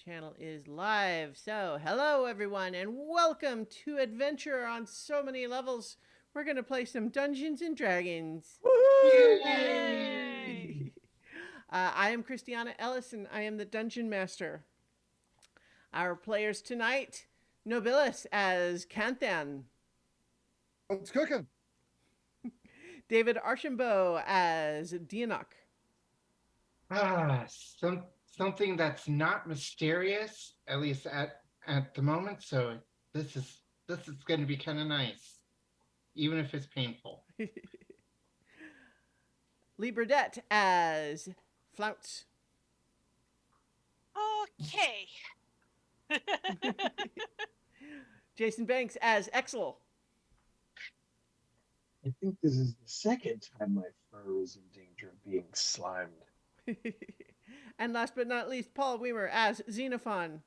channel is live. So, hello everyone, and welcome to Adventure on so many levels. We're going to play some Dungeons and Dragons. Yay! I am Christiana Ellis, and I am the Dungeon Master. Our players tonight, Nobilis as Canthan, What's cooking? David Archambault as Dianok, Something that's not mysterious, at least at the moment. So this is going to be kind of nice, even if it's painful. Lee Burdett as Flounce, Okay. Jason Banks as Exel, I think this is the second time my fur is in danger of being slimed. and last but not least, Paul Weimer as Xenophon.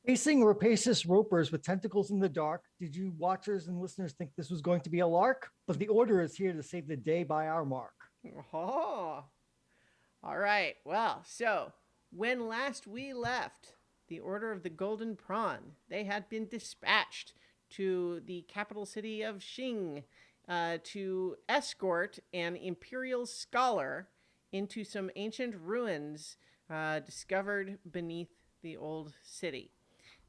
Facing rapacious ropers with tentacles in the dark, did you watchers and listeners think this was going to be a lark? But the Order is here to save the day by our mark. Oh, all right. Well, so when last we left the Order of the Golden Prawn, they had been dispatched to the capital city of Xing to escort an imperial scholar into some ancient ruins discovered beneath the old city.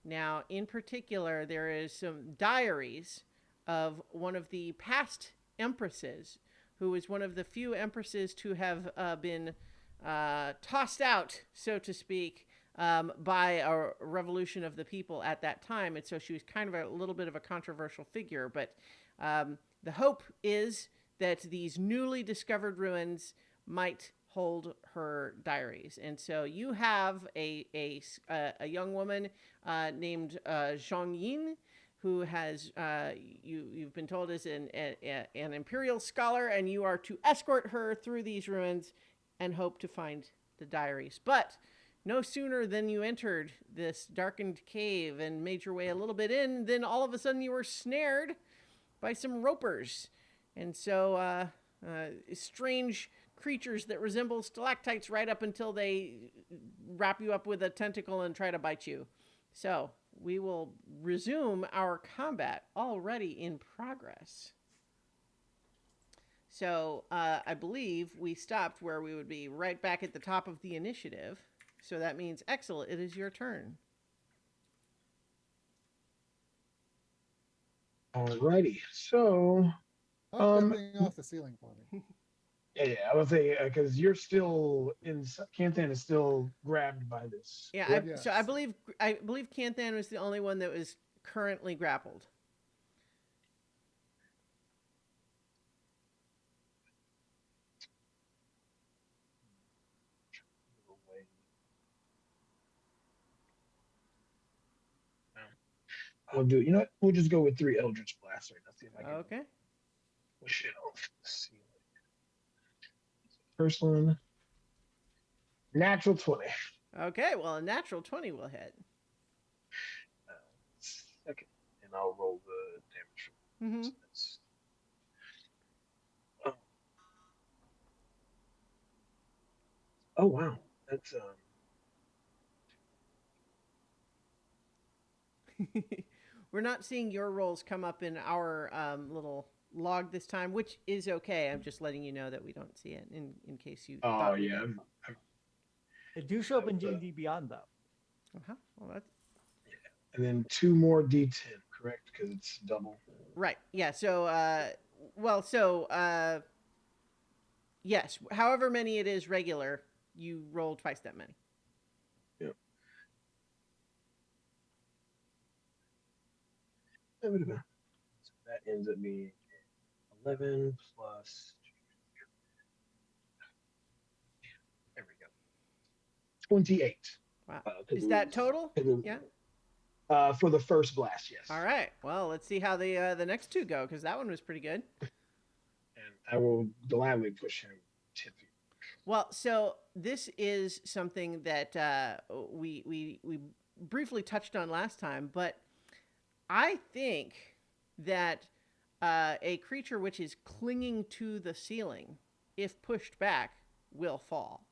Now, in particular, there is some diaries of one of the past empresses, who was one of the few empresses to have been tossed out, so to speak, by a revolution of the people at that time. And so she was kind of a little bit of a controversial figure. But the hope is that these newly discovered ruins might hold her diaries. And so you have a young woman named Zhang Yin, who has you've been told is an imperial scholar, and you are to escort her through these ruins and hope to find the diaries. But no sooner than you entered this darkened cave and made your way a little bit in, then all of a sudden you were snared by some ropers. And so strange creatures that resemble stalactites right up until they wrap you up with a tentacle and try to bite you. So we will resume our combat already in progress. So I believe we stopped where we would be right back at the top of the initiative. So that means, Exel, it is your turn. Alrighty, so Knock that thing off the ceiling for me. yeah, I would say because you're still in. Canthan is still grabbed by this. Yeah, Yes. so I believe Canthan was the only one that was currently grappled. We'll do. You know what? We'll just go with 3 Eldritch Blasts right now. See if I can Okay. push it off the ceiling. First one, natural 20. Okay, well, a natural 20 will hit. Second, and I'll roll the damage. Mm-hmm. Oh wow, that's We're not seeing your rolls come up in our little log this time, which is okay. I'm just letting you know that we don't see it in case you. Oh yeah. They do show up in D&D Beyond, though. Uh-huh. Well, that's And then 2 more D10, correct? Because it's double. right. Yeah. So, yes. However many it is regular, you roll twice that many. Yep. So that ends up being 11 plus. There we go. 28. Wow. Is that total? Yeah. For the first blast, yes. All right. Well, let's see how the next 2 go, because that one was pretty good. And I will gladly push him 10 feet. Well, so this is something that we briefly touched on last time, but I think that a creature which is clinging to the ceiling, if pushed back, will fall.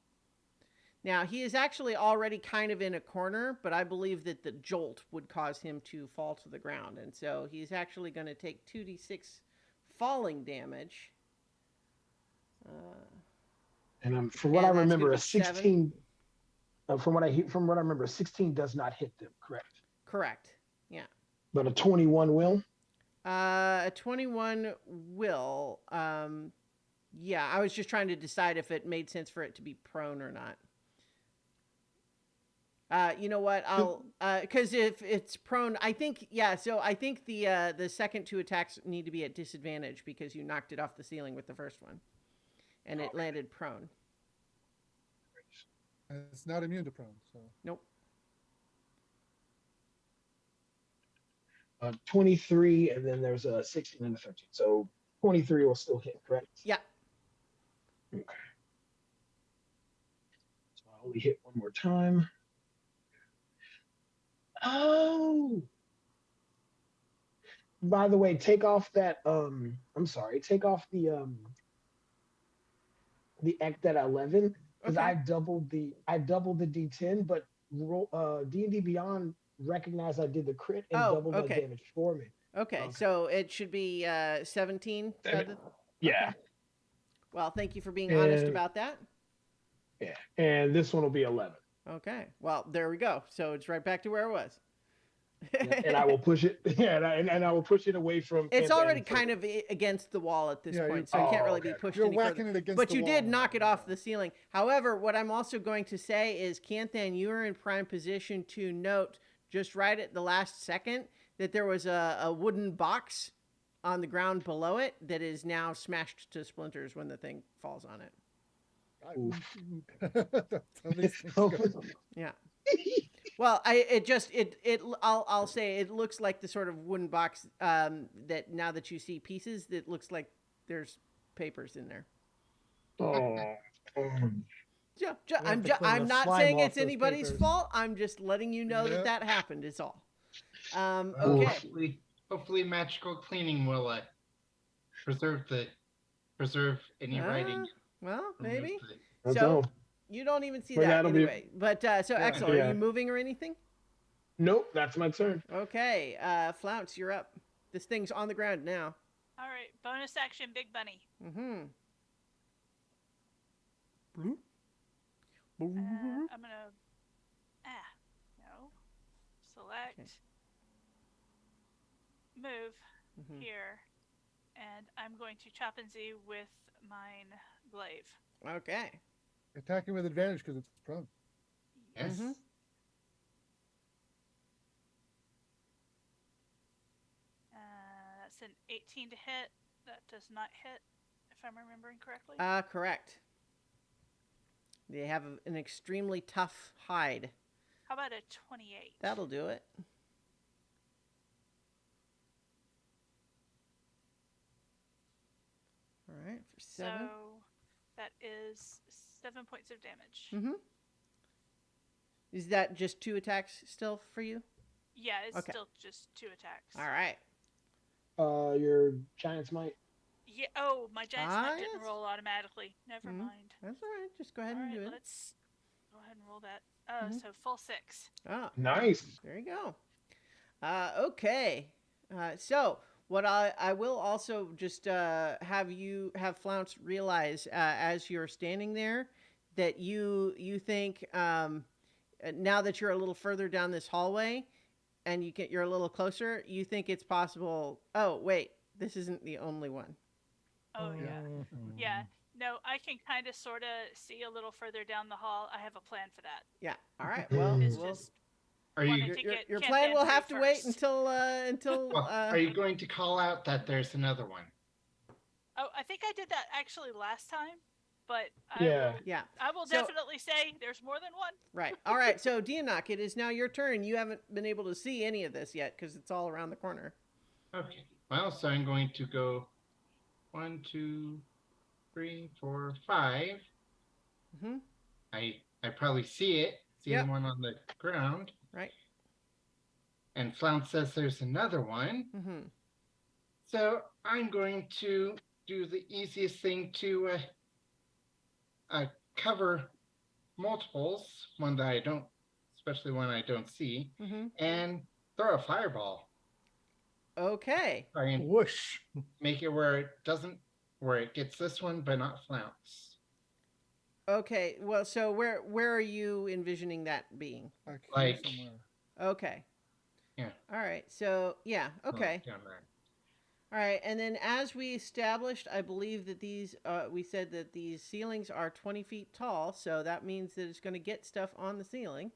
Now, he is actually already kind of in a corner, but I believe that the jolt would cause him to fall to the ground. And so he's actually going to take 2d6 falling damage. And from what I And that's remember, gonna a be 7. 16. From what I remember, 16 does not hit them. Correct. Correct. Yeah. But a 21 will. A 21 will. Yeah, I was just trying to decide if it made sense for it to be prone or not. You know what? I'll because if it's prone, I think So I think the second 2 attacks need to be at disadvantage because you knocked it off the ceiling with the first one, and it landed prone. And it's not immune to prone, so. Nope. 23, and then there's a 16 and a 13. So 23 will still hit, correct? Yeah. Okay. So I only hit one more time. Oh. By the way, take off that I'm sorry, take off the act at 11 because Okay. I doubled the D10, but D&D Beyond recognized I did the crit and doubled that okay. damage for me. Okay, so it should be 17. Yeah. Okay. Well, thank you for being honest And- about that. Yeah, and this one will be 11. Okay. Well, there we go. So it's right back to where it was. And I will push it. Yeah, and I will push it away from. It's Canthan already further. kind of against the wall at this Yeah, point, so it can't really be okay. pushed You're any whacking further. it against But the you wall. did knock it off the ceiling. However, what I'm also going to say is, Canthan, you are in prime position to note just right at the last second that there was a wooden box on the ground below it that is now smashed to splinters when the thing falls on it. That's how these things go. Yeah. Well, I'll say it looks like the sort of wooden box that now that you see pieces, it looks like there's papers in there. Oh. Yeah, have to clean I'm the not slime saying off it's those anybody's papers. fault. I'm just letting you know Yeah. that happened. Is all. Well, Okay. hopefully magical cleaning will preserve any writing. Well, remove maybe. the- That's So all. you don't even see Well, that that'll be- anyway. But so Axel, are Yeah. you moving or anything? Nope, that's my turn. Okay. Flounce, you're up. This thing's on the ground now. All right, bonus action, Big Bunny. Mm-hmm. I'm gonna. No. Select. Okay. Move Mhm. here, and I'm going to chop and Z with mine glaive. Okay. Attacking with advantage because it's prone. Yes. Mhm. That's an 18 to hit. That does not hit, if I'm remembering correctly. Correct. They have an extremely tough hide. How about a 28? That'll do it. All right, for 7. So that is 7 points of damage. Mm-hmm. Is that just 2 attacks still for you? Yeah, it's Okay. still just 2 attacks. All right. Your Giant's Might. Yeah. Oh, my giant smite didn't yes. roll automatically. Never Mhm. mind. That's all right. Just go ahead All and right, do it. let's go ahead and roll that. Mhm. So full 6. Oh, Nice. there you go. Okay. So what I will also just have Flounce realize as you're standing there that you think now that you're a little further down this hallway and you're a little closer, you think it's possible. Oh wait, this isn't the only one. Oh yeah. Yeah. No, I can kind of sort of see a little further down the hall. I have a plan for that. Yeah. All right. Well, It's we'll- just Are wanted you to your get plan Canthan will through have to wait first. until well, are you going to call out that there's another one? Oh, I think I did that actually last time, but Yeah. yeah. I will So- definitely say there's more than one. Right. All right. So, Dianok, it is now your turn. You haven't been able to see any of this yet because it's all around the corner. Okay. Well, so I'm going to go 1, 2, 3, 4, 5. Mm-hmm. I probably see the Yep. one on the ground. Right. And Flounce says there's another one. Mm-hmm. So I'm going to do the easiest thing to cover multiples, one that I don't, especially one I don't see, Mm-hmm. and throw a fireball. Okay. Try and Whoosh. make it where it gets this one, but not flounce. Okay. Well, so where are you envisioning that being? Back here Like- somewhere. Okay. Yeah. All right. So yeah. Okay. Down there. All right. And then as we established, I believe that we said that these ceilings are 20 feet tall. So that means that it's going to get stuff on the ceiling.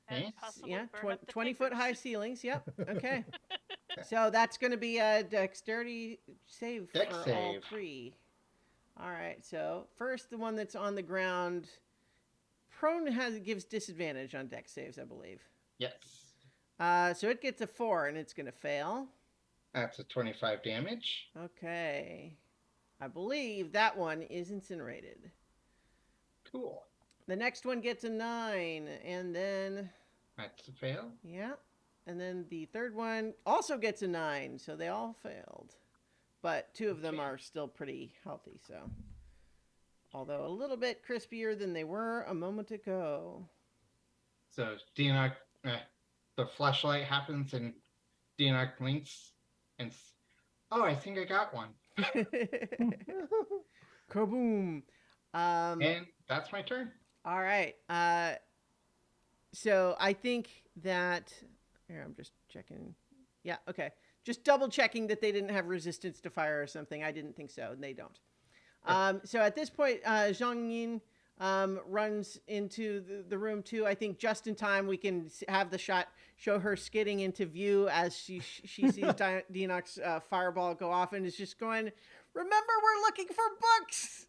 And Okay. possibly Yeah. burn up the 20-foot high timbers. ceilings. Yep. Okay. So that's going to be a dexterity save Dex for all save. three. All right. So first, the one that's on the ground, prone gives disadvantage on dex saves, I believe. Yes. So it gets a 4 and it's going to fail. That's a 25 damage. Okay. I believe that one is incinerated. Cool. The next one gets a 9 and then That's a fail. yeah. And then the third one also gets a 9, so they all failed. But 2 of them Okay. are still pretty healthy, so although a little bit crispier than they were a moment ago. So Dianoc, the flashlight happens and Dianoc blinks and oh, I think I got one. Kaboom. And that's my turn. All right. So I think that here I'm just checking. Yeah, okay. Just double checking that they didn't have resistance to fire or something. I didn't think so, and they don't. So at this point, Zhang Yin runs into the room too. I think just in time we can have the shot show her skidding into view as she sees Dianoc's fireball go off and is just going, "Remember, we're looking for books."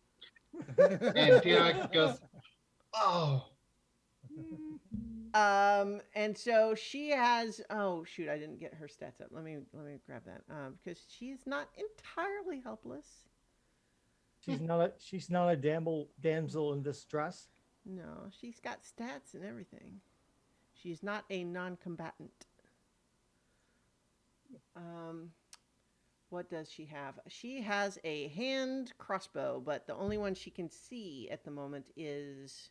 And Dianoc goes, oh. And so she has. Oh shoot! I didn't get her stats up. Let me grab that. Because she's not entirely helpless. She's not a damsel in distress. No, she's got stats and everything. She's not a non-combatant. What does she have? She has a hand crossbow, but the only one she can see at the moment is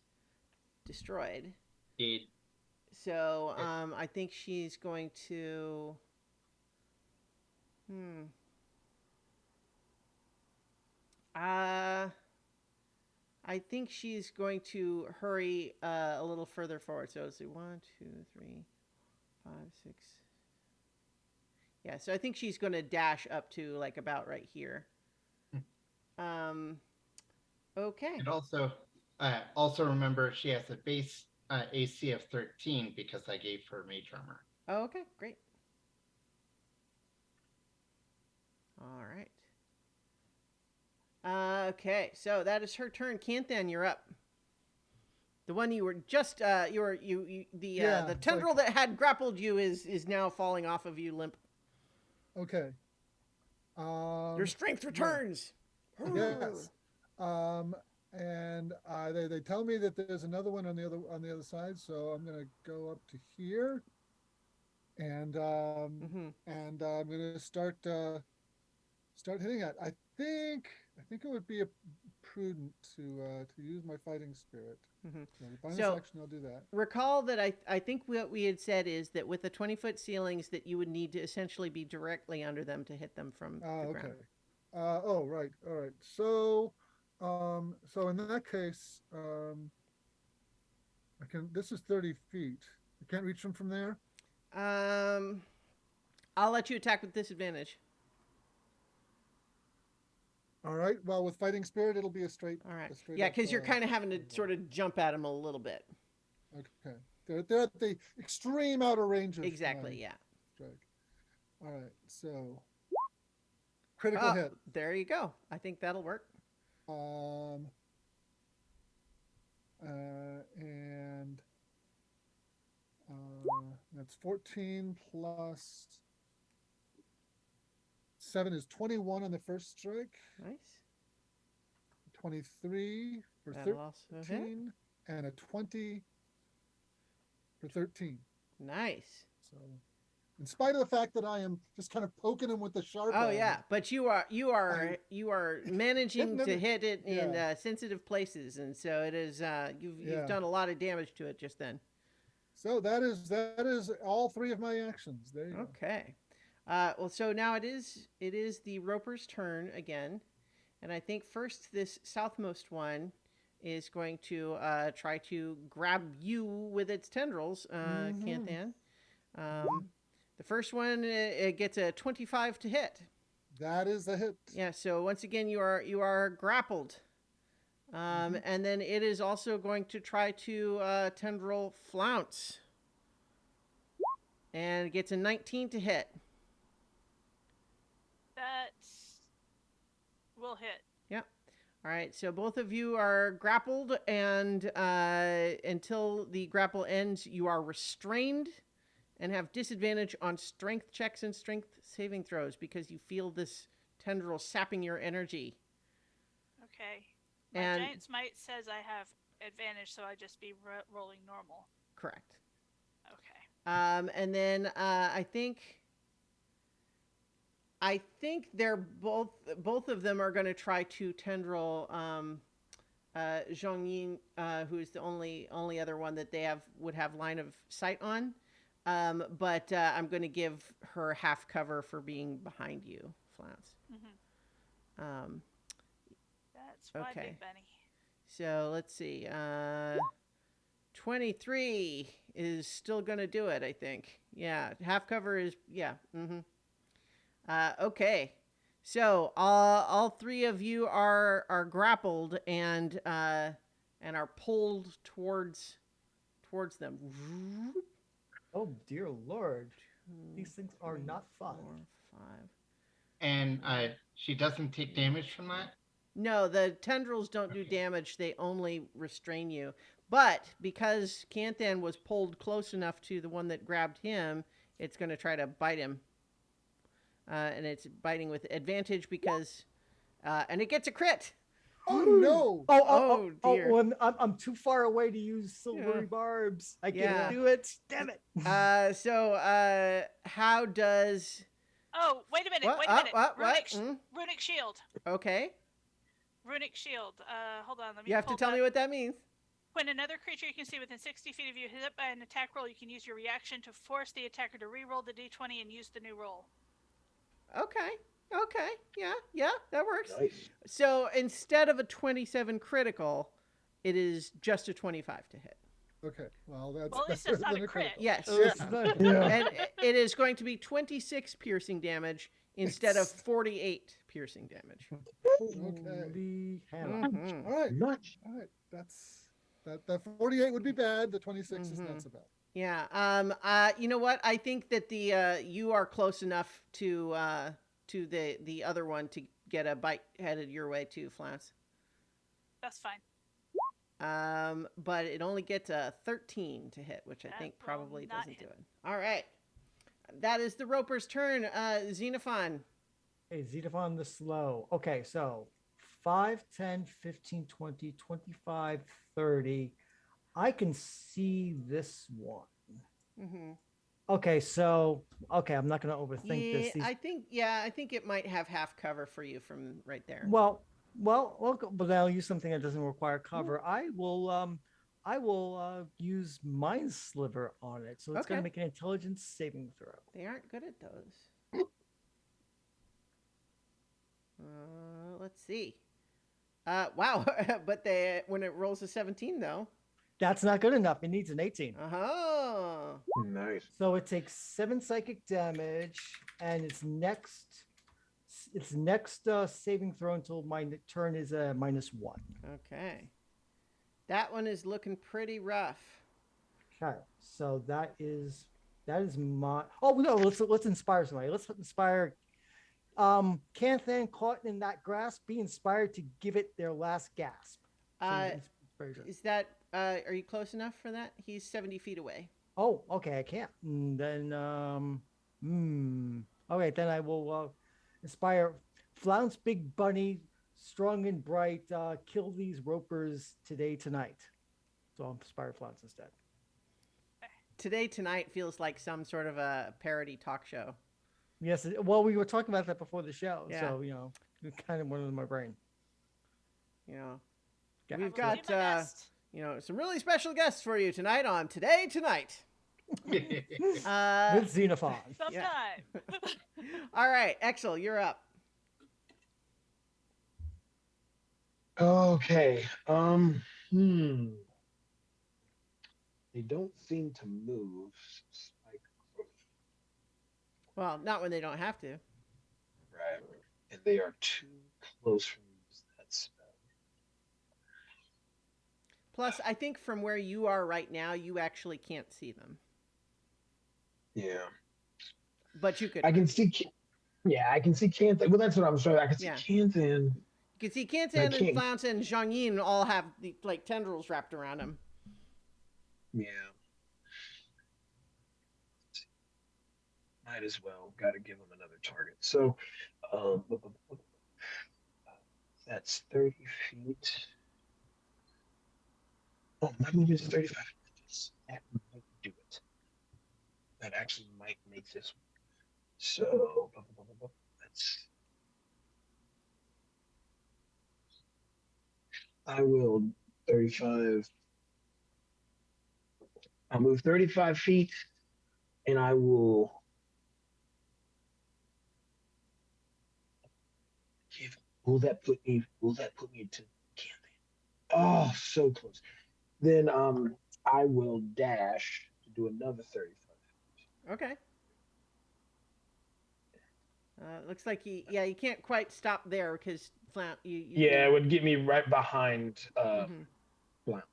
destroyed. Indeed. So I think she's going to. I think she's going to hurry a little further forward. So let's see, 1, 2, 3, 5, 6. Yeah, so I think she's going to dash up to like about right here. Okay. And also remember she has a base AC of 13 because I gave her Mage Armor. Oh, okay, great. All right. Okay, so that is her turn. Canthan, you're up. The one you were just the Yeah, tendril that had grappled you is now falling off of you limp. Okay. Your strength returns. Yes. And they tell me that there's another one on the other side, so I'm gonna go up to here, and I'm gonna start hitting it. I think it would be prudent to use my fighting spirit. Mhm. So the bonus So- action, I'll do that. Recall that I think what we had said is that with the 20-foot ceilings that you would need to essentially be directly under them to hit them from the Okay. ground. Oh, right. All right. So in that case, I can. This is 30 feet. I can't reach them from there. I'll let you attack with disadvantage. All right. Well, with fighting spirit, it'll be a straight. All right. a straight Yeah, up, because you're kind of having to sort of jump at them a little bit. Okay. They're at the extreme outer range of Exactly. my Yeah. strike. All right. So critical Oh, hit. there you go. I think that'll work. And that's 14 plus 7 is 21 on the first strike. Nice. 23 for That'll also hit. 13 and a 20 for 13. Nice. So in spite of the fact that I am just kind of poking him with the sharp. Oh end, yeah, but you are managing Hitting to him- hit it in yeah. sensitive places, and so it is. You've Yeah. done a lot of damage to it just then. So that is all three of my actions. There you go. Okay. Well, so now it is the Roper's turn again, and I think first this southmost one is going to try to grab you with its tendrils, Canthan. The first one it gets a 25 to hit. That is a hit. Yeah. So once again, you are grappled, and then it is also going to try to tendril flounce, and it gets a 19 to hit. That will hit. Yep. All right. So both of you are grappled, and until the grapple ends, you are restrained and have disadvantage on strength checks and strength saving throws because you feel this tendril sapping your energy. Okay. My And- Giant's Might says I have advantage, so I just be rolling normal. Correct. Okay. And then I think they're both of them are going to try to tendril Zhong Yin, who is the only other one that they would have line of sight on. But I'm going to give her half cover for being behind you, Flounce. That's why, Okay. Big Benny. So let's see. 23 is still going to do it, I think. Yeah, half cover is, yeah. Okay. So all three of you are grappled and are pulled towards them. Oh dear Lord, these things are not fun. 4, 5. And she doesn't take damage from that? No, the tendrils don't do damage. They only restrain you. But because Canthan was pulled close enough to the one that grabbed him, it's going to try to bite him. And it's biting with advantage because... and it gets a crit! Oh no! Oh, dear. Well, I'm too far away to use silvery Yeah. barbs. I Yeah. can't do it. Damn it. So how does... Oh, wait a minute. What? Wait a minute. What? Runic shield. Okay. Runic shield. Hold on. Let me. You have to pull tell that. me what that means. When another creature you can see within 60 feet of you hit by an attack roll, you can use your reaction to force the attacker to re-roll the d20 and use the new roll. Okay. Yeah, that works. Nice. So instead of a 27 critical, it is just a 25 to hit. Okay, well that's Well, at least better it's not than a crit. critical. Yes. This is not- Yeah. And it is going to be 26 piercing damage instead of 48 piercing damage. Holy hell. Mhm. All right, Nuts. all right. That 48 would be bad. The 26 is not so bad. Yeah. You know what? I think that the you are close enough to the other one to get a bite headed your way too, Flounce. That's fine. But it only gets a 13 to hit, which I That think will probably not doesn't do hit. it. All right. That is the Roper's turn. Xenophon. Hey, Zetafon the slow. Okay, so 5, 10, 15, 20, 25, 30. I can see this one. Mm-hmm. Okay, so I'm not gonna overthink this. I think it might have half cover for you from right there. Well, but I'll use something that doesn't require cover. I will use Mind Sliver on it, so it's gonna Okay. make an intelligence saving throw. They aren't good at those. Let's see. Wow, but when it rolls a 17 though. That's not good enough. It needs an 18. Oh. Nice. So it takes 7 psychic damage, and its next saving throw until my turn is a -1. Okay. That one is looking pretty rough. Okay, so that is my. Oh no, let's inspire somebody. Let's inspire. Canthan, caught in that grasp, be inspired to give it their last gasp. So inspiration. Is that are you close enough for that? He's 70 feet away. Oh, okay, I can't. Then okay, then I will inspire Flounce Big Bunny, strong and bright, kill these ropers tonight. So I'll inspire Flounce instead. Today Tonight feels like some sort of a parody talk show. Yes. Well, we were talking about that before the show, Yeah. so it kind of went in my brain. You know, Yeah. we've I will got do my best. some really special guests for you tonight on Today Tonight. Uh, With Xenophon. Sometime. all right, Exel, you're up. Okay. They don't seem to move. Spike. Well, not when they don't have to. Right. And they are too close for me to use that spell. Plus, I think from where you are right now, you actually can't see them. Yeah. But you could. I can see. Yeah, I can see Canthan. Well, that's what I'm saying. I can see Yeah. Canthan. You can see I Kantan and can't- Flounce and Zhang Yin all have the tendrils wrapped around them. Yeah. Might as well. Got to give him another target. So, that's 30 feet. Oh, my move is 35. That might do it. That actually might make this work. So, that's. I will 35. I'll move 35 feet and I will give. Will that put me to Candy? Oh, so close. Then I will dash to do another 35. Okay. Looks like you can't quite stop there because Flounce. Yeah, it would get me right behind Mhm. Blount.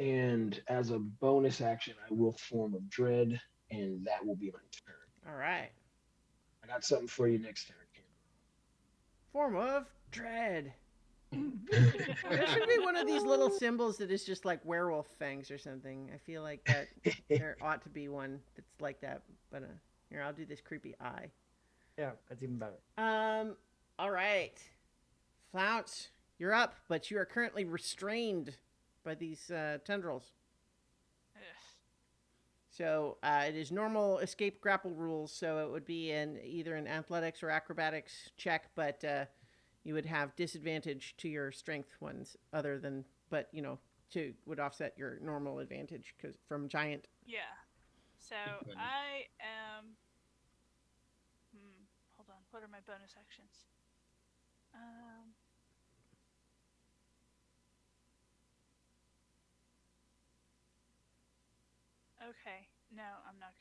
And as a bonus action, I will form of dread, and that will be my turn. All right. I got something for you next turn, Form of dread. There should be one of these little symbols that is just like werewolf fangs or something. I feel like that there ought to be one that's like that. But here, I'll do this creepy eye. Yeah, that's even better. All right. Flounce, you're up, but you are currently restrained by these tendrils. Ugh. So it is normal escape grapple rules. So it would be either an athletics or acrobatics check, but you would have disadvantage to your strength ones, would offset your normal advantage from giant. Yeah. So Good. I am. Hold on. What are my bonus actions? Okay. No, I'm not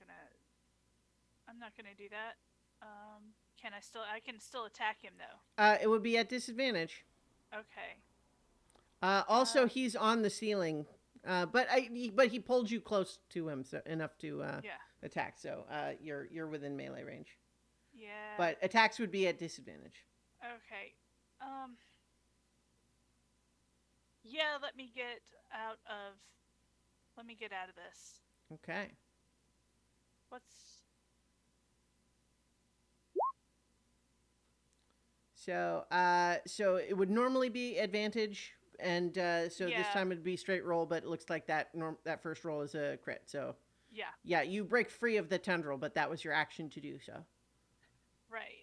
gonna do that. I can still attack him though. It would be at disadvantage. Okay. Also, he's on the ceiling, but he pulled you close to him enough to Yeah. attack. So you're within melee range. Yeah. But attacks would be at disadvantage. Okay. Yeah, let me get out of this. Okay. So it would normally be advantage, and this Yeah. time it'd be straight roll, but it looks like that first roll is a crit. So Yeah. yeah, you break free of the tendril, but that was your action to do so. Right.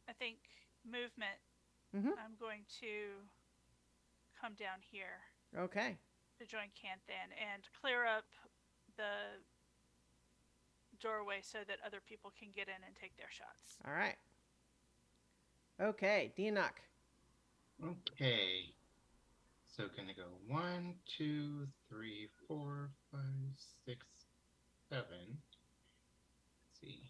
I think movement. Mhm. I'm going to come down here Okay. to join Canthan and clear up the doorway so that other people can get in and take their shots. All right. Okay, Dianok. Okay. So gonna go 1, 2, 3, 4, 5, 6, 7. Let's see.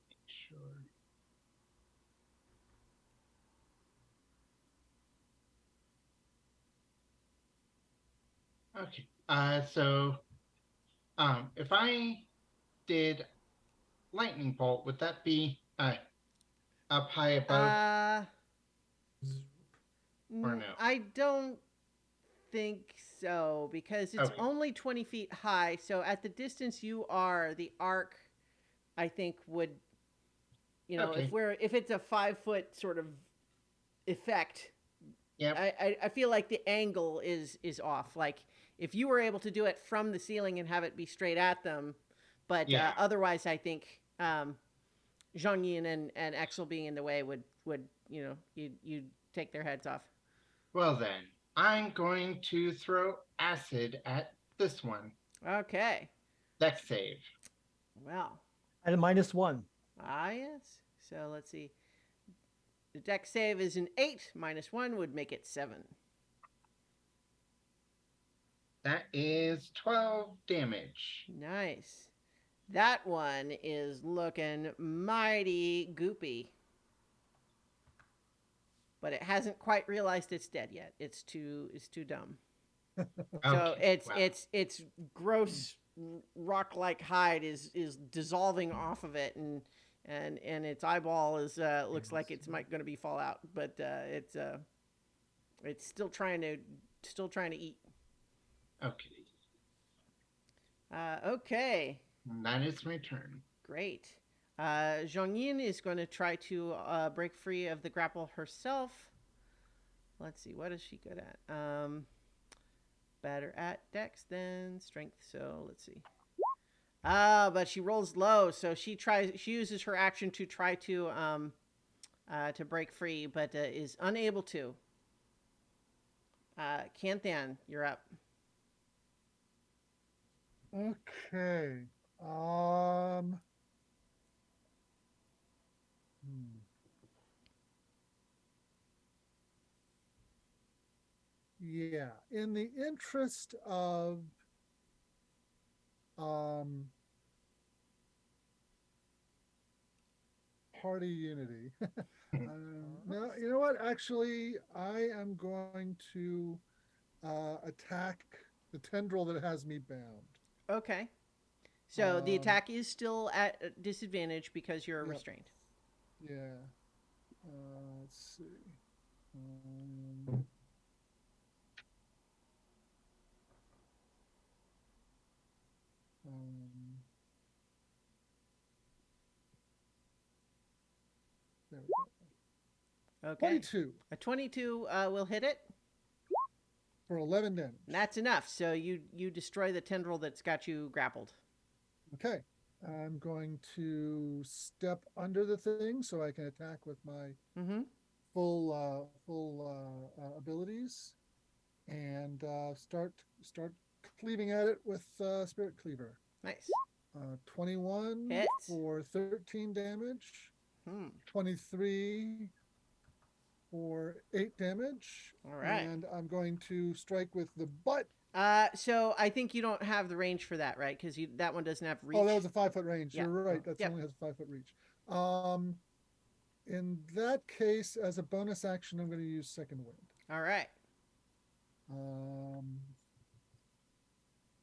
Make sure. Okay. So if I did lightning bolt, would that be up high above? Or no? I don't think so because it's Okay. only 20 feet high. So at the distance you are, the arc I think would, Okay. if it's a 5 foot sort of effect, Yep. I feel like the angle is off. Like if you were able to do it from the ceiling and have it be straight at them, but Yeah. otherwise, I think Zhang Yin and Exel being in the way would you'd take their heads off. Well then, I'm going to throw acid at this one. Okay. Dex save. Well. At a -1. Ah, yes. So let's see. The deck save is an 8. -1 would make it 7. That is 12 damage. Nice. That one is looking mighty goopy. But it hasn't quite realized it's dead yet. It's too dumb. So Okay, its gross rock-like hide is dissolving off of it, and its eyeball is looks like it's going to be fallout, but it's still trying to eat. Okay. Okay. That is my turn. Great. Zhang Yin is going to try to break free of the grapple herself. Let's see, what is she good at? Better at Dex than Strength. So let's see. But she rolls low, so she uses her action to try to break free, but is unable to. Canthan, you're up. Okay. Yeah. In the interest of party unity. No, you know what? Actually, I am going to attack the tendril that has me bound. Okay. So the attack is still at a disadvantage because you're restrained. Yeah. Let's see. There we go. Okay. 22 A 22 will hit it. for 11 damage. And that's enough. So you destroy the tendril that's got you grappled. Okay. I'm going to step under the thing so I can attack with my full abilities, and start cleaving at it with Spirit Cleaver. Nice. 21 Hits. for 13 damage. 23 for 8 damage. All right. And I'm going to strike with the butt. So I think you don't have the range for that, right? Because that one doesn't have reach. Oh, that was a 5-foot range. Yeah. You're right. That only has a 5-foot reach. In that case, as a bonus action, I'm going to use Second Wind. All right.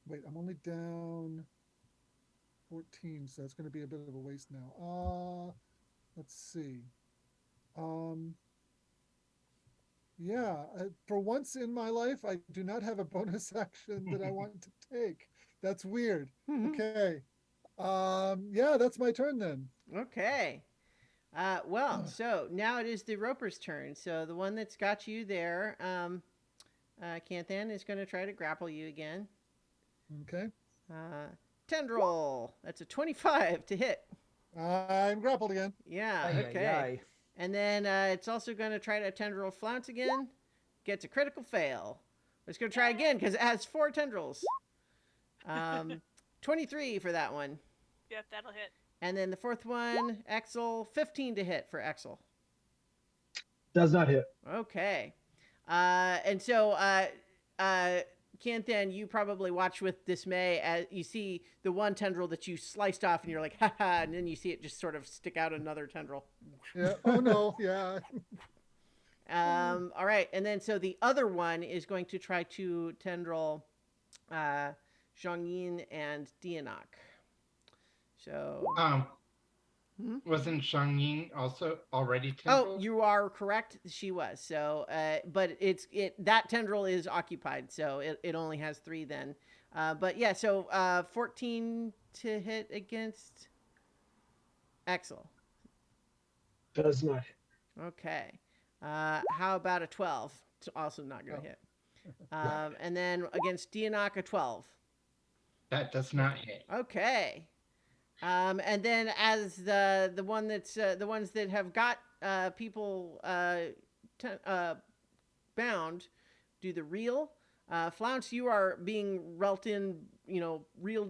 Wait, I'm only down 14, so it's going to be a bit of a waste now. Let's see. Yeah, for once in my life, I do not have a bonus action that I want to take. That's weird. Okay. Yeah, that's my turn then. Okay. So now it is the Roper's turn. So the one that's got you there, Canthan, is going to try to grapple you again. Okay. Tendril. That's a 25 to hit. I'm grappled again. Yeah, Aye, okay. aye, aye. And then it's also going to try to tendril flounce again. Gets a critical fail. It's going to try again because it has 4 tendrils. 23 for that one. Yep, that'll hit. And then the fourth one, Exel, 15 to hit for Exel. Does not hit. Okay. And so, Canthan, you probably watch with dismay as you see the one tendril that you sliced off and you're like, haha, and then you see it just sort of stick out another tendril. Yeah. Oh, no. Yeah. All right. And then so the other one is going to try to tendril Zhang Yin and Dianok. So. Wasn't Shang-Ying also already Oh, tendril? you are correct. She was. So, but that tendril is occupied, so it only has 3 then. But yeah, so 14 to hit against Axel. Does not hit. Okay. How about a 12? It's also not going to hit. And then against Dianak, a 12. That does not hit. Okay. And then as the one that's the ones that have got people bound, do the reel. Flounce, you are being reeled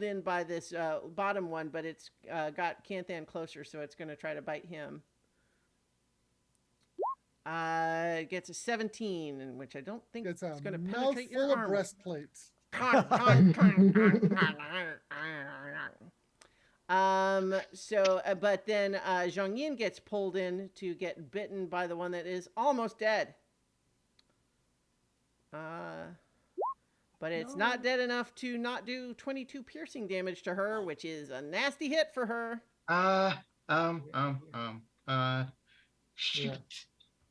in by this bottom one, but it's got Canthan closer, so it's going to try to bite him. Gets a 17, in which I don't think It's it's a going to penetrate your mouthful of armor. breastplates. But then Zhang Yin gets pulled in to get bitten by the one that is almost dead. But it's not dead enough to not do 22 piercing damage to her, which is a nasty hit for her. Shoot. Yeah.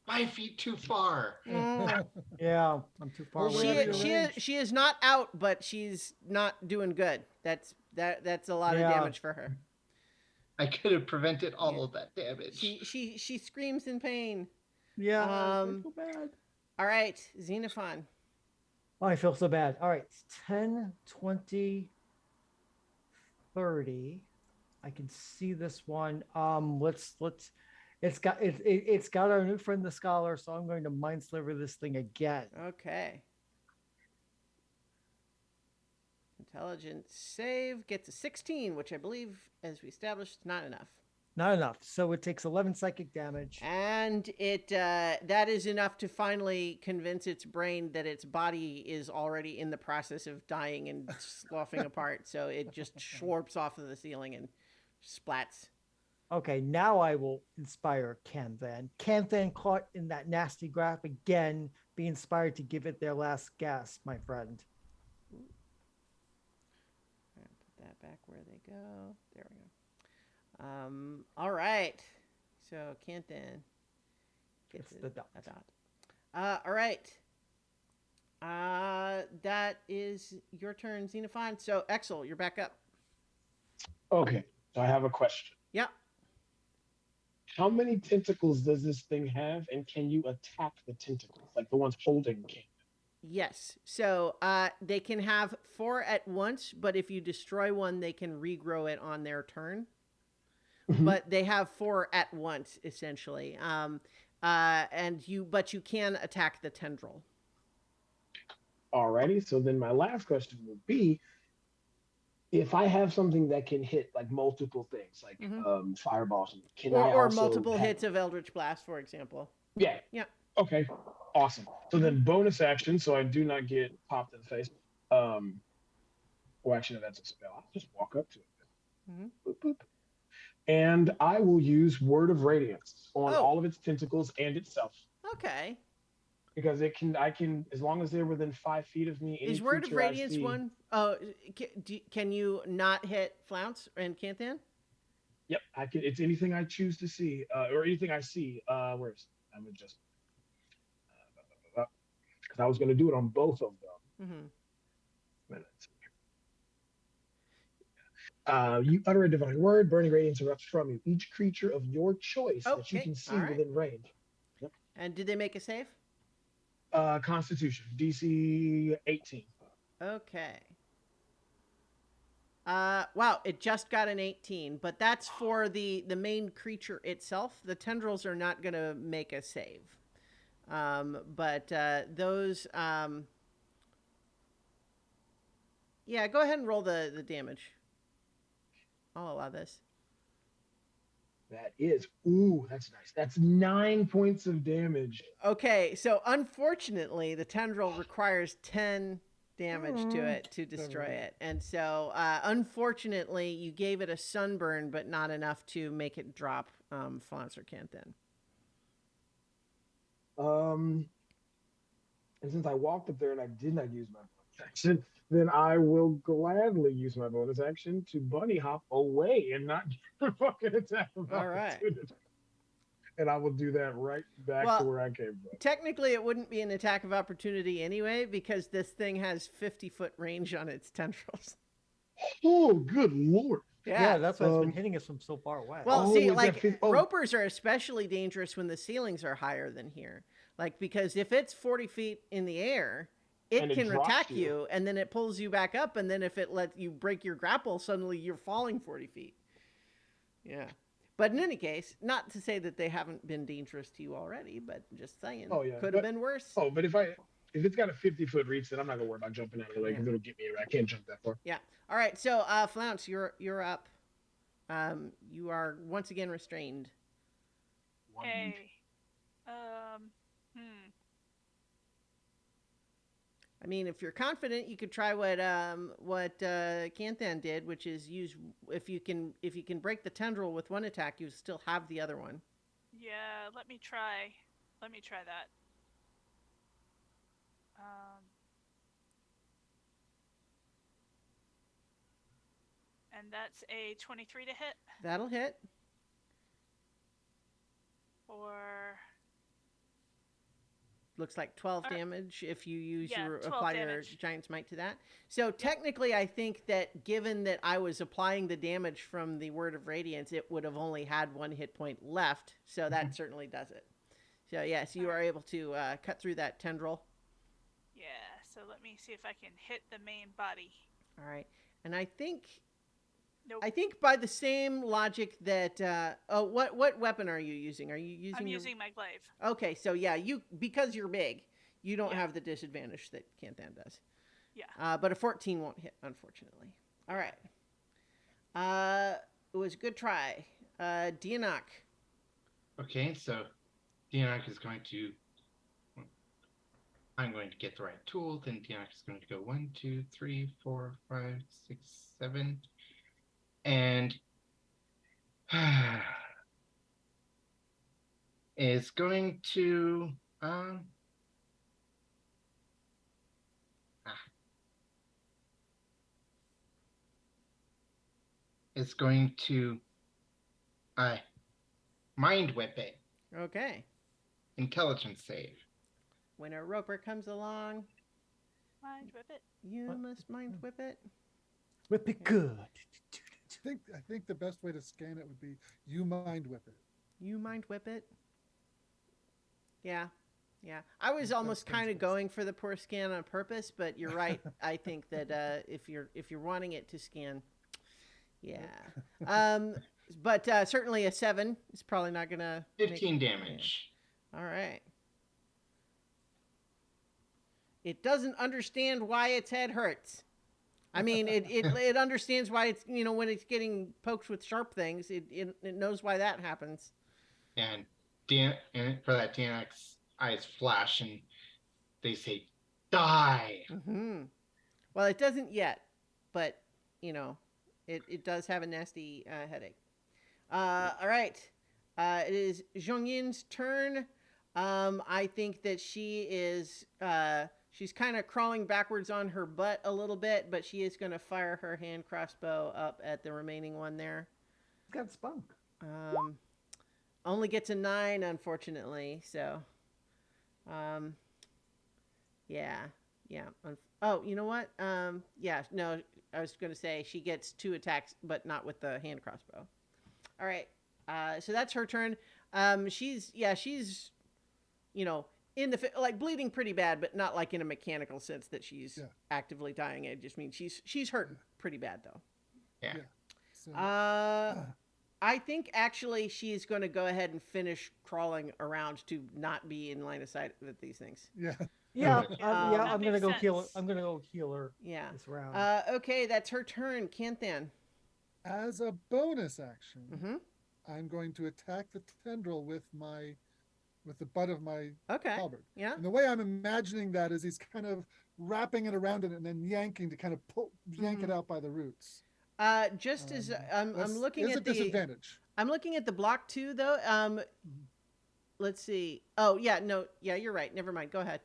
5 feet too far. Yeah, I'm too far Well, away. we- She is not out, but she's not doing good. That's a lot of damage for her. I could have prevented all of that damage. She screams in pain. Yeah, I feel bad. All right, Xenophon. Oh, I feel so bad. All right, 10, 20, 30. I can see this one. Let's. It's got our new friend the scholar, so I'm going to mind sliver this thing again. Okay. Intelligence save gets a 16, which I believe, as we established, is not enough. Not enough. So it takes 11 psychic damage. And it that is enough to finally convince its brain that its body is already in the process of dying and sloughing apart. So it just slurps off of the ceiling and splats. Okay, now I will inspire Canthan. Canthan, caught in that nasty grasp again, be inspired to give it their last gasp, my friend. Put that back where they go. There we go. All right. So Canthan gets the dot. a dot. All right. That is your turn, Xenophon. So Exel, you're back up. Okay, so I have a question. Yeah. How many tentacles does this thing have, and can you attack the tentacles, like the ones holding King? Yes. So they can have 4 at once, but if you destroy one, they can regrow it on their turn. But they have 4 at once, essentially. But you can attack the tendril. Alrighty, so then my last question would be, if I have something that can hit like multiple things, like fireballs, can I or also multiple hits of Eldritch Blast, for example. Yeah. Yeah. Okay. Awesome. So then bonus action, so I do not get popped in the face. Well, actually, no, that's a spell. I'll just walk up to it. Boop, boop. And I will use Word of Radiance on all of its tentacles and itself. Okay. Because I can, as long as they're within 5 feet of me. Is Word of Radiance one? Oh, can you not hit Flounce and Canthan? Yep, I can. It's anything I choose to see, or anything I see. Where is it? I'm just because I was going to do it on both of them. You utter a divine word, burning radiance erupts from you. Each creature of your choice that you can see within range. Yep. And did they make a save? Constitution, DC 18. Okay. Wow, it just got an 18, but that's for the main creature itself. The tendrils are not going to make a save. But those... yeah, go ahead and roll the damage. I'll allow this. That is, that's nice. That's 9 points of damage. Okay, so unfortunately, the tendril requires 10 damage to it to destroy it. And so, unfortunately, you gave it a sunburn, but not enough to make it drop Flounce or Canthan. And since I walked up there and I did not use my bonus action, then I will gladly use my bonus action to bunny hop away and not get a fucking attack of opportunity. And I will do that right back to where I came from. Technically, it wouldn't be an attack of opportunity anyway, because this thing has 50-foot range on its tendrils. Oh, good lord. Yeah, that's why it's been Um, hitting us from so far away. Well, Oh, see, was that like fif- oh. ropers are especially dangerous when the ceilings are higher than here. Like because if it's 40 feet in the air, it And it can drops attack you. you, and then it pulls you back up, and then if it lets you break your grapple, suddenly you're falling 40 feet. Yeah. But in any case, not to say that they haven't been dangerous to you already, but just saying, Oh yeah, could have been worse. but if it's got a 50-foot reach, then I'm not gonna worry about jumping out of the way Yeah. because it'll get me. I can't jump that far. Yeah. All right. So, Flounce, you're up. You are once again restrained. Hey. Hmm. I mean, if you're confident, you could try what Canthan did, which is use if you can break the tendril with one attack, you still have the other one. Yeah, let me try that. And that's a 23 to hit. That'll hit. Or Looks like 12 damage if you use yeah, your 12 apply damage. your giant's might to that. So technically, I think that given that I was applying the damage from the Word of Radiance, it would have only had 1 hit point left. So that certainly does it. So yes, you are able to cut through that tendril. Yeah, so let me see if I can hit the main body. All right, and I think Nope. by the same logic that what weapon are you using? Are you using? I'm using my glaive. Okay, so yeah, because you're big, you don't Yeah. have the disadvantage that Canthan does. Yeah. But a 14 won't hit, unfortunately. All right. It was a good try. Dianok. Okay, so Dianok is going to. I'm going to get the right tools, and Dianok is going to go 1, 2, 3, 4, 5, 6, 7, and is going to is going to mind whip it. Okay. Intelligence save. When a roper comes along, Mind whip it. you What? must mind whip it. Whip it good. I think the best way to scan it would be you mind whip it. You mind whip it. Yeah. Yeah. I was That almost sounds kind of best. going for the poor scan on purpose, but you're right. I think that if you're wanting it to scan, yeah. But certainly a 7 is probably not gonna 15 damage. All right. It doesn't understand why its head hurts. I mean, it understands why it's when it's getting poked with sharp things. It knows why that happens. And for that, Dianok's eyes flash and they say, "Die!" Mm-hmm. Well, it doesn't yet, but it does have a nasty headache. All right. It is Zhongyin's turn. I think that she is she's kind of crawling backwards on her butt a little bit, but she is going to fire her hand crossbow up at the remaining one there. It's got spunk. Only gets a 9, unfortunately. So, yeah. Oh, you know what? Yeah, no, I was going to say she gets 2 attacks, but not with the hand crossbow. All right. So that's her turn. She's in the like bleeding pretty bad, but not like in a mechanical sense that she's actively dying. It just means she's hurt pretty bad though. Yeah. So, I think actually she's going to go ahead and finish crawling around to not be in line of sight with these things. yeah. Yeah, Okay. I'm gonna makes go heal. sense. I'm gonna go heal her Yeah. this round. Okay, that's her turn. Canthan. As a bonus action, Mm-hmm. I'm going to attack the tendril with the butt of my Okay. halberd. Yeah. And the way I'm imagining that is he's kind of wrapping it around it and then yanking to kind of yank it out by the roots. Just as I'm looking Is at a disadvantage. I'm looking at the block too, though. Let's see. Oh, yeah, no, yeah, you're right. Never mind. Go ahead.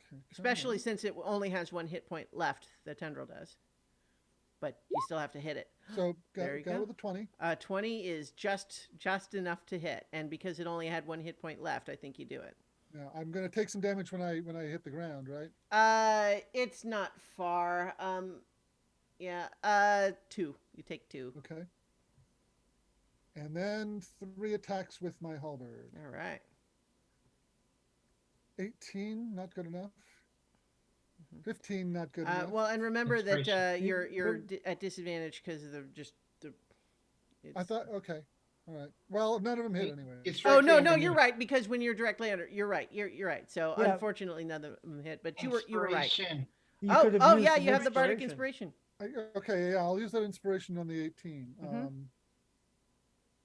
Okay, come Especially on. since it only has 1 hit point left. The tendril does, but you still have to hit it. So There you go go. with a 20. 20 is just enough to hit, and because it only had 1 hit point left, I think you do it. Yeah, I'm gonna take some damage when I hit the ground, right? It's not far. Yeah. 2. You take 2. Okay. And then 3 attacks with my halberd. All right. 18, not good enough. 15, not good enough. Well, and remember that Inspiration. you're at disadvantage because of the. I thought, okay, all right. Well, none of them hit He- anyway. it's Oh directly no, underneath. you're right, because when you're directly under, you're right. You're right. So Yeah. unfortunately, none of them hit. But you were right. Inspiration. You could have Oh used yeah, an you have the bardic inspiration. Okay, yeah, I'll use that inspiration on the 18. Mhm.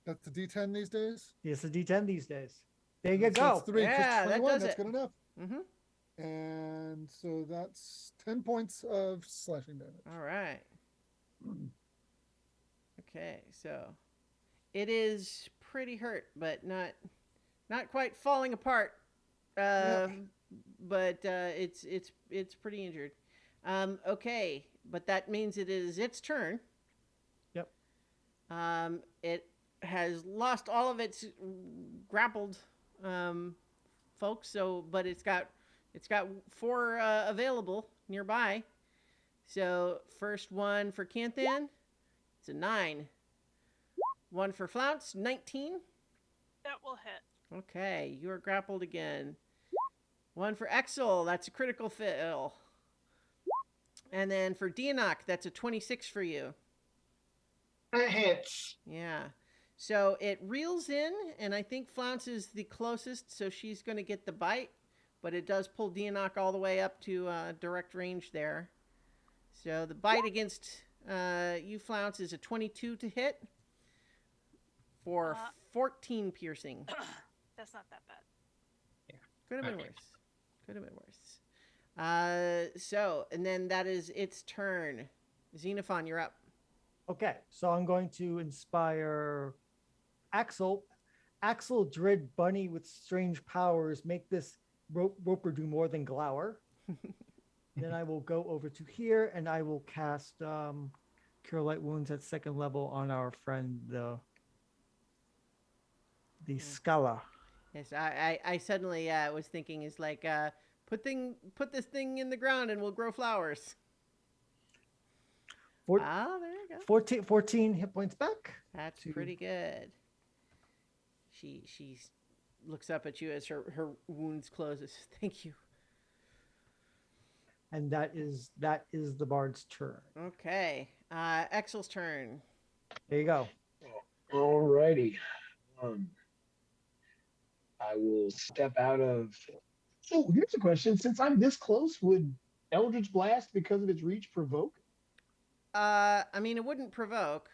That's the D10 these days. It's a D10 these days. There you So go. That's 3 plus Yeah, that 21. does That's it. good enough. Mm-hmm. And so that's 10 points of slashing damage. All right. Okay, so it is pretty hurt, but not quite falling apart. But it's pretty injured. Okay, but that means it is its turn. Yep. It has lost all of its grappled folks, but it's got 4 available nearby. So first one for Canthan, it's a 9. One for Flounce, 19. That will hit. Okay, you are grappled again. One for Exel, that's a critical fail. And then for Dianok, that's a 26 for you. That hits. Yeah. So it reels in, and I think Flounce is the closest, so she's going to get the bite. But it does pull Dianok all the way up to direct range there. So the bite against you, Flounce, is a 22 to hit for 14 piercing. That's not that bad. Could have been worse. Could have been worse. So, and then that is its turn. Xenophon, you're up. Okay, so I'm going to inspire Axel. Axel, dread bunny with strange powers, make this Roper do more than glower. Then I will go over to here and I will cast Cure Light Wounds at 2nd level on our friend, the Scala. Yes, I suddenly was thinking is like put this thing in the ground and we'll grow flowers. There you go. 14 hit points back. That's pretty good. She looks up at you as her wounds closes. Thank you. And that is the bard's turn. Okay. Exel's turn. There you go. Alrighty. I will step out of. So here's a question: since I'm this close, would Eldritch Blast, because of its reach, provoke? I mean, it wouldn't provoke.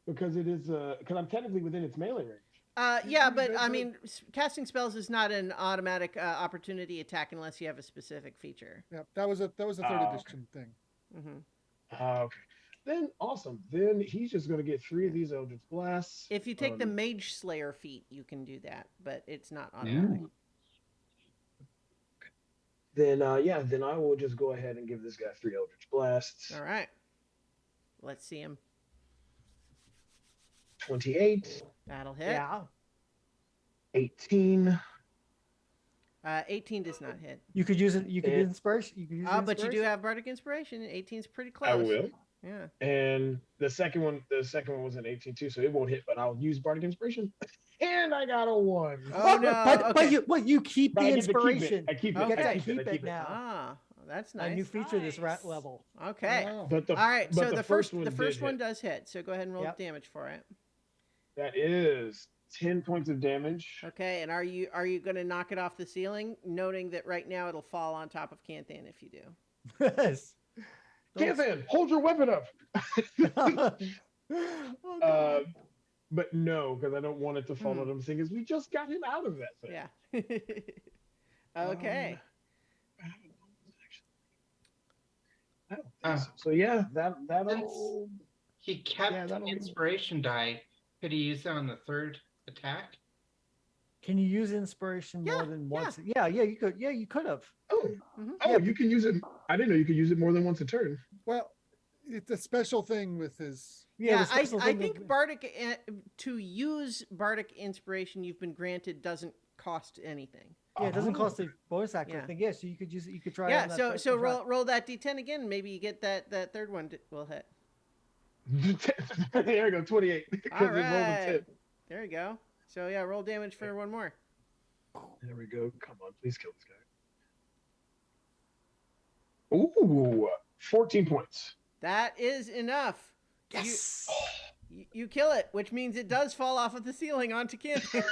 Because it is because I'm technically within its melee range. Yeah, but I mean, casting spells is not an automatic opportunity attack unless you have a specific feature. Yeah, that was a 3rd edition thing. Mm-hmm. Okay. Then awesome. Then he's just going to get 3 of these Eldritch Blasts. If you take the Mage Slayer feat, you can do that, but it's not automatic. Then then I will just go ahead and give this guy 3 Eldritch Blasts. All right. Let's see him. 28. That'll hit. Yeah. 18. 18 does not hit. You could use it. You could use inspiration. You could use But you do have Bardic Inspiration. 18 is pretty close. I will. Yeah. And the second one was an 18 too, so it won't hit. But I'll use Bardic Inspiration, and I got a 1. Oh no! But you keep But the I get to keep it. inspiration. I keep it. You get I to keep keep it. it now. Ah, that's nice. A new feature this Nice. level. Okay. Oh. But All right. So the first one one does hit. So go ahead and roll Yep. damage for it. That is 10 points of damage. Okay. And are you going to knock it off the ceiling, noting that right now it'll fall on top of Canthan if you do? Yes. Canthan, hold your weapon up. Oh, God. But no, because I don't want it to fall on him, seeing as we just got him out of that thing. Yeah. Okay. I don't think so. So yeah, that'll. He kept that'll- inspiration die. Could he use that on the 3rd attack? Can you use inspiration more than once? Yeah, you could. Yeah, you could have. Oh, Mhm. oh, you can use it. I didn't know you could use it more than once a turn. Well, it's a special thing with his. Yeah, the special I thing think of- Bardic to use Bardic Inspiration you've been granted doesn't cost anything. Yeah, it doesn't Oh. cost a bonus action. Yeah. I think so you could use it. You could try. it Yeah. on that So first so shot. roll that d10 again. Maybe you get that third one will hit. There we go, 28. All Because it rolled a right. 10. There you go. So yeah, roll damage for one more. There we go. Come on, please kill this guy. Ooh, 14 points. That is enough. Yes. You kill it, which means it does fall off of the ceiling onto Canthan.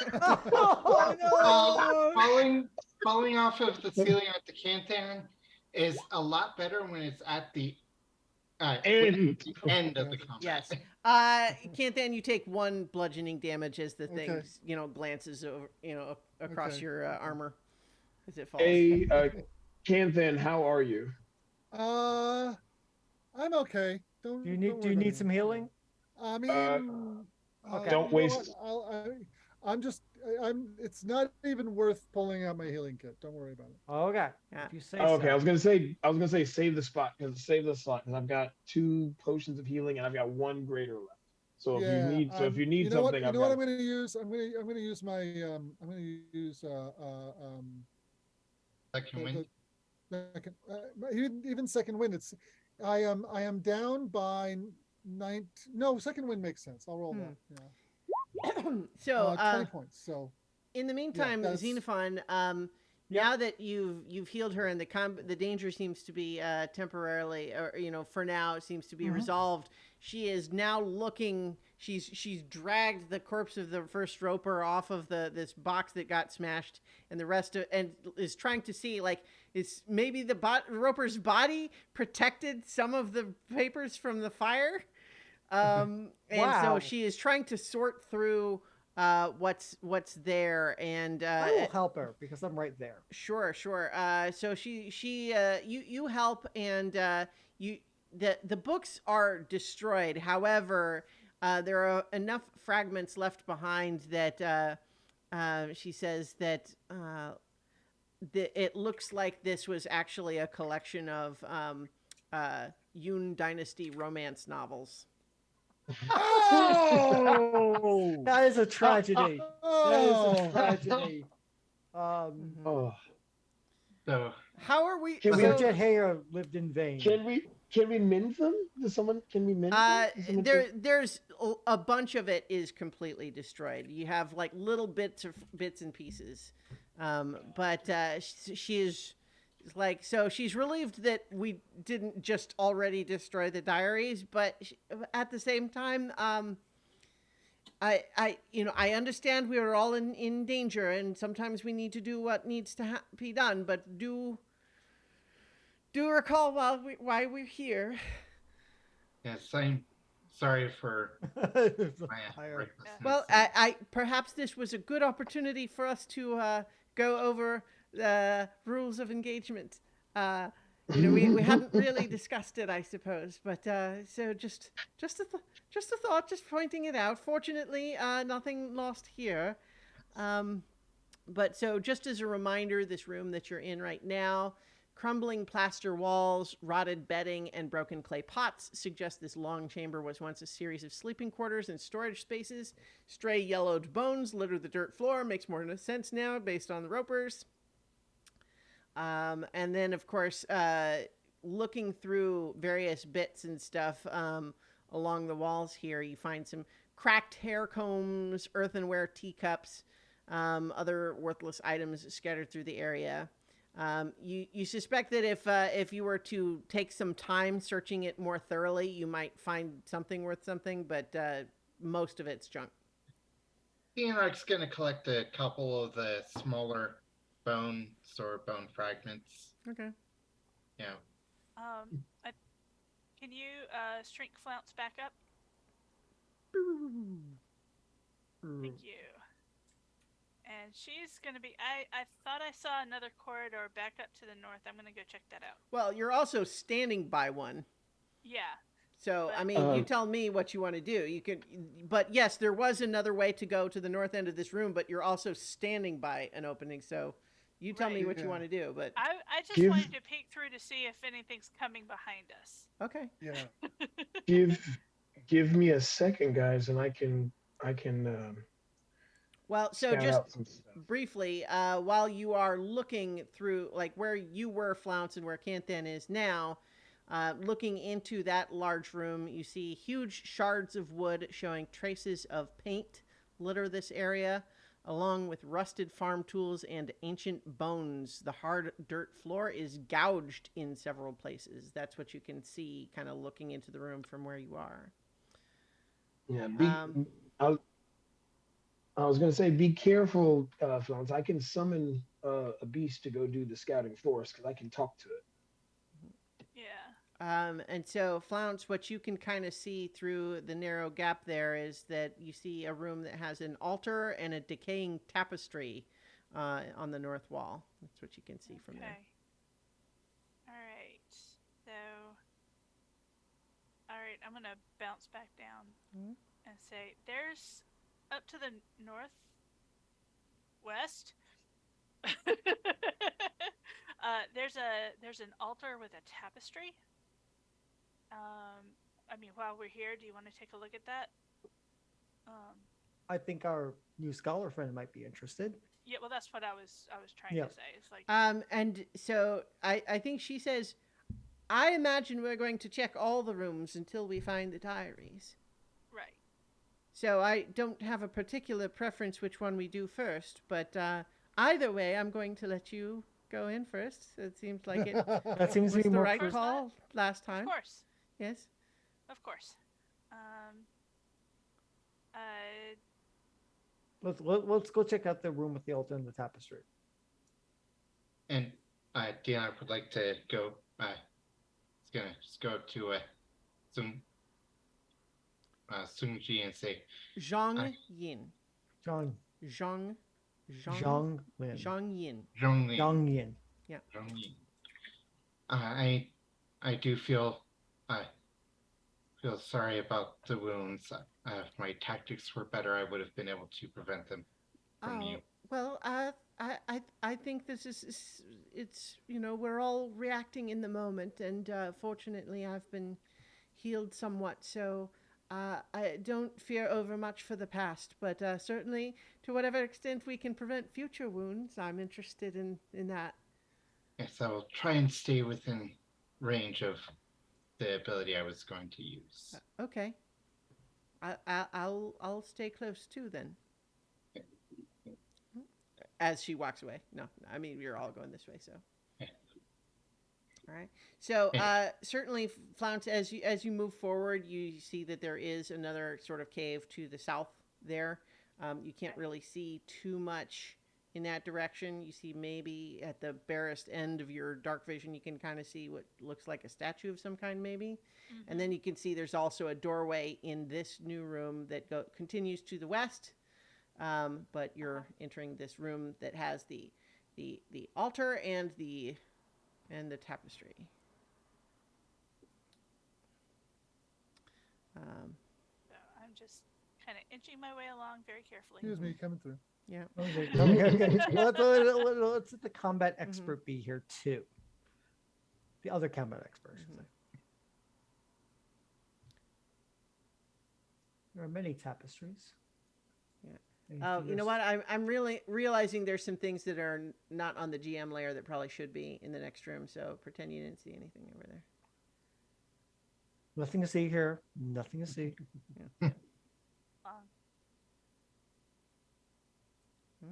Oh, no. Falling off of the ceiling at the Canthan is a lot better when it's at the End. end of the combat. Yes. Canthan, you take 1 bludgeoning damage as the thing, Okay. glances over, across Okay. your armor as it falls. Hey, Canthan, how are you? I'm okay. Do you need some healing? I mean, okay. Don't you know waste- what? It's not even worth pulling out my healing kit. Don't worry about it. Okay. Yeah. If you say Okay, so. I was gonna say save the spot because I've got 2 potions of healing and I've got 1 greater left. So if you need you know something, what, I've you know what got. I'm going to use? I'm going to use my I'm going to use Second wind. second, even second wind. I am down by 9. No, second wind makes sense. I'll roll that. Yeah. So 20 points. So in the meantime, that's- Xenophon, now that you've healed her and the danger seems to be temporarily, or for now, it seems to be resolved. She is now looking. She's dragged the corpse of the first roper off of this box that got smashed, and the rest of, and is trying to see, like, is maybe the roper's body protected some of the papers from the fire. And Wow. so she is trying to sort through what's there, and I will help her because I'm right there. Sure. So you help, and the books are destroyed. However, there are enough fragments left behind that she says that it looks like this was actually a collection of Yoon Dynasty romance novels. Oh! That is a tragedy. That is a tragedy. Oh, So How are we? Can we- Sergeant Hayer lived in vain. can we mend them? Can we mend them? Does someone think- There's a bunch of it is completely destroyed. You have like little bits and pieces, but she is like, so she's relieved that we didn't just already destroy the diaries, but at the same time, I understand we are all in danger, and sometimes we need to do what needs to be done, but do recall why we're here. yes, I'm sorry for my Higher. recklessness. Well, I perhaps this was a good opportunity for us to go over the rules of engagement. We hadn't really discussed it, I suppose, but so just a thought, just pointing it out. Fortunately, nothing lost here. But so just as a reminder, this room that you're in right now, crumbling plaster walls, rotted bedding, and broken clay pots suggest this long chamber was once a series of sleeping quarters and storage spaces. Stray yellowed bones litter the dirt floor. Makes more sense now based on the ropers. And then, of course, looking through various bits and stuff along the walls here, you find some cracked hair combs, earthenware teacups, other worthless items scattered through the area. You suspect that if you were to take some time searching it more thoroughly, you might find something worth something, but most of it's junk. Theonarch's going to collect a couple of the smaller bones or bone fragments. Okay. Yeah. Can you shrink Flounce back up? Thank you. And she's gonna be. I thought I saw another corridor back up to the north. I'm gonna go check that out. Well, you're also standing by one. Yeah. So, But- I mean, you tell me what you want to do. You could, but yes, there was another way to go to the north end of this room, but you're also standing by an opening. So, you tell me Right. what you want to do. But I just Give- wanted to peek through to see if anything's coming behind us. okay, yeah. Give me a second, guys, and I can Well, so scout just out some stuff. briefly, while you are looking through, like where you were, Flounce, and where Canthan is now, looking into that large room, you see huge shards of wood showing traces of paint litter this area, along with rusted farm tools and ancient bones. The hard dirt floor is gouged in several places. That's what you can see kind of looking into the room from where you are. Yeah, Um, I was gonna say, be careful, Florence. I can summon a beast to go do the scouting for us because I can talk to it. Yeah. And so, Flounce, what you can kind of see through the narrow gap there is that you see a room that has an altar and a decaying tapestry on the north wall. That's what you can see from there. All right. So, all right, I'm gonna bounce back down and say, there's up to the northwest. There's an altar with a tapestry. I mean, while we're here, do you want to take a look at that? I think our new scholar friend might be interested. Yeah, well, that's what I was trying Yeah. to say. It's like, And so I think she says, I imagine we're going to check all the rooms until we find the diaries. right. So I don't have a particular preference which one we do first, but either way, I'm going to let you go in first. It seems like it That seems to was be the more right first call last Of time. course. Yes. Of course. Let's go check out the room with the altar and the tapestry. And Dion would like to go. It's gonna just go up to Sungji and say, Zhang Yin. Zhang Zhang Lin. Zhang Yin. Zhongli. Zhang Yin. Yeah. Zhongli. I do feel sorry about the wounds. If my tactics were better, I would have been able to prevent them from you. Well, I think this is it's we're all reacting in the moment, and fortunately I've been healed somewhat, so I don't fear overmuch for the past, but certainly to whatever extent we can prevent future wounds, I'm interested in that. Yes, I will try and stay within range of the ability I was going to use. Okay. I'll stay close too then. As she walks away. No, I mean you're all going this way, so. Yeah. All right. So certainly, Flounce, as you move forward, you see that there is another sort of cave to the south there. You can't really see too much in that direction. You see maybe at the barest end of your dark vision, you can kind of see what looks like a statue of some kind, maybe. Mm-hmm. And then you can see there's also a doorway in this new room that continues to the west. But you're entering this room that has the altar and the tapestry. So I'm just kind of inching my way along very carefully. Excuse me, coming through. Yeah. Okay. Let's let the combat expert be here too. The other combat expert, I should say. There are many tapestries. Oh, you know what? I'm really realizing there's some things that are not on the GM layer that probably should be in the next room. So pretend you didn't see anything over there. Nothing to see here. Nothing to see. Yeah. Yeah.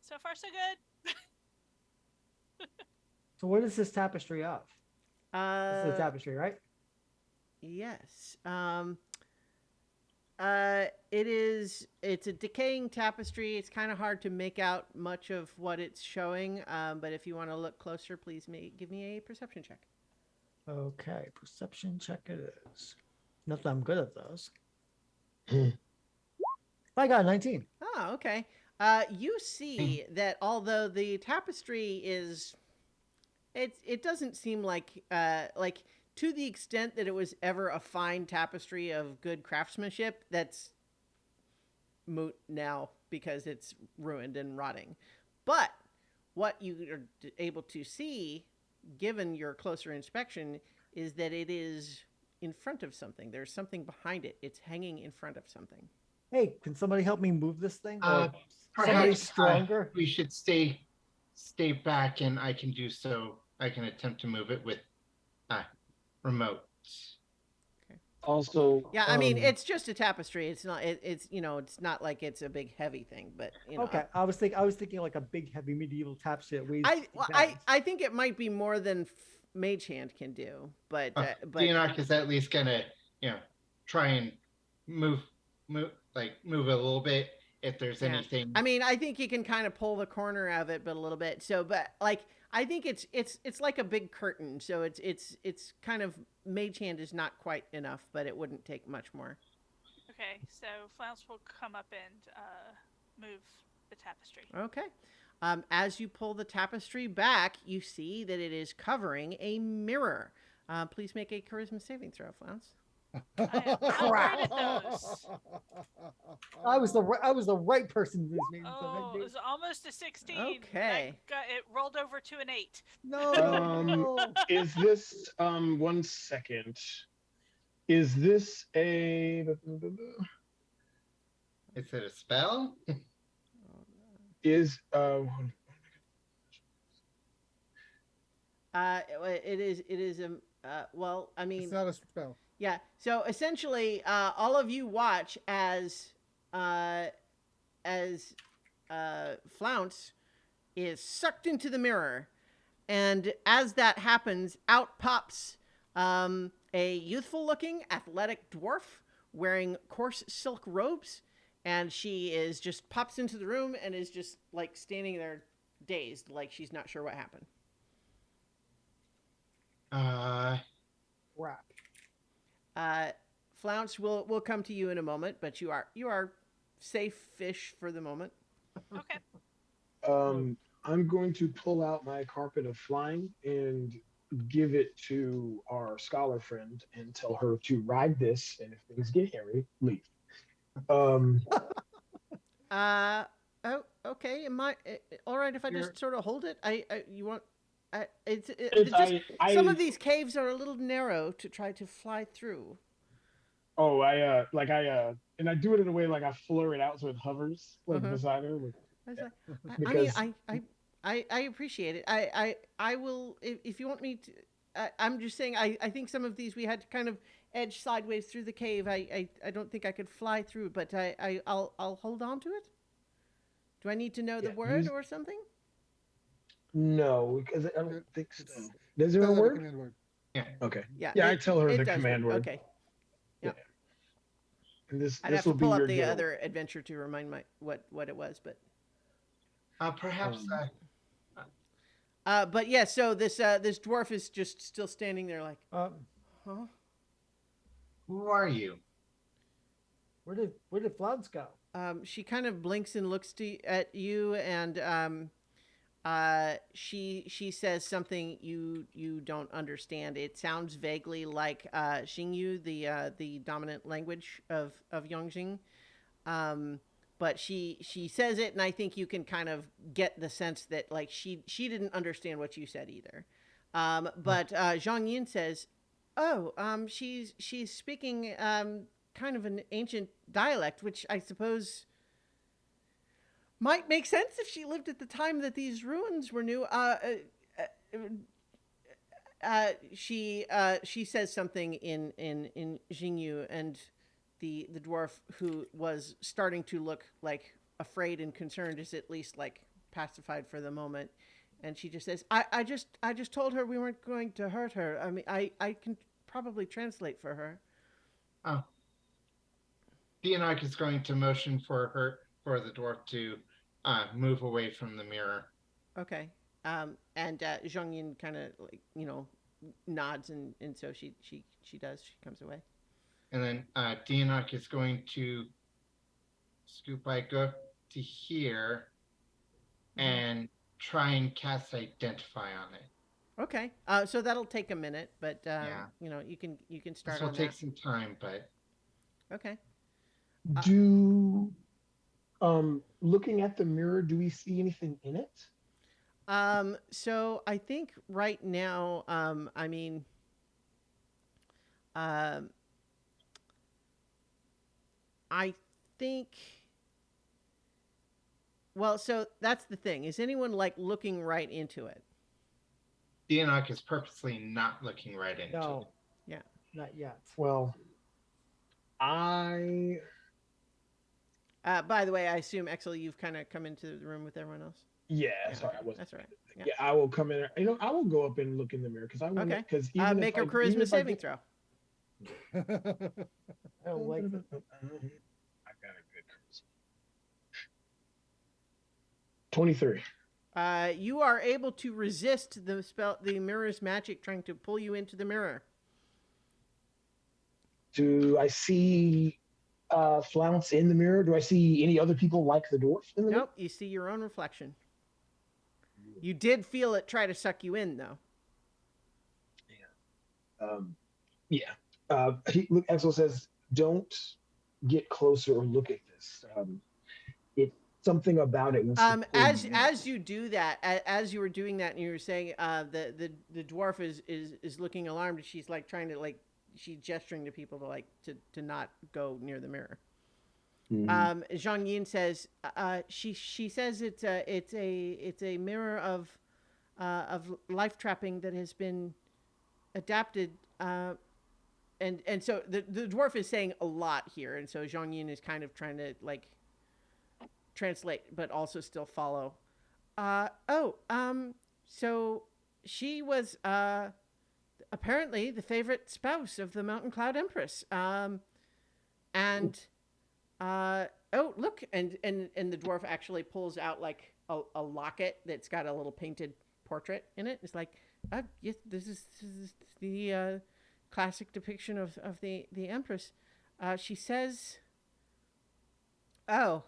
So far, so good. So what is this tapestry of? This is the tapestry, right? Yes. It's a decaying tapestry. It's kind of hard to make out much of what it's showing. But if you want to look closer, please give me a perception check. Okay, perception check it is. Not that I'm good at those. I got a 19. Oh, okay. You see that although the tapestry is, it doesn't seem like to the extent that it was ever a fine tapestry of good craftsmanship, that's moot now because it's ruined and rotting. But what you are able to see, given your closer inspection, is that it is in front of something. There's something behind it. It's hanging in front of something. Hey, can somebody help me move this thing? Or somebody Perhaps stronger? we should stay back, and I can do so. I can attempt to move it with remote. Also, Yeah, I mean, it's just a tapestry. It's not. It's it's not like it's a big heavy thing. But Okay, I was thinking like a big heavy medieval tapestry that weighs. I think it might be more than Mage Hand can do. But Dianarch is at least gonna try and move move a little bit if there's anything. I mean, I think you can kind of pull the corner of it, but a little bit. So, but like, I think it's like a big curtain. So it's kind of Mage Hand is not quite enough, but it wouldn't take much more. Okay, so Flounce will come up and move the tapestry. Okay. As you pull the tapestry back, you see that it is covering a mirror. Please make a charisma saving throw, Flounce. I am not great at those. I was the right person in this meeting. Oh, it was almost a 16. Okay. It rolled over to an 8. No. Is this 1 second? Is this a? Is it a spell? Is It is well, I mean, It's not a spell. yeah. So essentially, all of you watch as Flounce is sucked into the mirror, and as that happens, out pops a youthful-looking, athletic dwarf wearing coarse silk robes, and she is just pops into the room and is just like standing there, dazed, like she's not sure what happened. Crap. Flounce will come to you in a moment, but you are safe fish for the moment. Okay. I'm going to pull out my carpet of flying and give it to our scholar friend and tell her to ride this, and if things get hairy, leave. Oh, okay. Am I all right if I just sort of hold it? You want? Some of these caves are a little narrow to try to fly through. Oh, and I do it in a way like I flare it out so it hovers like beside her. I appreciate it. I will if you want me to. I'm just saying. I think some of these we had to kind of edge sideways through the cave. I don't think I could fly through, but I'll hold on to it. Do I need to know the word or something? No, because I don't think so. Does there a word? Command word. Yeah. Okay. Yeah. I tell her the command word. Okay. Yeah. And this I'd have will to be pull your up the getaway. other adventure to remind what it was, but. Perhaps. But yeah, so this dwarf is just still standing there, like, huh? Who are you? Where did Flounce go? She kind of blinks and looks at you, and she says something you don't understand. It sounds vaguely like Xingyu, the dominant language of Yongjing. But she says it, and I think you can kind of get the sense that like she didn't understand what you said either. But Zhang Yin says, "Oh, she's speaking kind of an ancient dialect, which I suppose might make sense if she lived at the time that these ruins were new." She says something in Xingyu, and the dwarf, who was starting to look like afraid and concerned, is at least like pacified for the moment, and she just says, I just told her we weren't going to hurt her. I mean, I can probably translate for her." Oh. Dianarch is going to motion for the dwarf to move away from the mirror. Okay. And Zhang Yin kind of like nods, and so she does. She comes away. And then Dianarch is going to scoop go to here and try and cast Identify on it. Okay. So that'll take a minute, but you can start. This will on take that. some time, but Okay. Looking at the mirror, do we see anything in it? So I think right now, I mean, I think. Well, so that's the thing. Is anyone like looking right into it? Theonarch is purposely not looking right into No. it. Yeah. Not yet. Well, I By the way, I assume Exel, you've kind of come into the room with everyone else. yeah, Yeah, sorry, I wasn't. that's right. Yeah. Yeah, I will come in. You know, I will go up and look in the mirror because I want to. Okay. Because even Make if a charisma saving get, throw. I don't like it. I got a good charisma. 23. You are able to resist the mirror's magic trying to pull you into the mirror. Do I see Flounce in the mirror? Do I see any other people like the dwarf in the mirror? Nope, you see your own reflection. You did feel it try to suck you in, though. Yeah. Axel says, "Don't get closer or look at this. It's something about it." As you do that, as you were doing that, and you were saying, the dwarf is looking alarmed, and she's like trying to she's gesturing to people to not go near the mirror. Zhang Yin says, she says it's a mirror of life trapping that has been adapted, and so the dwarf is saying a lot here, and so Zhang Yin is kind of trying to translate, but also still follow. So she was apparently the favorite spouse of the Mountain Cloud Empress, and. Oh, look, and the dwarf actually pulls out like a locket that's got a little painted portrait in it. It's like, yes, this is the classic depiction of the Empress. She says, well,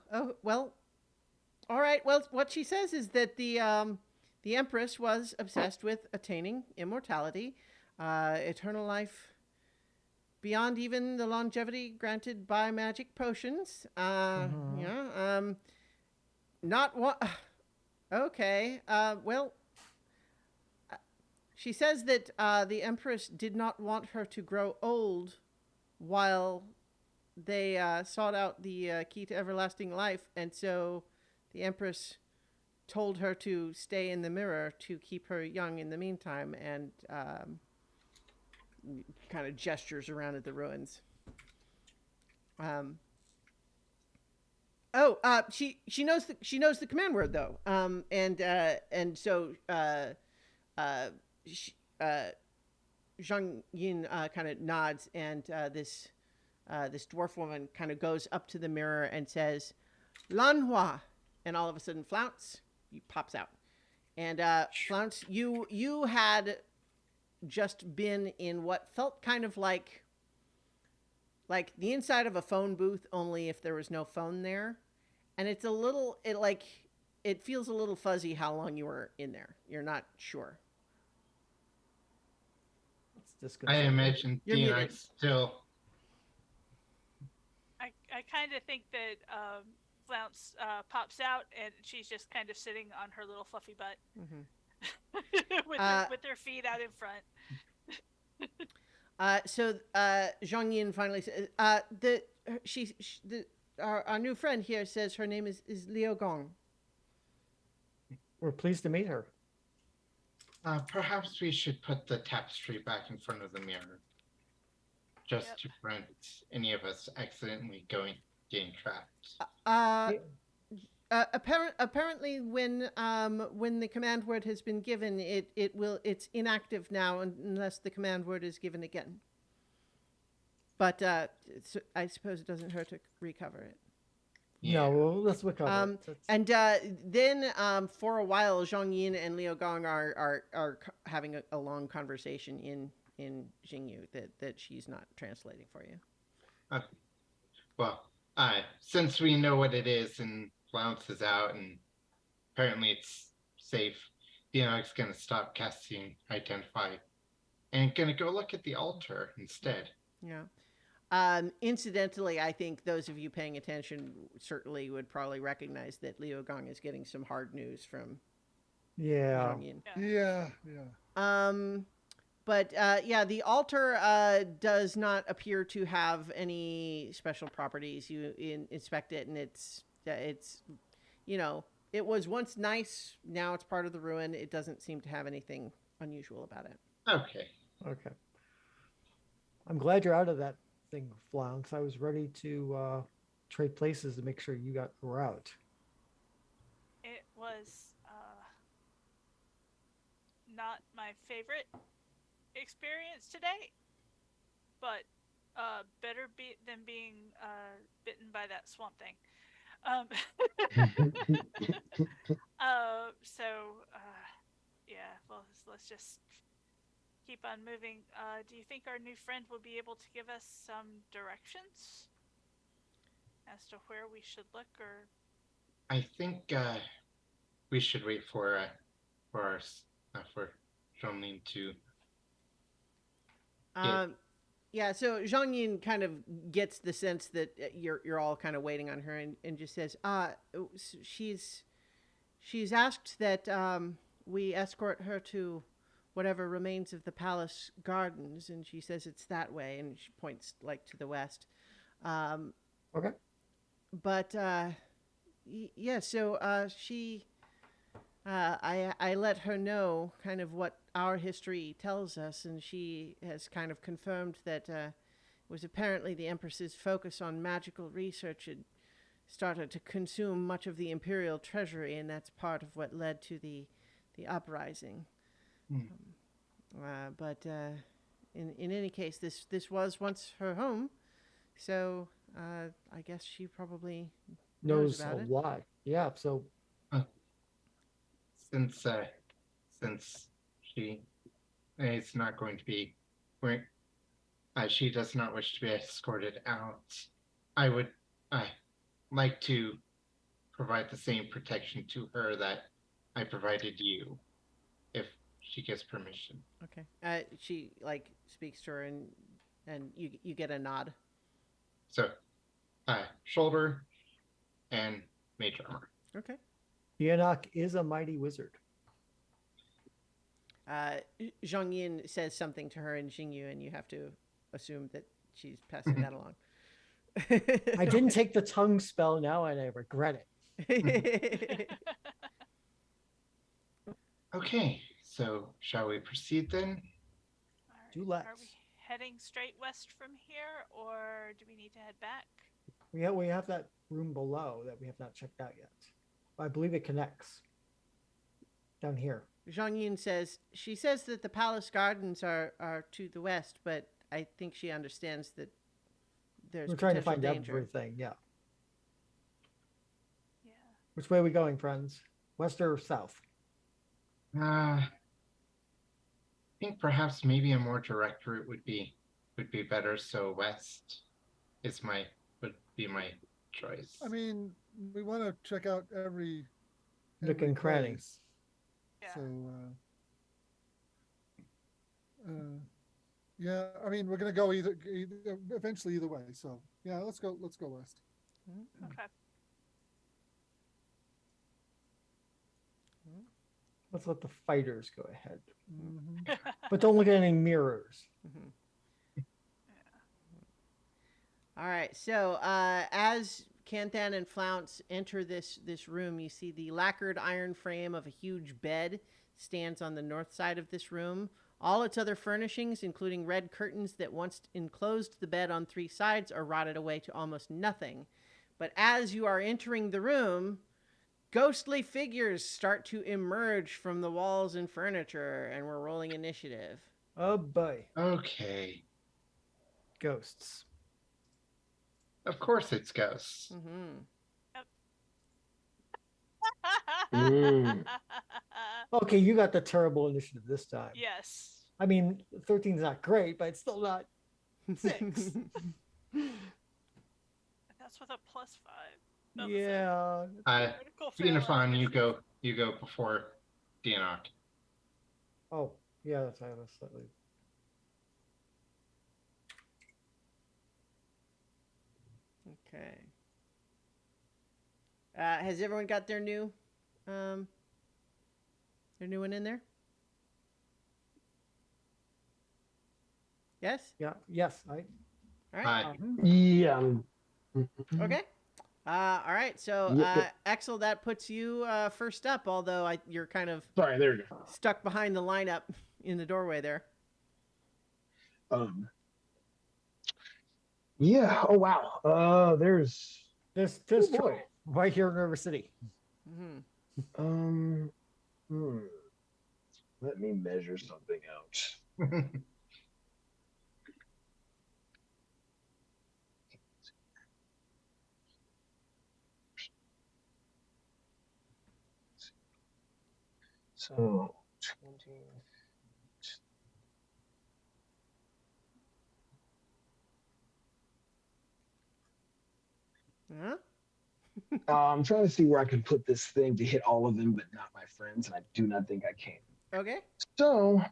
all right. Well, what she says is that the Empress was obsessed with attaining immortality, eternal life, beyond even the longevity granted by magic potions. Yeah. Not what. Okay. Well, she says that the Empress did not want her to grow old while they sought out the key to everlasting life, and so the Empress told her to stay in the mirror to keep her young in the meantime, and kind of gestures around at the ruins. She knows the command word though. And so Zhang Yin kind of nods, and this dwarf woman kind of goes up to the mirror and says, "Lanhua," and all of a sudden, Flounce pops out, and Flounce, you had just been in what felt kind of like the inside of a phone booth, only if there was no phone there. And it feels a little fuzzy how long you were in there. You're not sure. I imagine Theonarch still. I kind of think that Flounce pops out and she's just kind of sitting on her little fluffy butt. Mm-hmm. with her feet out in front. So Zhang Yin finally says, our new friend here says her name is Liu Gong. We're pleased to meet her. Perhaps we should put the tapestry back in front of the mirror, just to prevent any of us accidentally getting trapped. Apparently, when the command word has been given, it's inactive now unless the command word is given again. But I suppose it doesn't hurt to recover it. Yeah. No, well, let's recover it. And then for a while, Zhang Yin and Liu Gong are having a long conversation in Jingyu that she's not translating for you. Well, since we know what it is and Flounce is out and apparently it's safe, Theonarch's going to stop casting Identify and going to go look at the altar instead. Yeah. Incidentally, I think those of you paying attention certainly would probably recognize that Liu Gong is getting some hard news from Zhang Yin. Yeah. yeah, the altar does not appear to have any special properties. You inspect it, and it's it was once nice. Now it's part of the ruin. It doesn't seem to have anything unusual about it. Okay. Okay. I'm glad you're out of that thing, Flounce. I was ready to trade places to make sure you got a route. It was not my favorite experience today, but better than being bitten by that swamp thing. Um, yeah, well, let's just keep on moving. Do you think our new friend will be able to give us some directions as to where we should look, or? I think we should wait for our for Zhongling to get. Yeah, so Zhang Yin kind of gets the sense that you're all kind of waiting on her, and just says, she's asked that we escort her to whatever remains of the palace gardens, and she says it's that way, and she points like to the west. Okay. But yeah, so she, I let her know kind of what our history tells us, and she has kind of confirmed that it was apparently the Empress's focus on magical research had started to consume much of the imperial treasury, and that's part of what led to the uprising. But in any case, this was once her home, so I guess she probably knows about a it. lot. Yeah. So Since she is not going to be, she does not wish to be escorted out. I would like to provide the same protection to her that I provided you, if she gives permission. Okay. She like speaks to her, and you get a nod. So, shoulder and mage armor. Okay. Bianok is a mighty wizard. Zhang Yin says something to her in Xingyu, and you have to assume that she's passing that along. I didn't take the tongue spell now, and I regret it. Okay, so shall we proceed then? Do let's. Are we heading straight west from here, or do we need to head back? We have that room below that we have not checked out yet. I believe it connects down here. Zhang Yin says that the palace gardens are to the west, but I think she understands that there's We're trying to find danger. everything. Yeah. Yeah. Which way are we going, friends? West or south? I think perhaps maybe a more direct route would be better. So west would be my choice. I mean, we want to check out every Nook and cranny. place. Yeah. So, yeah, I mean, we're gonna go eventually either way. So, yeah, let's go west. Okay. Let's let the fighters go ahead. Mm-hmm. But don't look at any mirrors. All right. So as Canthan and Flounce enter this room, you see the lacquered iron frame of a huge bed stands on the north side of this room. All its other furnishings, including red curtains that once enclosed the bed on three sides, are rotted away to almost nothing. But as you are entering the room, ghostly figures start to emerge from the walls and furniture, and we're rolling initiative. Oh boy. Okay. Ghosts. Of course it's ghosts. Okay, you got the terrible initiative this time. Yes. I mean, 13's not great, but it's still not 6. That's with a +5. That was it. Yeah. Critical fail on Xenophon, you initiative. go before Dianok. Oh, yeah, that's slightly. Okay. Has everyone got their new one in there? Yes. Yeah. Yes. All right. Aye. Yeah. Okay. All right. So, Yep. Axel, that puts you first up. Although you're kind of Sorry, there you go. stuck behind the lineup in the doorway there. Yeah. Oh wow. There's Oh trouble boy. right here in River City. Mm-hmm. Um. Hmm. Let me measure something out. So 20. Huh? I'm trying to see where I can put this thing to hit all of them, but not my friends, and I do not think I can. Okay. So,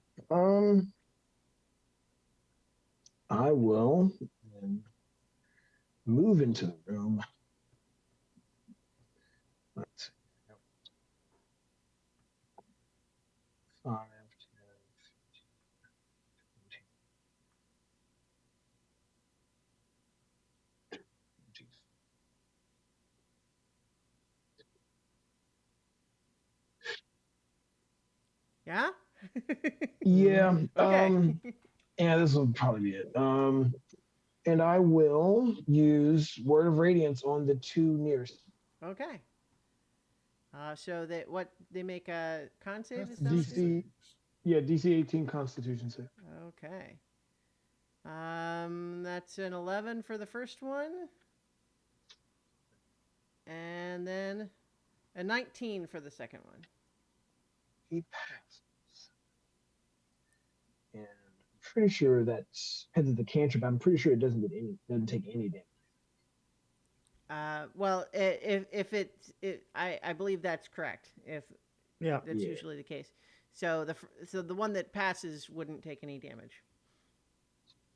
I will move into the room. Let's see. 5, 10, 15, 20. Yeah. Yeah. Okay. Yeah, this will probably be it. And I will use Word of Radiance on the 2 nearest. Okay. So they make a con save? Is that what you said? DC, yeah, DC 18 Constitution save. Okay. That's an 11 for the first one, and then a 19 for the second one. He passes. And I'm pretty sure that's because of the cantrip. I'm pretty sure it doesn't take any damage. Well, if I believe that's correct. If Yeah. that's usually the case. So the one that passes wouldn't take any damage.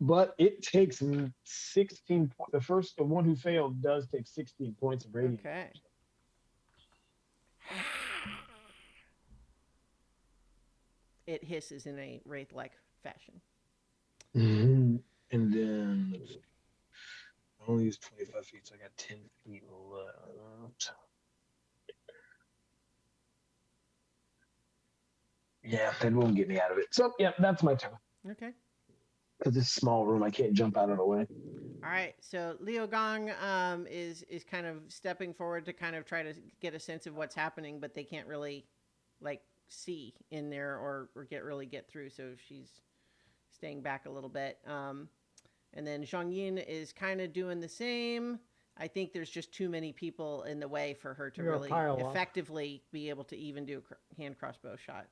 But it takes 16. The one who failed does take 16 points of radiant. Okay. It hisses in a wraith-like fashion. Mm-hmm. And then I only use 25 feet, so I got 10 feet left. Yeah, that won't get me out of it. So, yeah, that's my turn. Okay. Because this small room, I can't jump out of the way. All right. So Leo Gong is kind of stepping forward to kind of try to get a sense of what's happening, but they can't really like see in there or get through. So she's staying back a little bit. And then Zhang Yin is kind of doing the same. I think there's just too many people in the way for her to really effectively be able to even do a hand crossbow shot.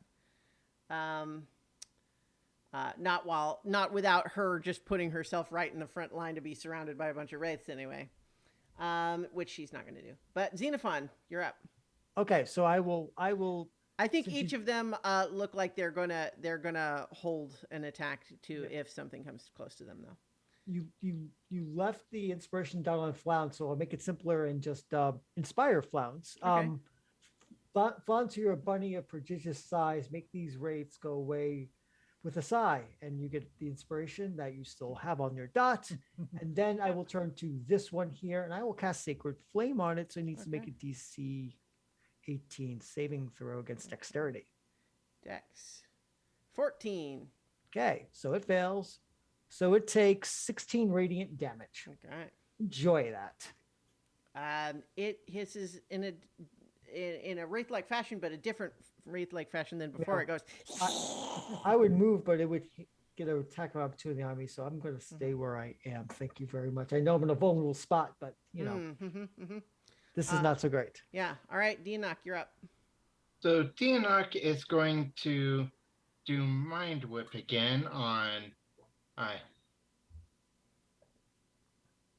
Not without her just putting herself right in the front line to be surrounded by a bunch of wraiths anyway, which she's not going to do. But Xenophon, you're up. Okay, so I will. I think each of them look like they're gonna hold an attack to if something comes close to them, though. You left the inspiration down on Flounce, so I'll make it simpler and just inspire Flounce. Okay. Flounce, you're a bunny of prodigious size. Make these wraiths go away with a sigh, and you get the inspiration that you still have on your dot. And then I will turn to this one here, and I will cast Sacred Flame on it, so it needs to make a DC 18 saving throw against dexterity. Dex 14. Okay, so it fails. So it takes 16 radiant damage. Okay. Enjoy that. It hisses in a wraith-like fashion, but a different wraith-like fashion than before. It goes. I would move, but it would get an attack of opportunity on me, so I'm going to stay where I am. Thank you very much. I know I'm in a vulnerable spot, but you know, this is not so great. Yeah. All right, Dianok, you're up. So Dianok is going to do Mind Whip again on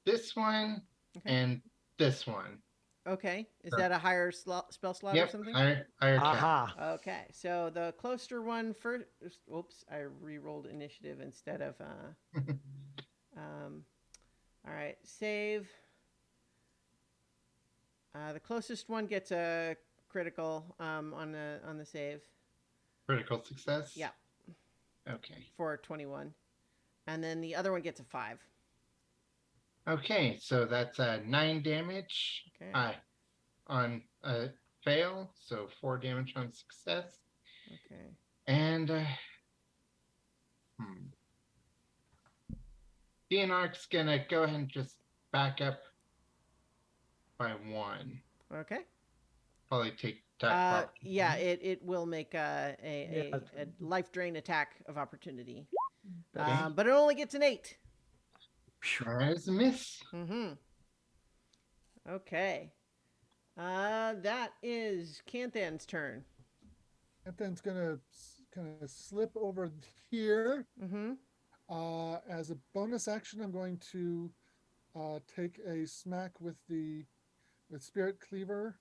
this one and this one. Okay. Is that a higher spell slot or something? Higher Aha. Okay. So the closer one first. Oops, I re-rolled initiative instead of. All right. Save. The closest one gets a critical on the save. Critical success? Yeah. Okay. For 21. And then the other one gets a 5. Okay, so that's 9 damage. Okay. On a fail, so 4 damage on success. Okay. And Theonarch's gonna go ahead and just back up by 1. Okay. Probably take attack. Yeah, it will make a life drain attack of opportunity. But it only gets an 8. That is a miss. Mm-hmm. Okay. That is Canthan's turn. Canthan's gonna kind of slip over here. Mm-hmm. As a bonus action, I'm going to take a smack with Spirit Cleaver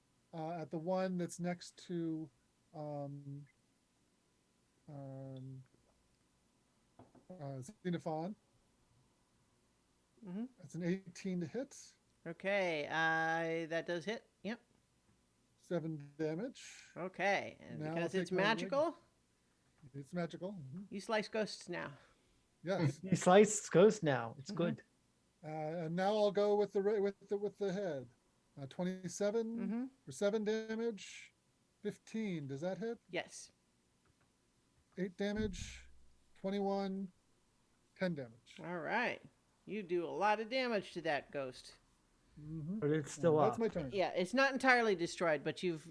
at the one that's next to Xenophon. Mm-hmm. That's an 18 to hit. Okay. That does hit. Yep. 7 damage. Okay. And Now because I'll it's take my magical, It's magical. Mm-hmm. you slice ghosts now. Yes. You slice ghost now. It's good. And now I'll go with the head. 27 Mm-hmm. for 7 damage. 15. Does that hit? Yes. 8 damage. 21. 10 damage. All right. You do a lot of damage to that ghost. Mm-hmm. But it's still That's up. my turn. Yeah, it's not entirely destroyed, but you've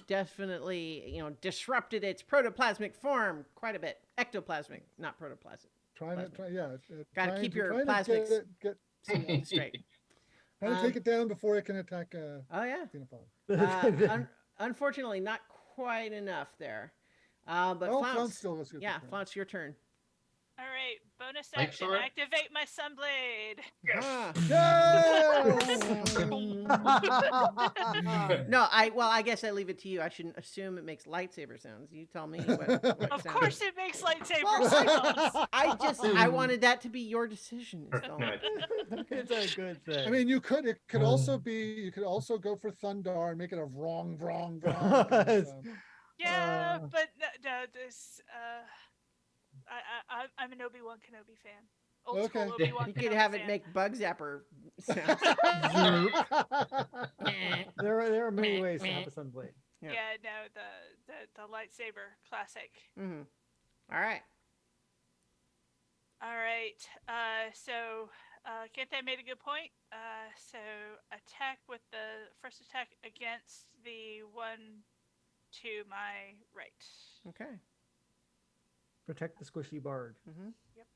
definitely disrupted its protoplasmic form quite a bit. Ectoplasmic, not protoplasmic. Gotta keep your trying to plasmics get straight. trying to take it down before it can attack Oh yeah. Xenophon. Unfortunately, not quite enough there. But Flounce, still has yeah, Flounce, your turn. All right, bonus Like action. sword? Activate my Sunblade. No, I guess I leave it to you. I shouldn't assume it makes lightsaber sounds. You tell me what Of sound. course, it makes lightsaber Well, sounds. I wanted that to be your decision. Is all. It's a good thing. I mean, it could also be, you could also go for Thundar and make it a vrong, vrong, vrong. kind of sound. Yeah, but no, this. I'm an Obi-Wan Kenobi fan. Old school Okay. Obi-Wan You Kenobi could have it fan. make bug zapper sounds. There are many ways to have a sunblade. Yeah. Yeah, no, the lightsaber classic. Mm-hmm. All right. All right. So Kente made a good point. So attack with the first attack against the one to my right. Okay. Protect the squishy bard. Mm-hmm. Yep.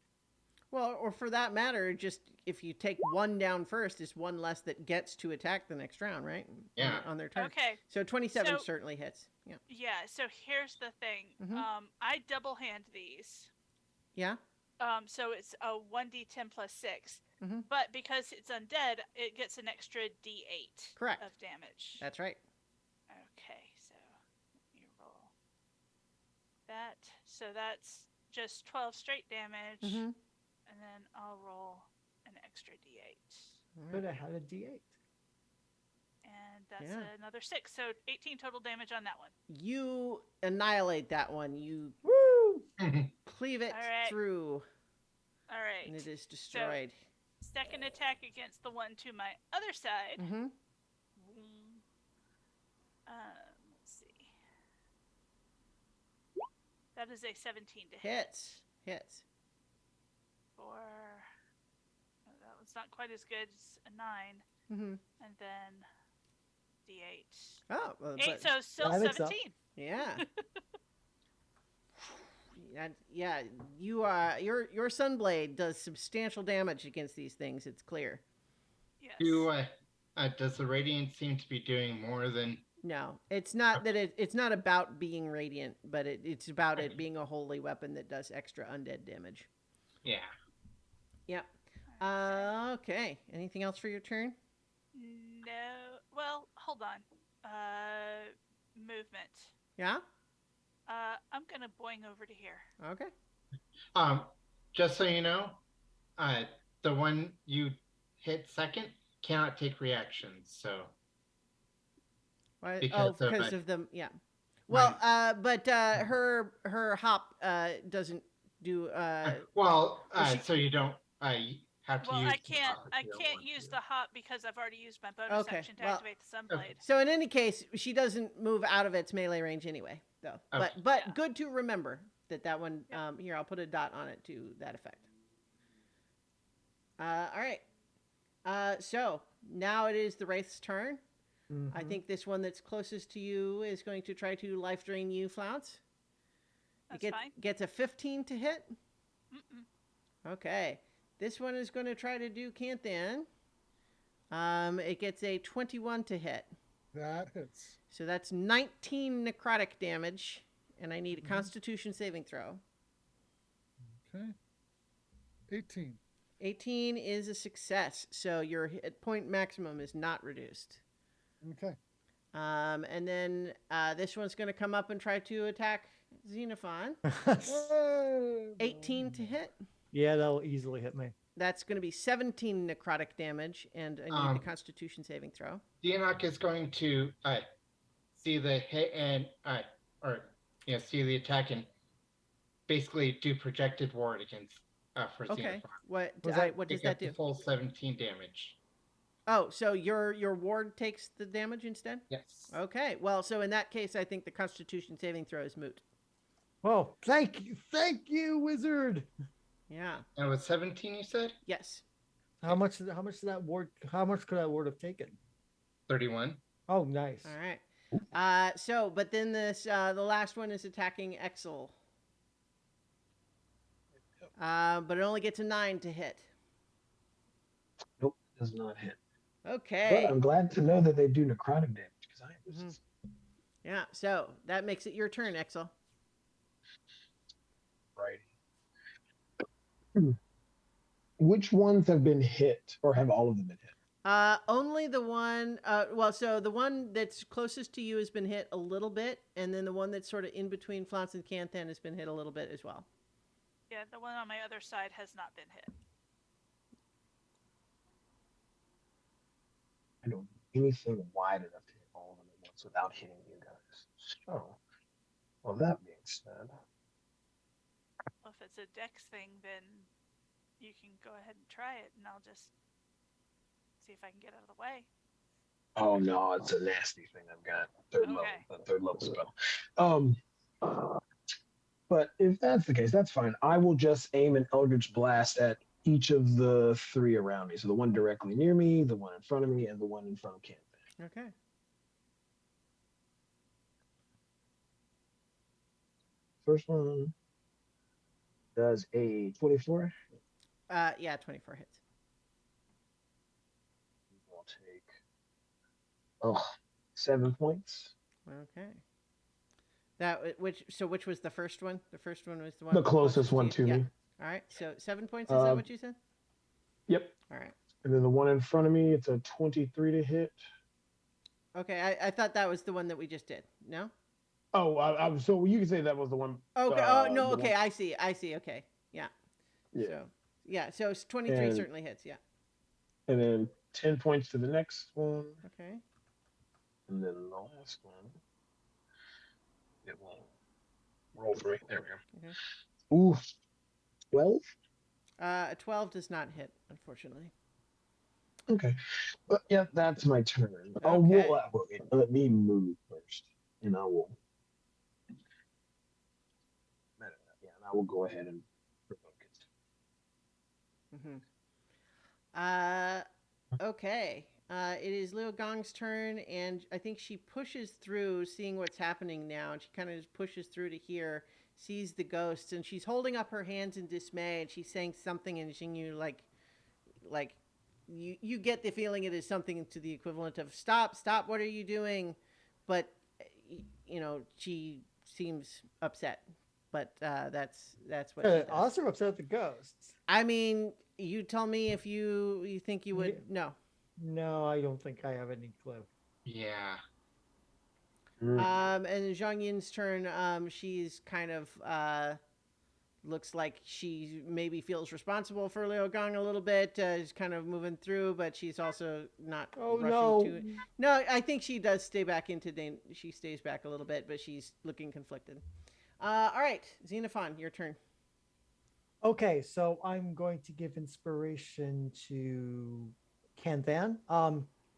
Well, or for that matter, just if you take one down first, is one less that gets to attack the next round, right? Yeah. On their turn. Okay. So 27 So- certainly hits. Yeah. Yeah. So here's the thing. Mhm. I double hand these. Yeah. So it's a 1d10 plus 6. Mhm. But because it's undead, it gets an extra d8 Correct. of damage. That's right. Okay, so let me roll that. So that's just 12 straight damage. Mm-hmm. And then I'll roll an extra d8. But I had a D8. And that's Yeah. another 6. So 18 total damage on that one. You annihilate that one. You Woo! cleave it All right. through, All right. and it is destroyed. Second attack against the one to my other side. Mm-hmm. Let's see. That is a 17 to Hits. For that one's not quite as good. It's a 9, Mm-hmm. and then d8. Oh, well, 8, but- so still I think so. 17. yeah. Yeah, you your sunblade does substantial damage against these things. It's clear. Yes. Does the radiant seem to be doing more than? No, it's not that it's not about being radiant, but it's about it being a holy weapon that does extra undead damage. Yeah. Yep. Okay. Anything else for your turn? No. Well, hold on. Movement. Yeah. I'm gonna boing over to here. Okay. Just so you know, the one you hit second cannot take reactions. So. Why, Because because of them. Yeah. Well, but her hop doesn't do she- So you don't have to Well, use. I can't use the hop because I've already used my bonus Okay, action to well- activate the Sunblade. So in any case, she doesn't move out of its melee range anyway, though. Okay. But Yeah. good to remember that one. Yep. Here, I'll put a dot on it to that effect. All right. So now it is the Wraith's turn. I think this one that's closest to you is going to try to life drain you, Flounce. That's It fine. gets a 15 to hit. Mm-mm. Okay. This one is going to try to do Canthan. It gets a 21 to hit. That hits. So that's 19 necrotic damage, and I need a Constitution saving throw. Okay. 18. 18 is a success, so your hit point maximum is not reduced. Okay. And then this one's going to come up and try to attack Xenophon. 18 to hit. Yeah, that'll easily hit me. That's going to be 17 necrotic damage, and I need the Constitution saving throw. Dianok is going to see the hit and see the attack and basically do projected ward against for Okay. Xenophon. What does It that gets do? the full 17 damage. Oh, so your ward takes the damage instead? Yes. Okay. Well, so in that case, I think the Constitution saving throw is moot. Well, thank you, wizard. Yeah. And it was 17, you said? Yes. How much could that ward have taken? 31. Oh, nice. All right. But then the last one is attacking Exel. But it only gets a 9 to hit. Nope, does not hit. Okay. But I'm glad to know that they do necrotic damage because I am. Yeah. So that makes it your turn, Exel. Right. Which ones have been hit, or have all of them been hit? Only the one. So the one that's closest to you has been hit a little bit, and then the one that's sort of in between Flounce and Canthan has been hit a little bit as well. Yeah, the one on my other side has not been hit. I don't do anything wide enough to hit all of them at once without hitting you guys. So, well, that being said, Well, if it's a dex thing, then you can go ahead and try it, and I'll just see if I can get out of the way. oh no, it's a nasty thing. I've got third level spell. But if that's the case, that's fine. I will just aim an Eldritch Blast at each of the three around me. So the one directly near me, the one in front of me, and the one in front of Canthan. Okay. First one does a 24. Yeah, 24 hits. I'll take 7 points. Okay. Which was the first one? The first one was the one. The closest one to me. All right. So 7 points. Is that what you said? Yep. All right. And then the one in front of me, it's a 23 to hit. Okay. I thought that was the one that we just did. No. Oh, so you can say that was the one. Okay. No. Okay. One. I see. Okay. Yeah. Yeah. So 23 certainly hits. Yeah. And then 10 points to the next one. Okay. And then the last one. It will roll for me. There we go. Okay. Ooh. 12? A 12 does not hit, unfortunately. Okay. But yeah, that's my turn. Okay. Let me move first. And I will. Yeah, and I will go ahead and provoke it. Okay. It is Liu Gong's turn, and I think she pushes through, seeing what's happening now, and she kind of just pushes through to here, sees the ghosts, and she's holding up her hands in dismay, and she's saying something in Xingyu like you get the feeling it is something to the equivalent of stop, what are you doing? But she seems upset. But that's what she does. Also upset at the ghosts. I mean, you tell me if you think you would. Yeah. No, I don't think I have any clue. Yeah. And Zhang Yin's turn. She's kind of looks like she maybe feels responsible for Liu Gong a little bit. She's kind of moving through, but she's also not rushing to it. No, I think she does stay back she stays back a little bit, but she's looking conflicted. All right, Xenophon, your turn. Okay, so I'm going to give inspiration to Canthan.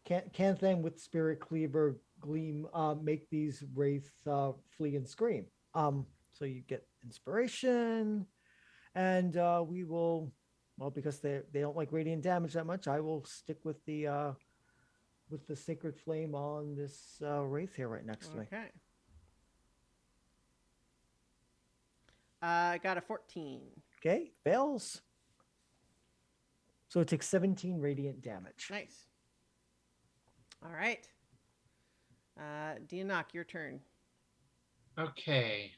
Canthan with Spirit Cleaver Gleam make these wraiths flee and scream. So you get inspiration, and we will, well, because they don't like radiant damage that much, I will stick with the sacred flame on this wraith here right next to me. Okay. I got a 14. Okay, fails. So it takes 17 radiant damage. Nice. All right. Dianok, your turn. Okay.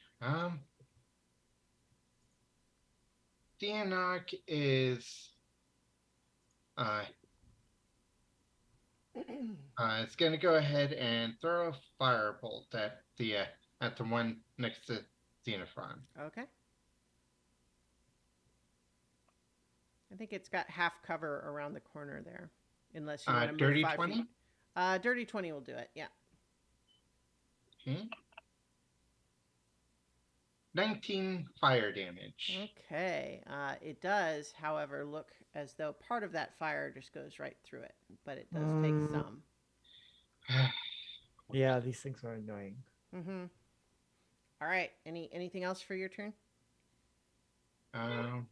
Dianok is it's gonna go ahead and throw a firebolt at the one next to Xenophon. Okay. I think it's got half cover around the corner there, unless you want to move Dirty 5 20? feet. Dirty 20 will do it. Yeah. Okay. 19 fire damage. Okay. It does, however, look as though part of that fire just goes right through it, but it does take some. Yeah, these things are annoying. Mm-hmm. All right. Anything else for your turn? All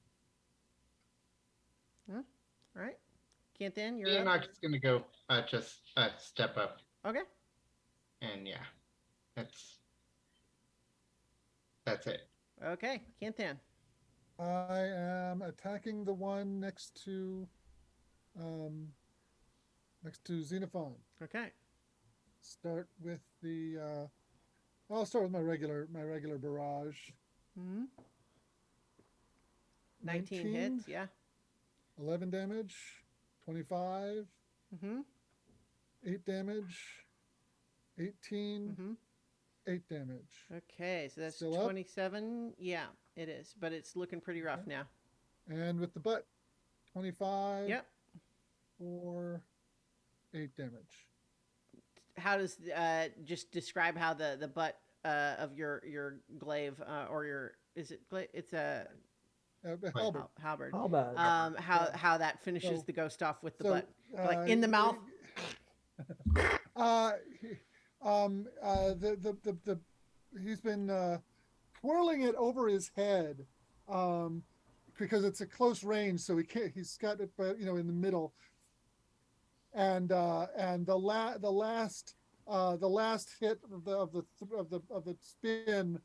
right. Canthan, you're up. Dianok's gonna go just step up, Okay. and yeah, that's it. Okay. Canthan. I am attacking the one next to Xenophon. Okay. Start with the I'll start with my regular barrage. Mm-hmm. 19 hits. Yeah. 11 damage, 25, Mm-hmm. 8 damage, 18, Mm-hmm. 8 damage. Okay, so that's Still up? 27. Yeah, it is, but it's looking pretty rough now. And with the butt, 25, Yep. 4, 8 damage. How does just describe how the butt of your glaive or your is it it's a Halberd. halberd. How bad? How that finishes So- the ghost off with the so, butt, like in the mouth. He's been twirling it over his head because it's a close range, so he's got it, in the middle. And the last hit of the spin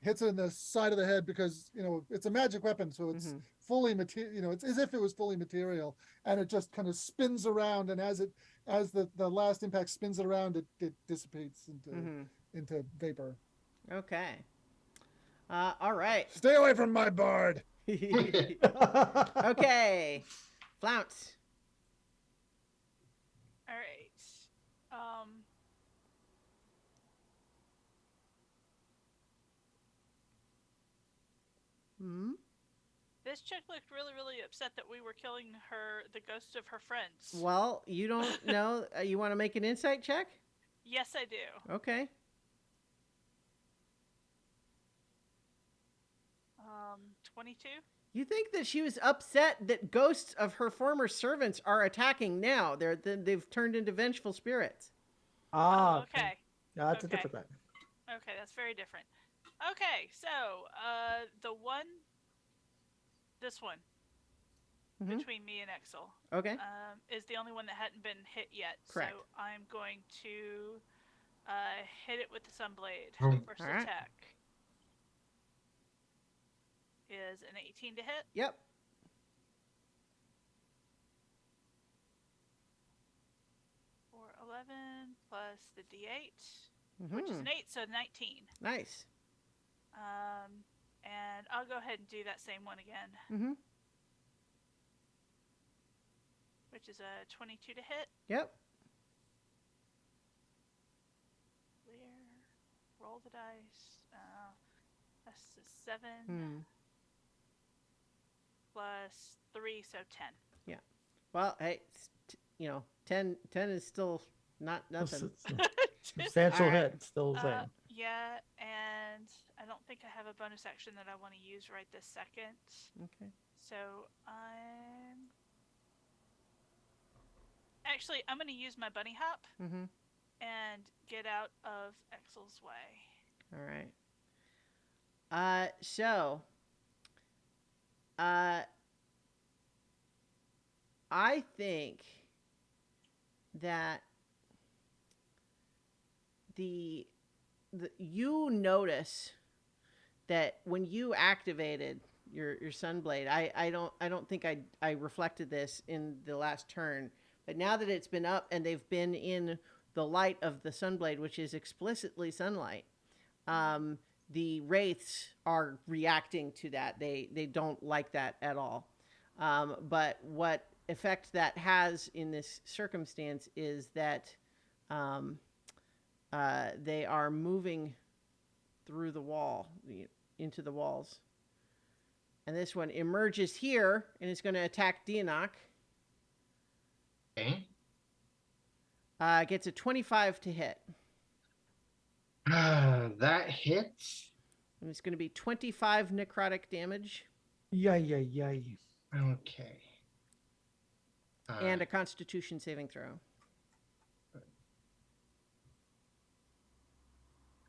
hits it in the side of the head because it's a magic weapon, so it's fully material. It's as if it was fully material, and it just kind of spins around. And as the last impact spins it around, it dissipates into vapor. Okay. All right. Stay away from my bard. Okay. Flounce. All right. Hmm. This chick looked really, really upset that we were killing the ghosts of her friends. Well, you don't know. You want to make an insight check? Yes, I do. Okay. 22. You think that she was upset that ghosts of her former servants are attacking now? They've turned into vengeful spirits. Okay. That's a Okay. different thing. Okay, that's very different. Okay, so this one Mhm. between me and Exel, Okay. is the only one that hadn't been hit yet. Correct. So I'm going to hit it with the Sunblade. Oh. First All right. attack is an 18 to hit. Yep. For 11 plus the D8, Mm-hmm. which is an 8, so 19. Nice. And I'll go ahead and do that same one again, Mm-hmm. which is a 22 to hit. Yep. Clear. Roll the dice. That's a 7 Hmm. plus 3, so 10. Well, hey, 10 is still not nothing. Substantial All right. hit, still the same. Yeah, and I don't think I have a bonus action that I want to use right this second. Okay. So I'm going to use my bunny hop and get out of Exel's way. All right. So, I think that the you notice that when you activated your Sunblade, I don't think I reflected this in the last turn, but now that it's been up and they've been in the light of the Sunblade, which is explicitly sunlight, the wraiths are reacting to that. They don't like that at all. But what effect that has in this circumstance is that they are moving through the wall, into the walls. And this one emerges here and is going to attack Dianok. Okay. Gets a 25 to hit. That hits. And it's going to be 25 necrotic damage. Yeah. Okay. And a Constitution saving throw.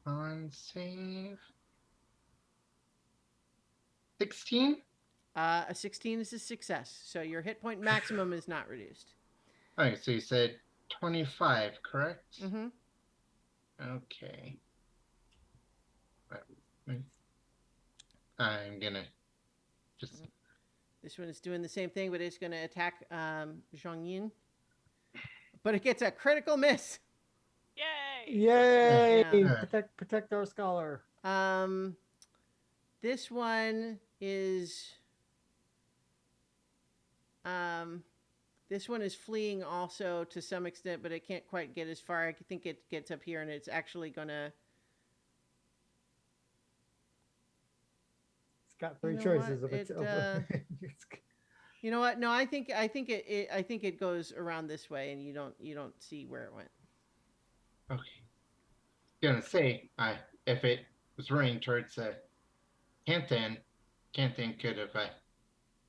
On save. 16? A 16 is a success. So your hit point maximum is not reduced. Okay, so you said 25, correct? Mm-hmm. Okay. I'm gonna just... This one is doing the same thing, but it's going to attack Zhang Yin. But it gets a critical miss. Yay! Yeah. Protect our scholar. This one is fleeing also to some extent, but it can't quite get as far. I think it gets up here and it's actually gonna... It's got three You know choices what? of its You know what? No, I think it goes around this way, and you don't see where it went. Okay. Gonna say, if it was running towards Canthan could have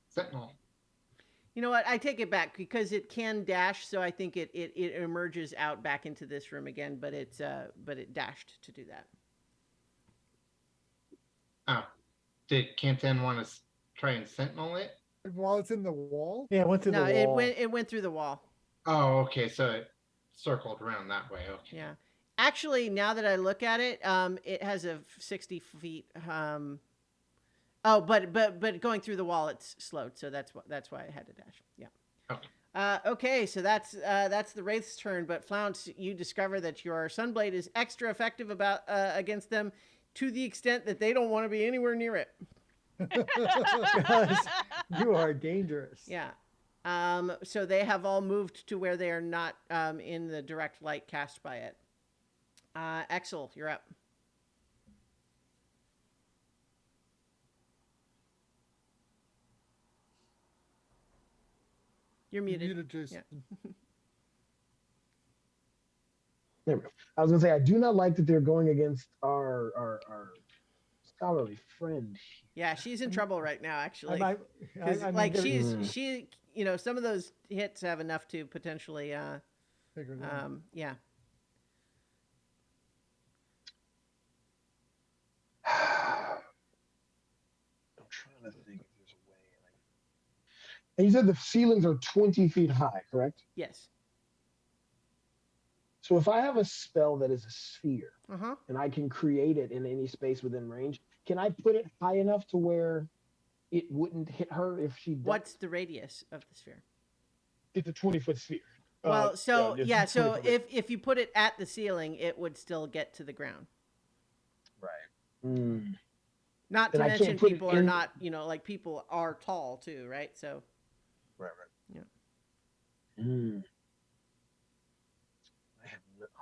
Sentinel. You know what? I take it back because it can dash, so I think it emerges out back into this room again, but it dashed to do that. Oh, did Canthan want to try and Sentinel it? While it's in the wall? Yeah, it went through the wall. No, it went through the wall. Oh, okay, so it circled around that way. Okay. Yeah. Actually, now that I look at it, it has a 60 feet. But going through the wall, it's slowed, so that's why I had to dash. Yeah. Okay. Okay, so that's the Wraith's turn. But Flounce, you discover that your Sunblade is extra effective against them, to the extent that they don't want to be anywhere near it. Because you are dangerous. Yeah. So they have all moved to where they are not in the direct light cast by it. Exel, you're up. You're muted. You're muted, Jason. Yeah. There we go. I was gonna say I do not like that they're going against our scholarly friend. Yeah, she's in trouble right now, actually. I mean, she, some of those hits have enough to potentially, Figure it out. yeah. I'm trying to think if there's a way. And you said the ceilings are 20 feet high, correct? Yes. So if I have a spell that is a sphere, Uh-huh. and I can create it in any space within range, can I put it high enough to where it wouldn't hit her if she does? What's the radius of the sphere? It's a 20-foot sphere. Well, so just 20 foot. if you put it at the ceiling, it would still get to the ground. Right. Not to Then I mention can't put it people are in- not, like people are tall too, right? So Right. Yeah.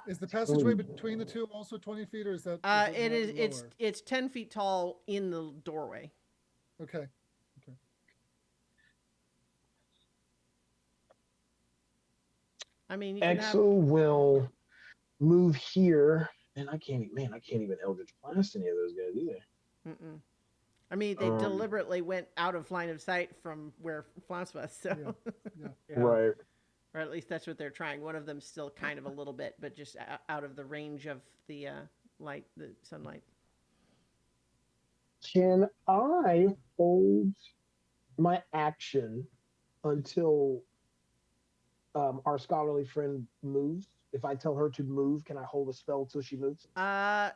Is the passageway between the two also 20 feet, or is that? it is lower? it's 10 feet tall in the doorway. Okay. I mean, you can have... Exo will move here And I can't even Eldritch Blast any of those guys either. Mm-mm. I mean, they deliberately went out of line of sight from where Flounce was, so. Yeah. Right. Or at least that's what they're trying. One of them's still kind of a little bit, but just out of the range of the light, the sunlight. Can I hold my action until our scholarly friend moves? If I tell her to move, can I hold a spell until she moves? Yeah.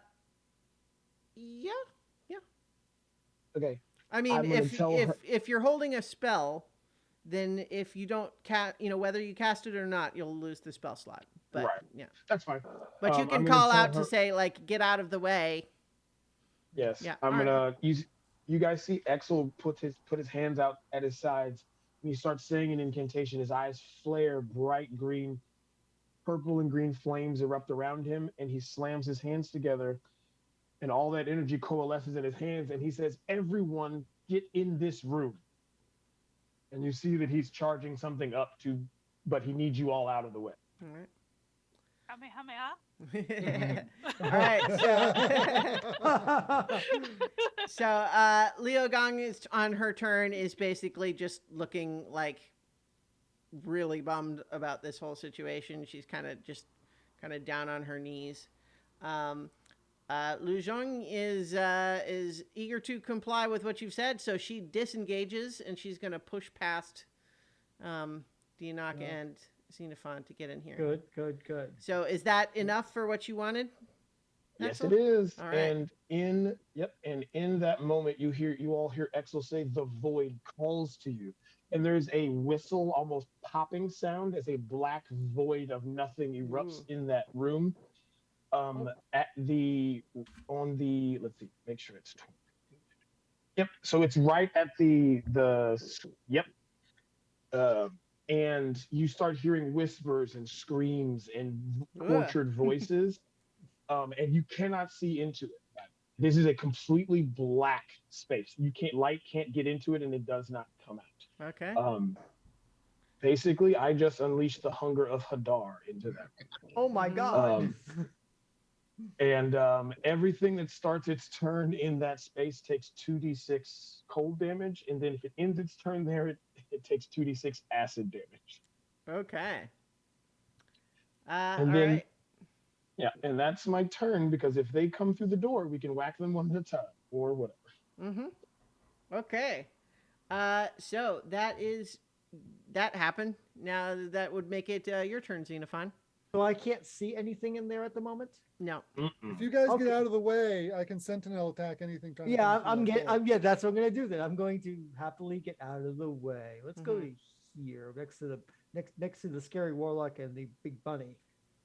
Okay. I mean, I'm gonna tell her. if you're holding a spell, then if you don't cast, whether you cast it or not, you'll lose the spell slot. But Right. yeah, That's fine. but you can call out to say like, get out of the way. Yes. Yeah. I'm gonna use. You guys see Exel put his hands out at his sides, and he starts saying an incantation. His eyes flare bright green, purple and green flames erupt around him, and he slams his hands together, and all that energy coalesces in his hands, and he says, "Everyone, get in this room." And you see that he's charging something up but he needs you all out of the way. All right. Kamehameha. All right. So Leo Gong is on her turn is basically just looking like really bummed about this whole situation. She's kind of down on her knees. Lu Zhong is eager to comply with what you've said, so she disengages and she's going to push past Dianok and Xenophon to get in here. Good. So is that enough for what you wanted? Yes, Exel? it is. All right. And in that moment, you all hear Exel say, "The void calls to you," and there's a whistle, almost popping sound as a black void of nothing erupts in that room. Let's see, make sure it's 20. Yep. So it's right at yep. And you start hearing whispers and screams and tortured voices, and you cannot see into it. This is a completely black space. Light can't get into it, and it does not come out. Okay. Basically, I just unleashed the hunger of Hadar into that. Oh my God. And everything that starts its turn in that space takes 2d6 cold damage, and then if it ends its turn there, it takes 2d6 acid damage. Okay. And all then, right. Yeah, and that's my turn, because if they come through the door, we can whack them one at a time or whatever. Mm-hmm. Okay. So that happened. Now that would make it your turn, Xenophon. So I can't see anything in there at the moment? No. If you guys get out of the way, I can sentinel attack anything. Yeah, that's what I'm gonna do then. I'm going to happily get out of the way. Let's go to here, next to the scary warlock and the big bunny.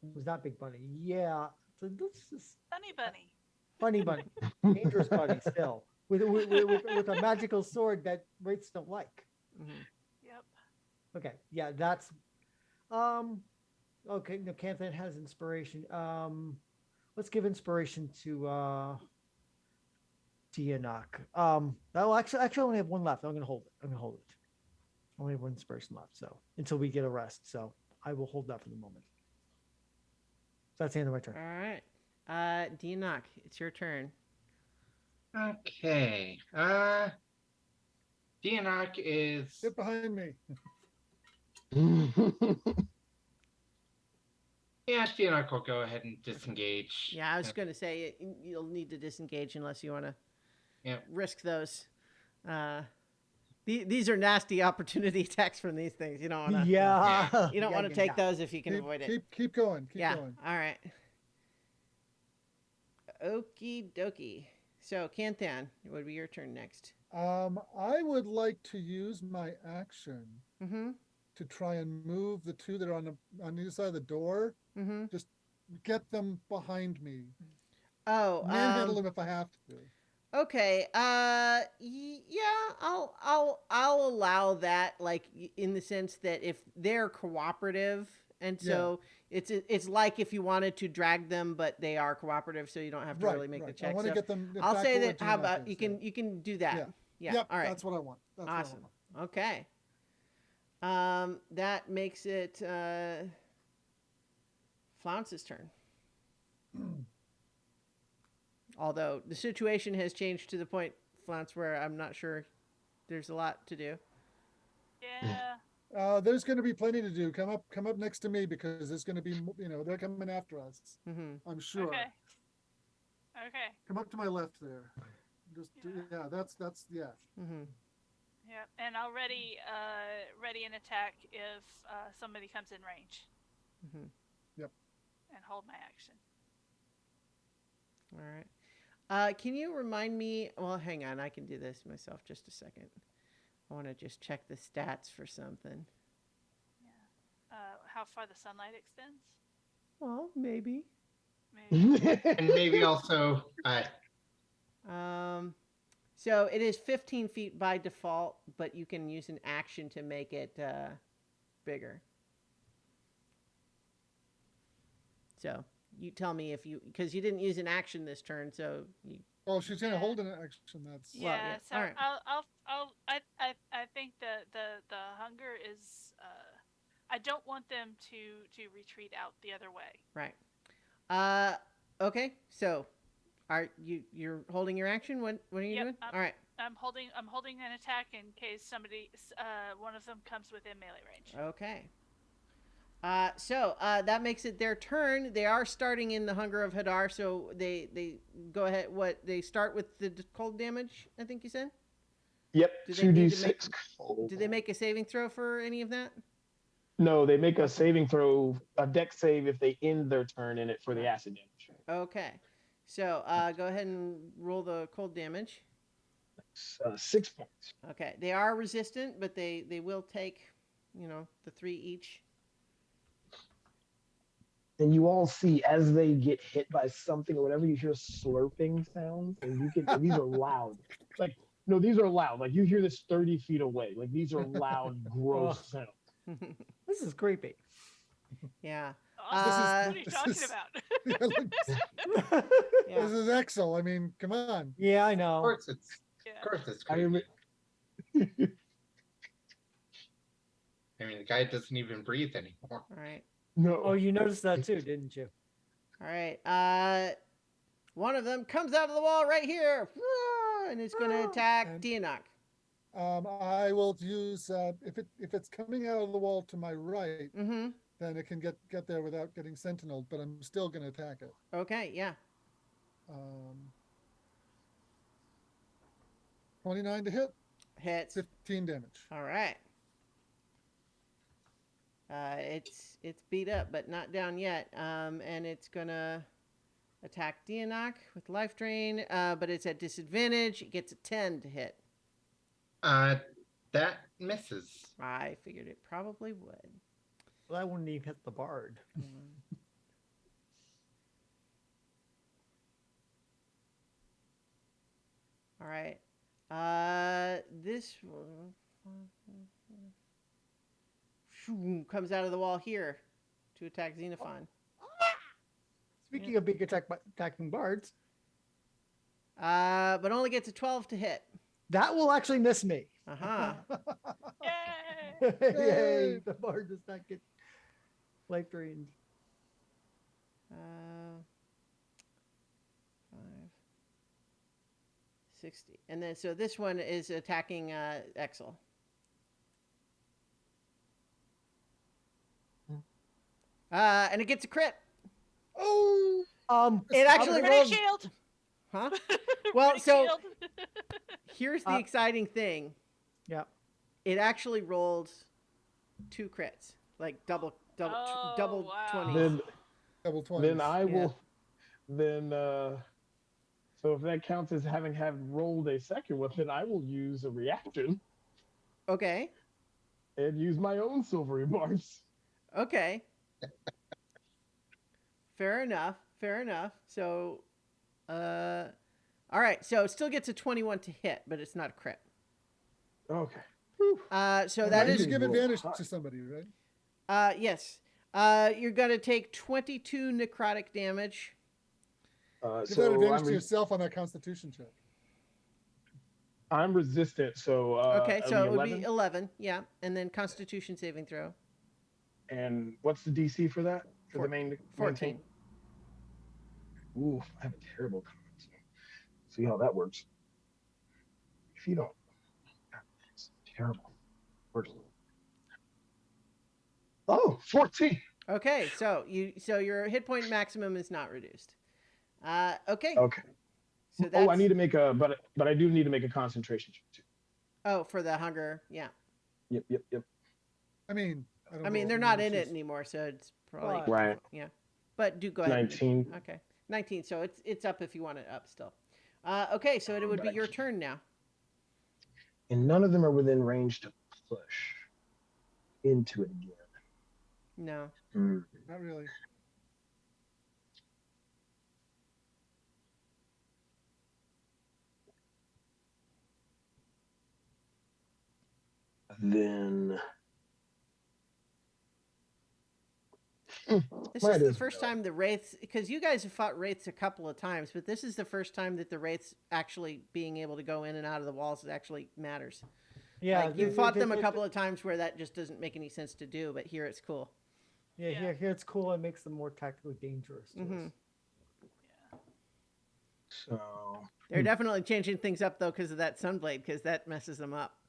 It was not big bunny. Yeah. So let's just funny bunny. Dangerous bunny still. With a magical sword that wraiths don't like. Yep. Okay. Yeah, that's okay. No, Canthan has inspiration. Let's give inspiration to Dianok. Actually I only have one left. I'm gonna hold it. I only have one inspiration left, so until we get a rest. So I will hold that for the moment. So that's the end of my turn. All right. Dianok, it's your turn. Okay. Dianok is. Get behind me. Yeah, Dianok will go ahead and disengage. Yeah, I was going to say you'll need to disengage unless you want to risk those. These are nasty opportunity attacks from these things. You don't want to. Yeah. You don't want to take those if you can avoid it. Keep going. Keep going. All right. Okie dokie. So, Canthan, it would be your turn next. I would like to use my action to try and move the two that are on either side of the door. Just get them behind me. Oh, manhandle them if I have to. Okay. Yeah, I'll allow that. Like in the sense that if they're cooperative, and so it's like if you wanted to drag them, but they are cooperative, so you don't have to really make the check. I want to get them. I'll say that. How about you can do that? Yeah. Yep, all right. That's what I want. That's awesome. What I want. Okay. That makes it Flounce's turn. Although the situation has changed to the point, Flounce, where I'm not sure there's a lot to do. Yeah. There's going to be plenty to do. Come up next to me because there's going to be, they're coming after us. Mm-hmm. I'm sure. Okay. Okay. Come up to my left there. Just Yeah. that's yeah. Mm-hmm. Yep. And I'll ready an attack if somebody comes in range. Mm-hmm. Yep. And hold my action. All right. Can you remind me? Well, hang on. I can do this myself. Just a second. I want to just check the stats for something. Yeah. How far the sunlight extends? Well, maybe. Maybe. And maybe also, So it is 15 feet by default, but you can use an action to make it bigger. So you tell me if you, because you didn't use an action this turn, so you. Oh, she's going to hold an action. That's Yeah. Well, yeah. So All right. I think the hunger is. I don't want them to retreat out the other way. Right. Okay. So, you're holding your action? What are you doing? All right. I'm holding an attack in case one of them comes within melee range. Okay. So that makes it their turn. They are starting in the Hunger of Hadar, so they go ahead. What they start with the cold damage? I think you said. Yep. Do they need to 2d6 cold. Do they make a saving throw for any of that? No, they make a saving throw, a dex save if they end their turn in it for the acid damage. Okay. So go ahead and roll the cold damage. 6 points. Okay. They are resistant, but they will take, the 3 each. And you all see as they get hit by something or whatever, you hear slurping sounds, and these are loud. Like, no, these are loud. Like, you hear this 30 feet away. Like, these are loud, gross sounds. This is creepy. Yeah. What are you talking about? Yeah. This is Excel. I mean, come on. Yeah, I of know. course it's creepy. I mean, the guy doesn't even breathe anymore. All right. No. Oh, you noticed that too, didn't you? All right. One of them comes out of the wall right here, and it's going to attack And- Dianok. I will use if it's coming out of the wall to my right, Mm-hmm. then it can get there without getting sentineled, but I'm still going to attack it. Okay. Yeah. 29 to hit, Hits. 15 damage. All right. It's beat up, but not down yet. And it's gonna attack Dianok with life drain. But it's at disadvantage. It gets a 10 to hit. That misses. I figured it probably would. Well, I wouldn't even hit the bard. All right. This one comes out of the wall here to attack Xenophon. Speaking of big attacking bards, But only gets a 12 to hit. that will actually miss me. Uh-huh. Yay! Yay! The bard does not get life drained. 5, 60. And then, so this one is attacking Exel. And it gets a crit. Oh, It actually Ready rolled. shield. Huh? Well, Ready so shield. here's the exciting thing. Yeah. It actually rolled 2 crits, like double Oh, wow. 20s. Then, double 20. then I will. Then so if that counts as having rolled a second one, then I will use a reaction Okay. and use my own silvery bars. Okay. Fair enough. So, all right. So it still gets a 21 to hit, but it's not a crit. Okay. So And that you is, give advantage to somebody, right? yes. You're going to take 22 necrotic damage. Give that advantage to yourself on that Constitution check. I'm resistant, so Okay, so it would 11? be 11. Yeah. And then Constitution saving throw. And what's the DC for that? For the main 14. Ooh, I have a terrible con. See how that works. If you don't, it's terrible. Works. Oh, 14. Okay, so your hit point maximum is not reduced. Okay. Okay. So that's, Oh, I need to make a, but I do need to make a concentration check too. Oh, for the hunger, yeah. Yep. I mean, I don't I know mean, if they're we not need in to it choose- anymore, so it's probably Right. Right. yeah. But do go ahead. 19. Okay, 19. So it's up if you want it up still. Okay, so it would be your turn now. And none of them are within range to push into it again. No. Not really. Then This might is the as first well. time the wraiths, because you guys have fought wraiths a couple of times, but this is the first time that the wraiths actually being able to go in and out of the walls actually matters. Yeah, Like, you fought them a couple of times where that just doesn't make any sense to do, but here it's cool. Yeah, Yeah. here it's cool. It makes them more tactically dangerous. To us. Yeah. So They're definitely changing things up though because of that sunblade, because that messes them up.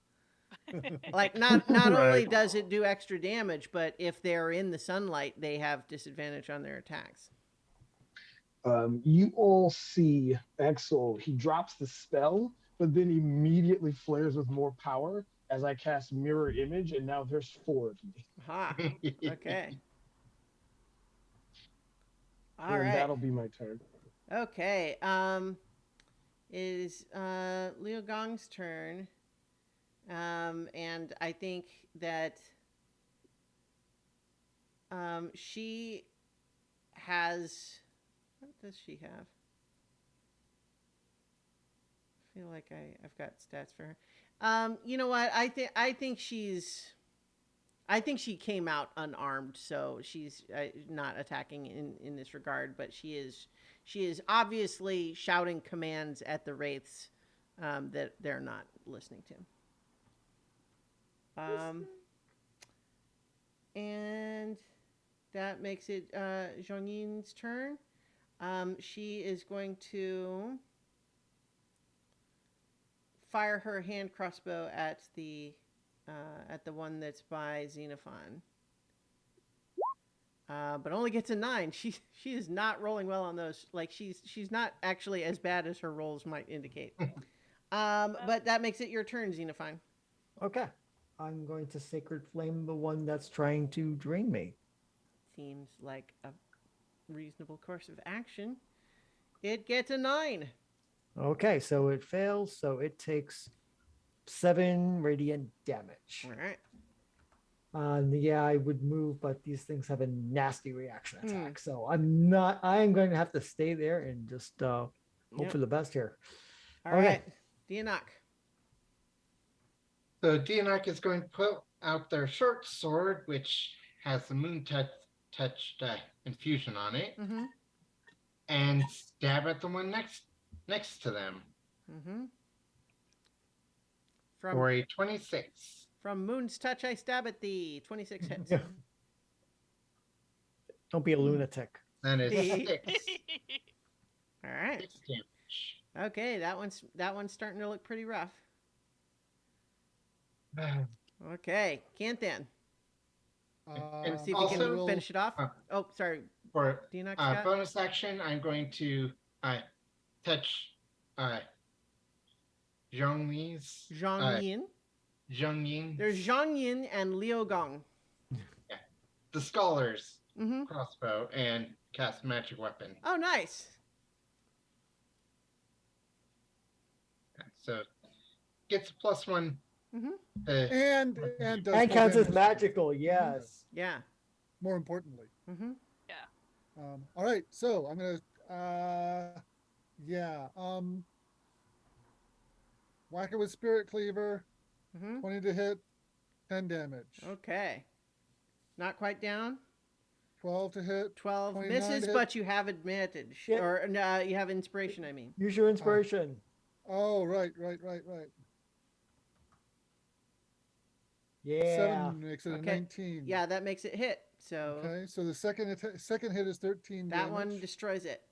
Like not only Right. does it do extra damage, but if they're in the sunlight, they have disadvantage on their attacks. you all see Exel. He drops the spell, but then immediately flares with more power as I cast Mirror Image, and now there's 4 of me. Aha. Okay. All and right. that'll be my turn. Okay. It is Liu Gong's turn. And I think that she has, what does she have? I feel like I've got stats for her. You know what? I think she came out unarmed, so she's not attacking in this regard. But she is obviously shouting commands at the wraiths that they're not listening to. And that makes it Zhongyin's turn. She is going to fire her hand crossbow at the one that's by Xenophon. But only gets a 9. She is not rolling well on those. Like she's not actually as bad as her rolls might indicate. But that makes it your turn, Xenophon. Okay. I'm going to Sacred Flame the one that's trying to drain me. Seems like a reasonable course of action. It gets a 9. Okay, so it fails, so it takes 7 radiant damage. All right. Yeah, I would move, but these things have a nasty reaction attack. So I'm going to have to stay there and just hope for the best here. All right. Dianok. So Dianok is going to put out their short sword, which has the moon touched infusion on it, and stab at the one next to them. For a 26. From Moon's touch, I stab at thee. 26 hits. Don't be a lunatic. That is 6. All right. 6 damage. Okay, that one's starting to look pretty rough. Okay, Canthan. And See if you can finish it off. Sorry. For Dianok, bonus action, I'm going to touch Zhongyi's. Zhongyin. Zhongyin. There's Zhongyin and Liu Gong. Yeah. The Scholar's crossbow and cast magic weapon. Oh, nice. So gets a +1. And does And full counts as damage. magical, yes. Yeah. More importantly. Yeah. All right, so I'm gonna whack it with Spirit Cleaver. 20 to hit, 10 damage. Okay. Not quite down. 12 to hit. 12 29 misses, to hit. but you have advantage. Yeah. Or you have inspiration, I mean. Use your inspiration. Oh, right. Yeah. 7 makes it a Okay. 19. Yeah, that makes it hit. So Okay, so the second hit is 13 that damage. one destroys it.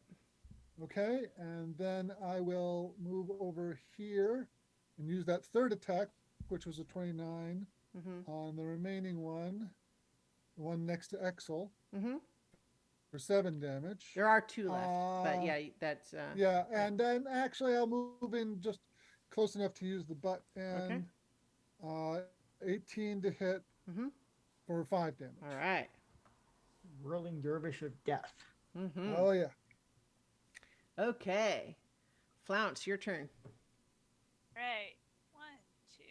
Okay, and then I will move over here and use that third attack, which was a 29, on the remaining one, the one next to Exel, for 7 damage. There are 2 left, but yeah, that's yeah, and then actually I'll move in just close enough to use the butt okay. and 18 to hit for 5 damage. All right. Whirling dervish of death. Oh yeah. Okay. Flounce, your turn. Right. 1, 2,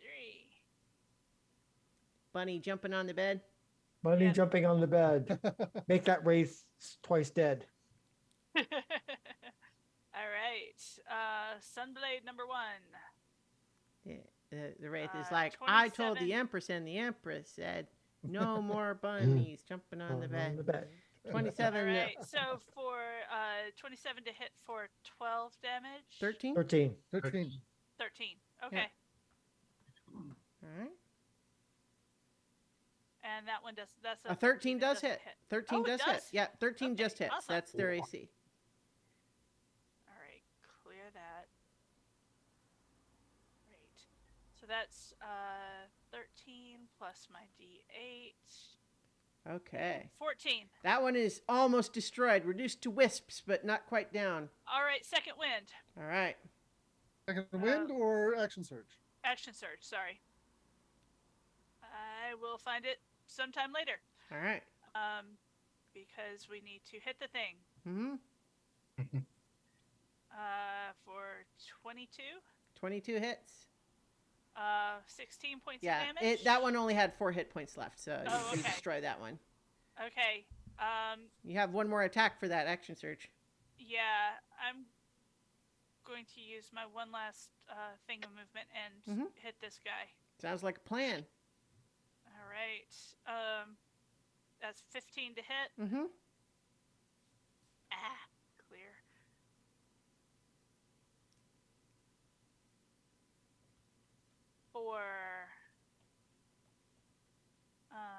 3. Bunny jumping on the bed. Bunny Yeah. jumping on the bed. Make that wraith twice dead. All right. Sunblade number 1. The wraith is like, I told the 27. Empress, and the Empress said, no more bunnies jumping on the bed. 27. All right. So for 27 to hit for 12 damage. 13. 13. 13. 13. Okay. All right. And that one does. That's A 13 does doesn't hit. 13 Oh, it does hit. does? Yeah, 13 Okay, just hits. awesome. That's their AC. All right. Clear that. Great. So that's 13 plus my D8. Okay. 14. That one is almost destroyed, reduced to wisps, but not quite down. All right. Second wind. All right. Second wind or action surge? Action surge. Sorry. I will find it sometime later. All right. Because we need to hit the thing. For 22. 22 hits. 16 points Yeah, of damage. that one only had 4 hit points left, so you okay. destroy that one. Okay. You have one more attack for that action surge. Yeah, I'm going to use my one last thing of movement and hit this guy. Sounds like a plan. All right. That's 15 to hit. Clear.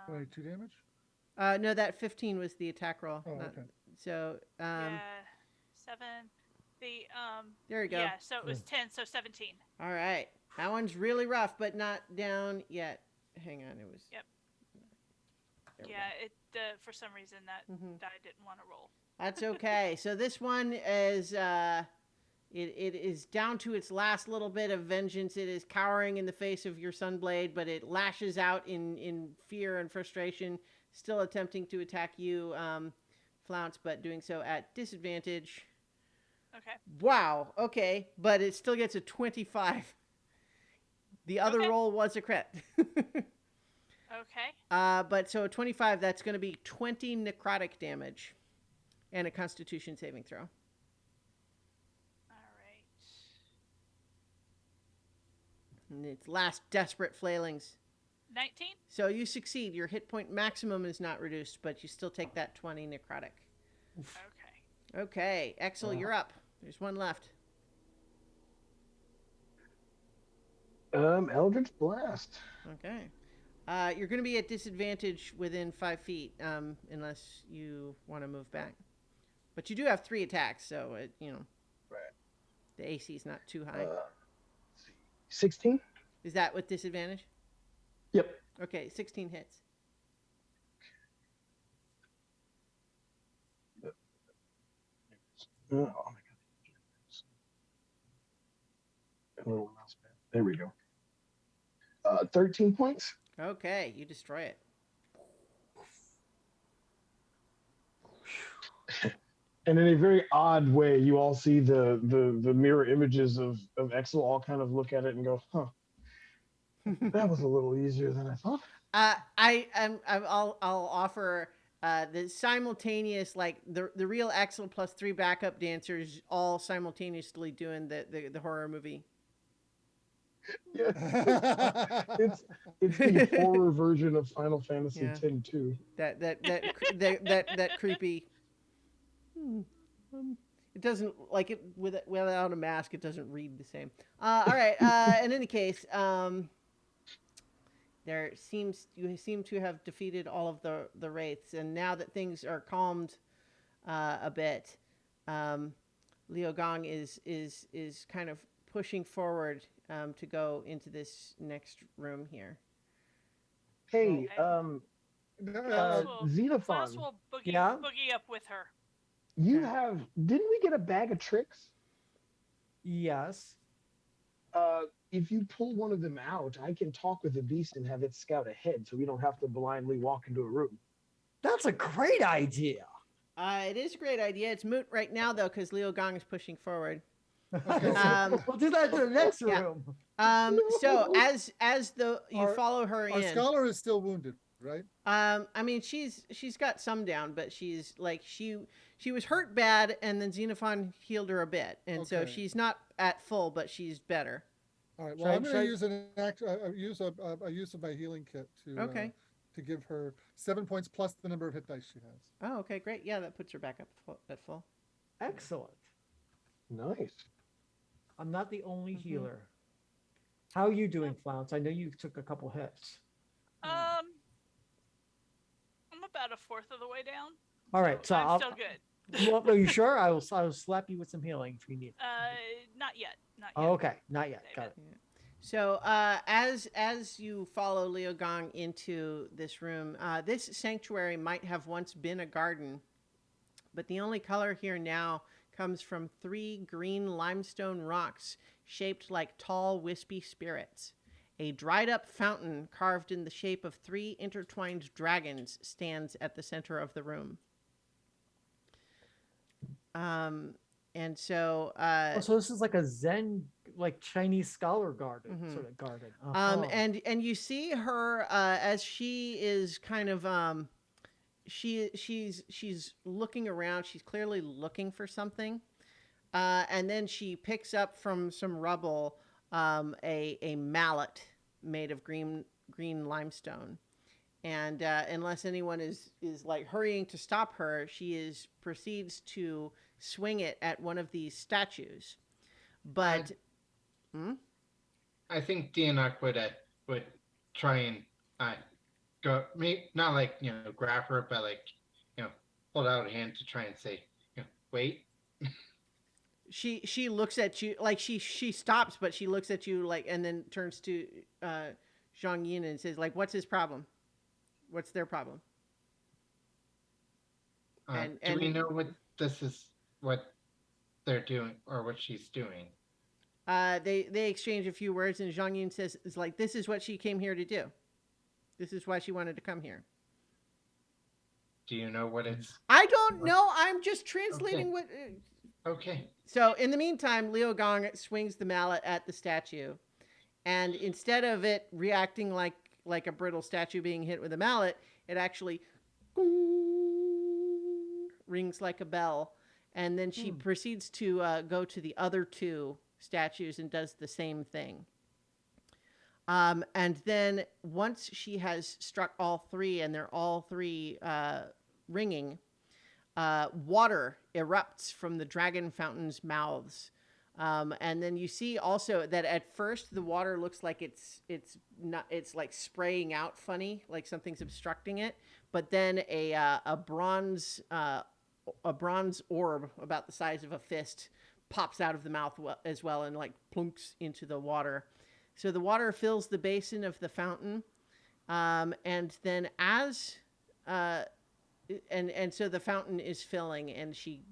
For 2 damage? No, that 15 was the attack roll. Oh, okay. So, yeah, 7. The there you go. Yeah, so it was 10, so 17. All right. That one's really rough, but not down yet. Hang on, it was. Yep. Yeah, it for some reason that die didn't want to roll. That's okay. So this one is it is down to its last little bit of vengeance. It is cowering in the face of your Sunblade, but it lashes out in fear and frustration, still attempting to attack you, Flounce, but doing so at disadvantage. Okay. Wow. Okay, but it still gets a 25. The other roll was a crit. Okay. But so a 25, that's going to be 20 necrotic damage and a Constitution saving throw. All right. And its last desperate flailings. 19? So you succeed. Your hit point maximum is not reduced, but you still take that 20 necrotic. Okay. Okay, Exel, you're up. There's one left. Eldritch Blast. Okay. You're going to be at disadvantage within 5 feet, unless you want to move back. But you do have 3 attacks, so Right. the AC is not too high. 16? Is that with disadvantage? Yep. Okay, 16 hits. Oh my god. A little mouse pad. There we go. 13 points. Okay, you destroy it. And in a very odd way, you all see the mirror images of Exel all kind of look at it and go, huh. That was a little easier than I thought. I'll offer the simultaneous, like the real Exel plus 3 backup dancers all simultaneously doing the horror movie. Yeah, it's the horror version of Final Fantasy X too. That creepy. It doesn't like it without a mask. It doesn't read the same. All right. In any case, you seem to have defeated all of the wraiths, and now that things are calmed a bit, Liu Gong is kind of pushing forward to go into this next room here. Hey, Okay. Uh, Xenophon, Will Yeah? boogie up with her. you Okay. didn't we get a bag of tricks? Yes. If you pull one of them out, I can talk with the beast and have it scout ahead so we don't have to blindly walk into a room. That's a great idea. It is a great idea. It's moot right now though because Liu Gong is pushing forward. Okay, so We'll do that to the next Yeah. room. So No. as you Our- follow her our in, scholar is still wounded, right? I mean she's got some down, but she's like she was hurt bad, and then Xenophon healed her a bit, and so Okay. she's not at full, but she's better. All right. Should Well, I- I'm going should I- to use a use of my healing kit Okay. to give her 7 points plus the number of hit dice she has. Oh, okay, great. Yeah, that puts her back up at full. Excellent. Nice. I'm not the only Mhm. healer. How are you doing, Flounce? I know you took a couple hits. I'm about a fourth of the way down. All right, so I'm still good. Well, are you sure? I will slap you with some healing if you need. Not yet. Not yet. Oh, okay, not yet. Got it. So as you follow Liu Gong into this room, this sanctuary might have once been a garden, but the only color here now comes from 3 green limestone rocks shaped like tall, wispy spirits. A dried up fountain carved in the shape of 3 intertwined dragons stands at the center of the room. And so Oh, so this is like a Zen, like Chinese scholar garden, Mhm. sort of garden. and you see her as she is kind of she's looking around. She's clearly looking for something, and then she picks up from some rubble a mallet made of green limestone. And unless anyone is like hurrying to stop her, she proceeds to swing it at one of these statues. But I think Dianok would try and go, not like grab her, but like hold out a hand to try and say wait. she looks at you like she stops, but she looks at you like, and then turns to Zhang Yin and says like, "What's his problem? What's their problem?" Do we know what they're doing or what she's doing? They exchange a few words, and Zhang Yin says, "Is like this is what she came here to do. This is why she wanted to come here." Do you know what it's? I don't know. I'm just translating Okay. what. Okay. So in the meantime, Liu Gong swings the mallet at the statue, and instead of it reacting like a brittle statue being hit with a mallet, it actually rings like a bell. And then she proceeds to go to the other 2 statues and does the same thing. And then once she has struck all 3 and they're all 3 ringing, water erupts from the dragon fountain's mouths. And then you see also that at first the water looks like it's like spraying out funny, like something's obstructing it. But then a bronze orb about the size of a fist pops out of the mouth as well, and like plunks into the water. So the water fills the basin of the fountain, and then and so the fountain is filling, and she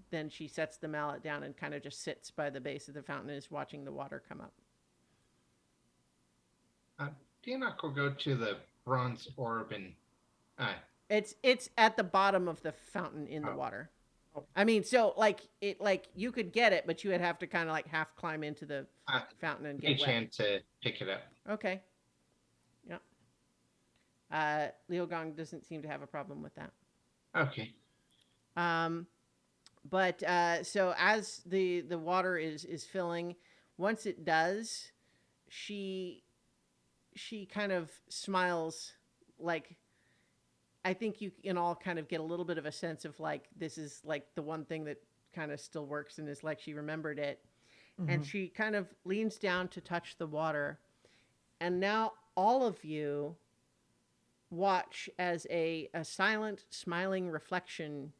sets the mallet down and kind of just sits by the base of the fountain and is watching the water come up. Dianok will go to the bronze orb and it's at the bottom of the fountain in the water. I mean, so like you could get it, but you would have to kind of like half climb into the fountain and get a wet. chance to pick it up. Okay. Yeah. Liu Gong doesn't seem to have a problem with that. Okay. But so as the water is filling, once it does, she kind of smiles, like I think you can all kind of get a little bit of a sense of like this is like the one thing that kind of still works, and is like she remembered it. And she kind of leans down to touch the water, and now all of you watch as a silent, smiling reflection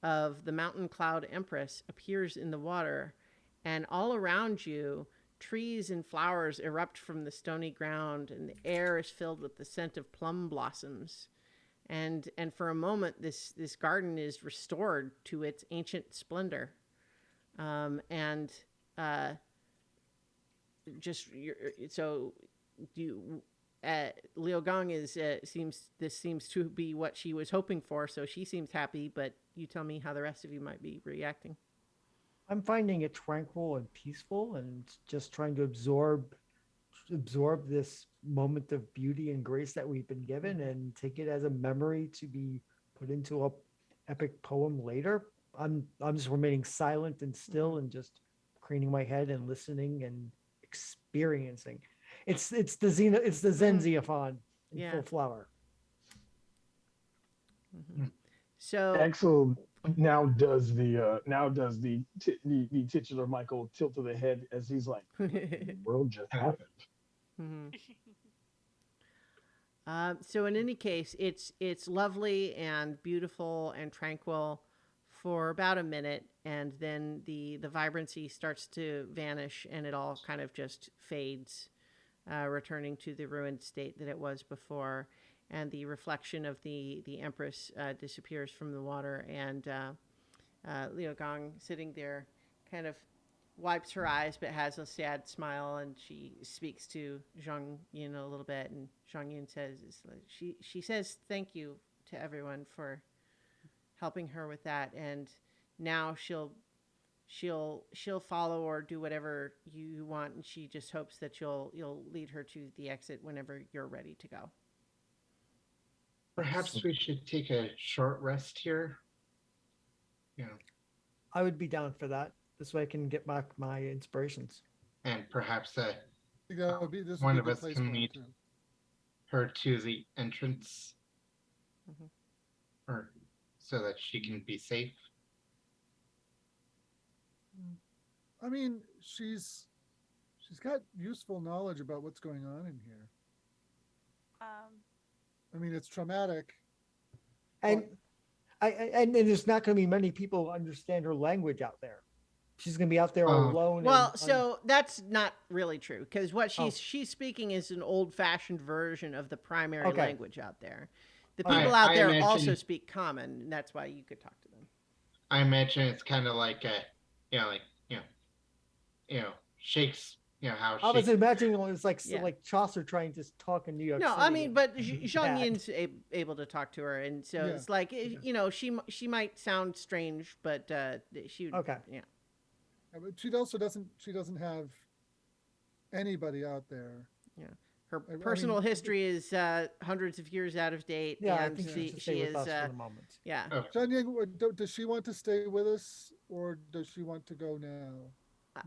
of the mountain cloud empress appears in the water, and all around you, trees and flowers erupt from the stony ground, and the air is filled with the scent of plum blossoms. And for a moment, this garden is restored to its ancient splendor. And just so you Liu Gong is seems to be what she was hoping for, so she seems happy, but you tell me how the rest of you might be reacting. I'm finding it tranquil and peaceful, and just trying to absorb this moment of beauty and grace that we've been given, and take it as a memory to be put into a epic poem later. I'm just remaining silent and still, and just craning my head and listening and experiencing. It's the Zen Xenophon in full flower. So Axel now does the titular Michael tilt of the head as he's like, the world just happened. So in any case, it's lovely and beautiful and tranquil for about a minute, and then the vibrancy starts to vanish, and it all kind of just fades, returning to the ruined state that it was before, and the reflection of the Empress disappears from the water, and Liu Gong, sitting there, kind of wipes her eyes but has a sad smile, and she speaks to Zhang Yin a little bit, and Zhang Yin says, she says thank you to everyone for helping her with that, and now she'll follow or do whatever you want, and she just hopes that you'll lead her to the exit whenever you're ready to go. Perhaps we should take a short rest here. Yeah. I would be down for that. This way I can get back my inspirations. And perhaps one of us can lead her to the entrance, or so that she can be safe. I mean, she's got useful knowledge about what's going on in here. I mean, it's traumatic, and and there's not going to be many people who understand her language out there. She's going to be out there alone. Well, so that's not really true, because what she's speaking is an old-fashioned version of the primary language out there. The people out there also speak common, and that's why you could talk to them. I imagine it's kind of like Shakespeare. How I was imagining it was like Chaucer trying to talk in New York City. No, I mean, but Zhang Yin's able to talk to her, and so it's like, she might sound strange, but she would, yeah. But she also doesn't have anybody out there. Yeah, her personal history is hundreds of years out of date. Yeah, and I think she is for the moment. Yeah. Zhang Yin, does she want to stay with us, or does she want to go now?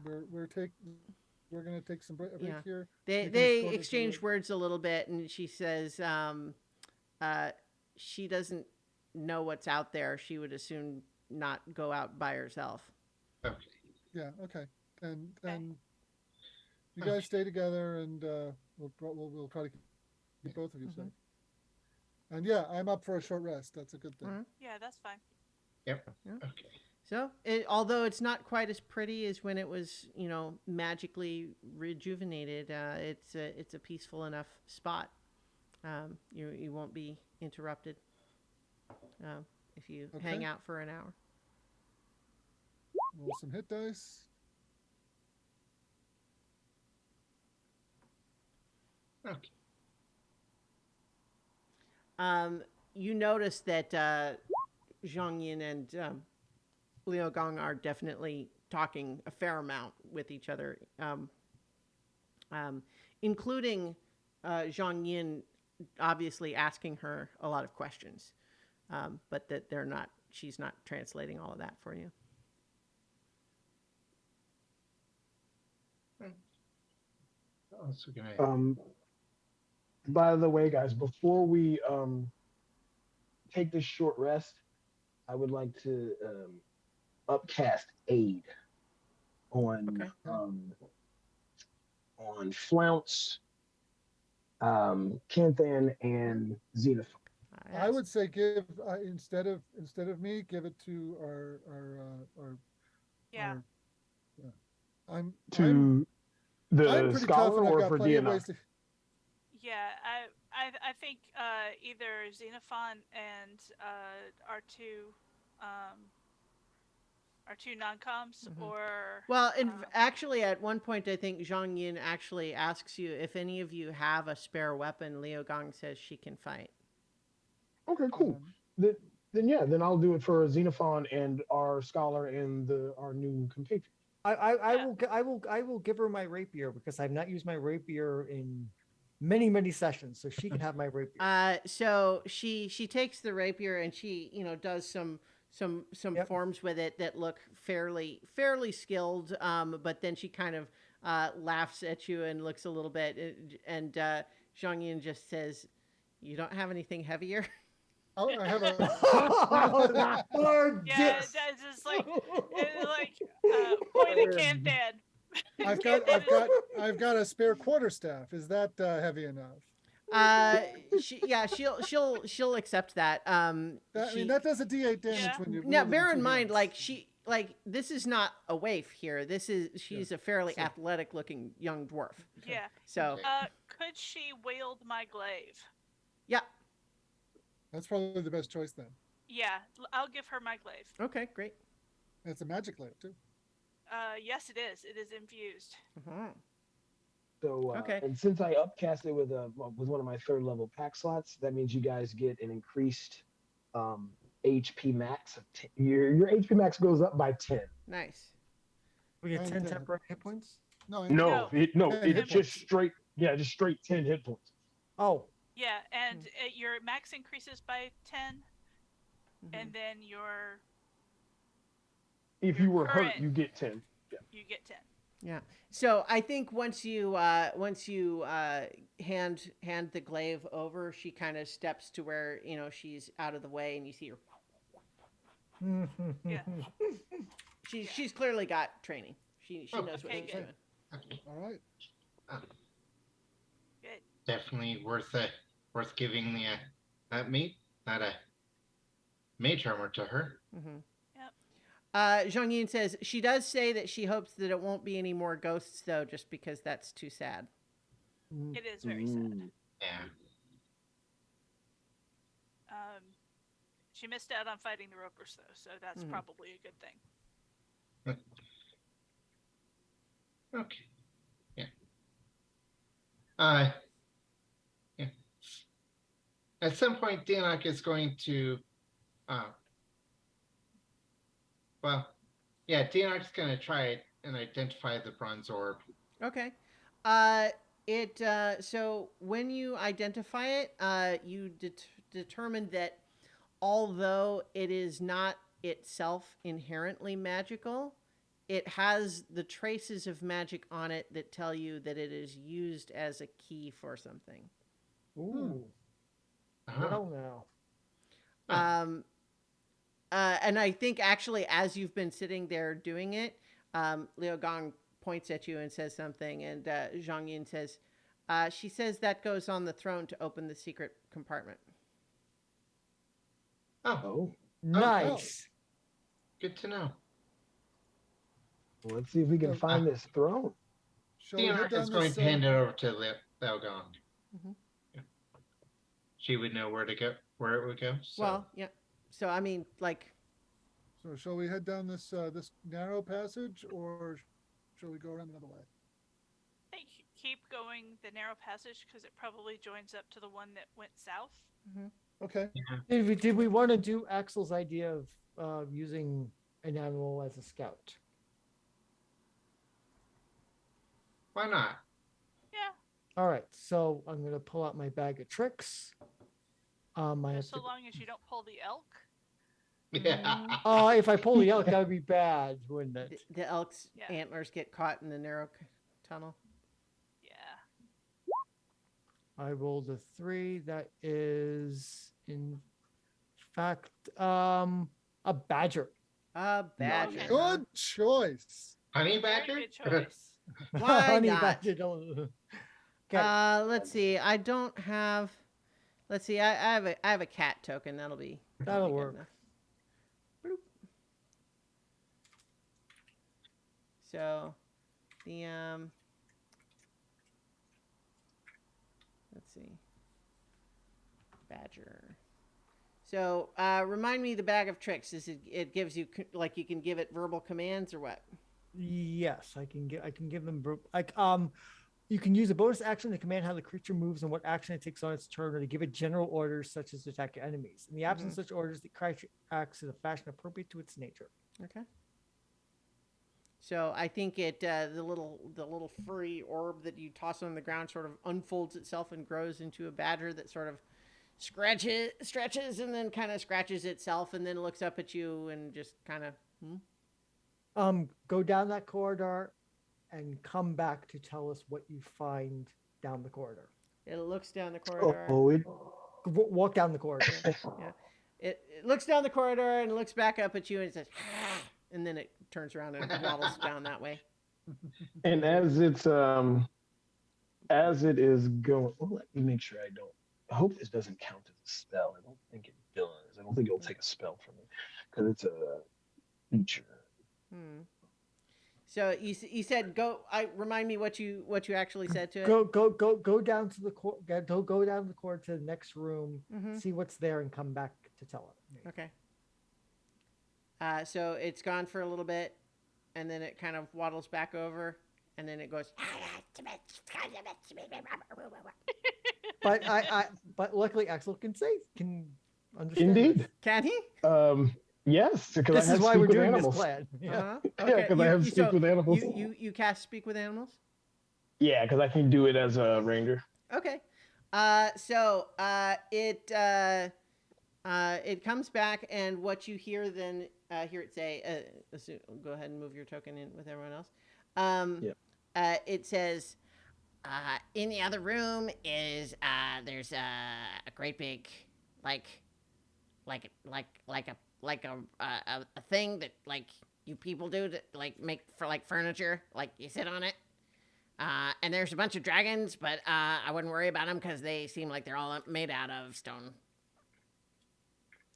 We're going to take some break here. They exchange words a little bit, and she says she doesn't know what's out there. She would as soon not go out by herself. Okay. Yeah. Okay. Then you guys stay together, and we'll try to keep both of you safe. And I'm up for a short rest. That's a good thing. Yeah, that's fine. Yep. Okay. So, although it's not quite as pretty as when it was, magically rejuvenated, it's a peaceful enough spot. You won't be interrupted if you hang out for an hour. Roll some hit dice. Okay. You notice that Zhang Yin and Liu Gong are definitely talking a fair amount with each other, including Zhang Yin obviously asking her a lot of questions, but that she's not translating all of that for you. By the way, guys, before we take this short rest, I would like to upcast aid on Flounce, Canthan, and Xenophon. I would say give instead of me, give it to Yeah. our yeah. To I'm the pretty tough scholar and I've or got for plenty of ways DNR? to. Yeah, I think either Xenophon and um, our two non-coms, or Well, and actually, at one point, I think Zhang Yin actually asks you if any of you have a spare weapon. Liu Gong says she can fight. Okay, cool. Then I'll do it for Xenophon and our scholar and our new compatriot. I will give her my rapier because I've not used my rapier in many sessions, so she can have my rapier. So she takes the rapier and she does some forms with it that look fairly skilled. But then she kind of laughs at you and looks a little bit, and Zhang Yin just says, "You don't have anything heavier." Oh, I have a. yeah, it's just like point at Canthan. I've got a spare quarterstaff. Is that heavy enough? She'll accept that. I mean, that does a D8 damage when you. Now, bear in mind, this is not a waif here. She's a fairly athletic looking young dwarf. Okay. Yeah. So. Could she wield my glaive? Yeah. That's probably the best choice then. Yeah, I'll give her my glaive. Okay, great. It's a magic glaive too. Yes, it is. It is infused. Mm-hmm. So, and since I upcast it with one of my 3rd level pack slots, that means you guys get an increased HP max. Your HP max goes up by 10. Nice. We get 10 temporary hit points. It's just straight 10 hit points. Oh. Yeah, and your max increases by 10, and then if you were hurt, you get 10. Yeah. You get 10. Yeah. So I think once you hand the glaive over, she kind of steps to where she's out of the way, and you see her. Yeah. She's clearly got training. She knows what she's doing. All right. Good. Definitely worth giving that mage armor to her. Mm-hmm. Zhang Yin says she does say that she hopes that it won't be any more ghosts, though, just because that's too sad. It is very sad. Yeah. She missed out on fighting the Ropers, though, so that's probably a good thing. Okay. Yeah. Yeah. At some point, Dianok is going to. Dianok's going to try it and identify the bronze orb. Okay. So when you identify it, you determine that although it is not itself inherently magical, it has the traces of magic on it that tell you that it is used as a key for something. Ooh. Well, now. And I think actually, as you've been sitting there doing it, Liu Gong points at you and says something, and Zhang Yin says, she says that goes on the throne to open the secret compartment. Oh. Nice. Good to know. Well, let's see if we can find this throne. Dianok is going to hand it over to Liu Gong. Mm-hmm. Yeah. She would know where it would go. So. Well, yeah. So I mean, So shall we head down this narrow passage, or shall we go around another way? I think keep going the narrow passage because it probably joins up to the one that went south. Mm-hmm. Okay. Did we want to do Axel's idea of using an animal as a scout? Why not? Yeah. All right. So I'm going to pull out my bag of tricks. Long as you don't pull the elk. Yeah. If I pull the elk, that would be bad, wouldn't it? The elk's antlers get caught in the narrow tunnel. Yeah. I rolled a 3. That is, in fact, a badger. A badger. Nice. Good choice. Honey badger? Good choice. Why Honey not? badger. Okay. Let's see. I don't have. Let's see. I have a cat token. That'll be That'll good work. enough. Bloop. So the let's see. Badger. So remind me the bag of tricks. Is it gives you like you can give it verbal commands or what? Yes, I can give them like you can use a bonus action to command how the creature moves and what action it takes on its turn, or to give it general orders such as to attack your enemies. In the absence of such orders, the creature acts in a fashion appropriate to its nature. Okay. So I think it the little furry orb that you toss on the ground sort of unfolds itself and grows into a badger that sort of stretches and then kind of scratches itself and then looks up at you and just kind of Go down that corridor and come back to tell us what you find down the corridor. It looks down the corridor. Walk down the corridor. Yeah. It looks down the corridor and looks back up at you and it says, and then it turns around and waddles down that way. And as it is going, well, let me make sure I don't. I hope this doesn't count as a spell. I don't think it does. I don't think it'll take a spell from me because it's a feature. So you said go. Remind me what you actually said to it. Go down to the go down the corridor to the next room. See what's there and come back to tell it. Okay. So it's gone for a little bit, and then it kind of waddles back over, and then it goes. But luckily Axel can understand. Indeed. This. Can he? Yes, because This I have is why speak we're with doing animals. this plan. Yeah. Yeah, because I have speak with animals. You cast speak with animals. Yeah, because I can do it as a ranger. Okay. So it comes back, and what you hear then hear it say, go ahead and move your token in with everyone else. It says, in the other room is there's a great big like a thing that like you people do to like make for like furniture, like you sit on it. And there's a bunch of dragons, but I wouldn't worry about them because they seem like they're all made out of stone.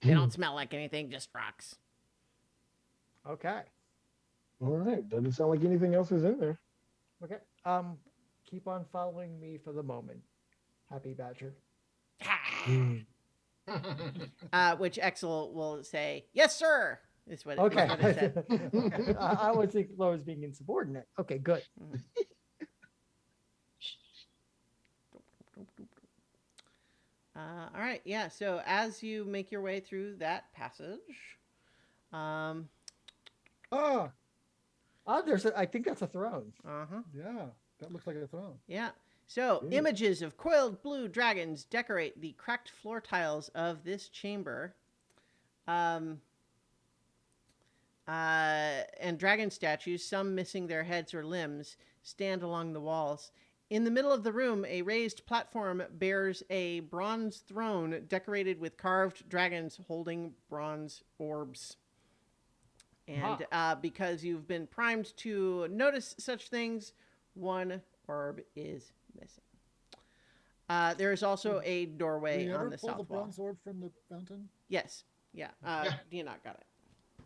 They don't smell like anything, just rocks. Okay. All right. Doesn't sound like anything else is in there. Okay. Keep on following me for the moment. Happy Badger. Which Exel will say, "Yes, sir." Is what. Okay. Is what it said. I was thinking Flo was being insubordinate. Okay, good. All right. Yeah. So as you make your way through that passage, I think that's a throne. Yeah, that looks like a throne. Yeah. So images of coiled blue dragons decorate the cracked floor tiles of this chamber. And dragon statues, some missing their heads or limbs, stand along the walls. In the middle of the room, a raised platform bears a bronze throne decorated with carved dragons holding bronze orbs. And because you've been primed to notice such things, one orb is missing. There is also a doorway on the south pull the wall. bronze orb from the fountain? Yes. Yeah. Dianok got it.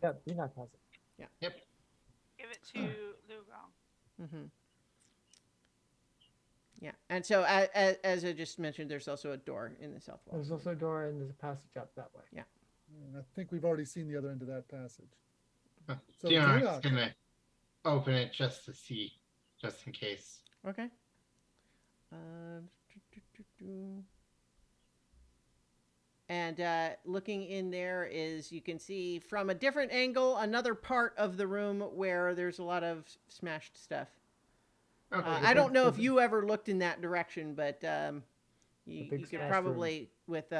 Yeah, Dianok has it. Yeah. Yep. Give it to Lugong. Mm-hmm. Yeah, and so as I just mentioned, there's also a door in the south wall. There's also a door and there's a passage up that way. Yeah. And I think we've already seen the other end of that passage. So Dianok's gonna open it just to see, just in case. Okay. And looking in there is, you can see from a different angle another part of the room where there's a lot of smashed stuff. Okay. I don't know if you ever looked in that direction, but you could smash probably, with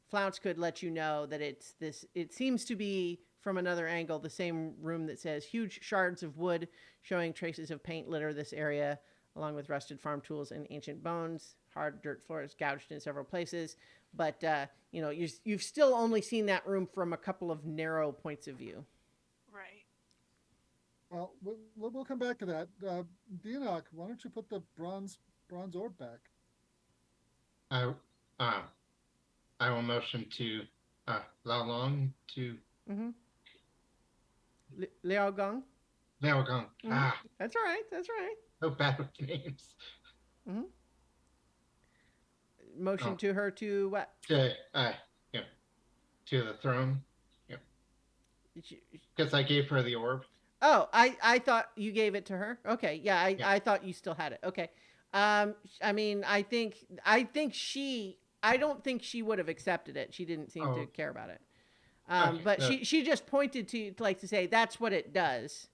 Flounce could let you know that it's this. It seems to be from another angle the same room that says huge shards of wood showing traces of paint litter this area, along with rusted farm tools and ancient bones. Hard dirt floors gouged in several places, but you've still only seen that room from a couple of narrow points of view. Right. Well, we'll come back to that. Dianok, why don't you put the bronze orb back? motion to Lao Long to Mm-hmm. Liao Gong. Lao Gong. Mm-hmm. That's all right. That's right. So bad with names. Mm-hmm. Motion Oh. to her to what? To to the throne. Because I gave her the orb. Oh, I thought you gave it to her. Okay, yeah, I thought you still had it. Okay, I mean, I don't think she would have accepted it. She didn't seem to care about it. Okay, but she just pointed to like to say that's what it does.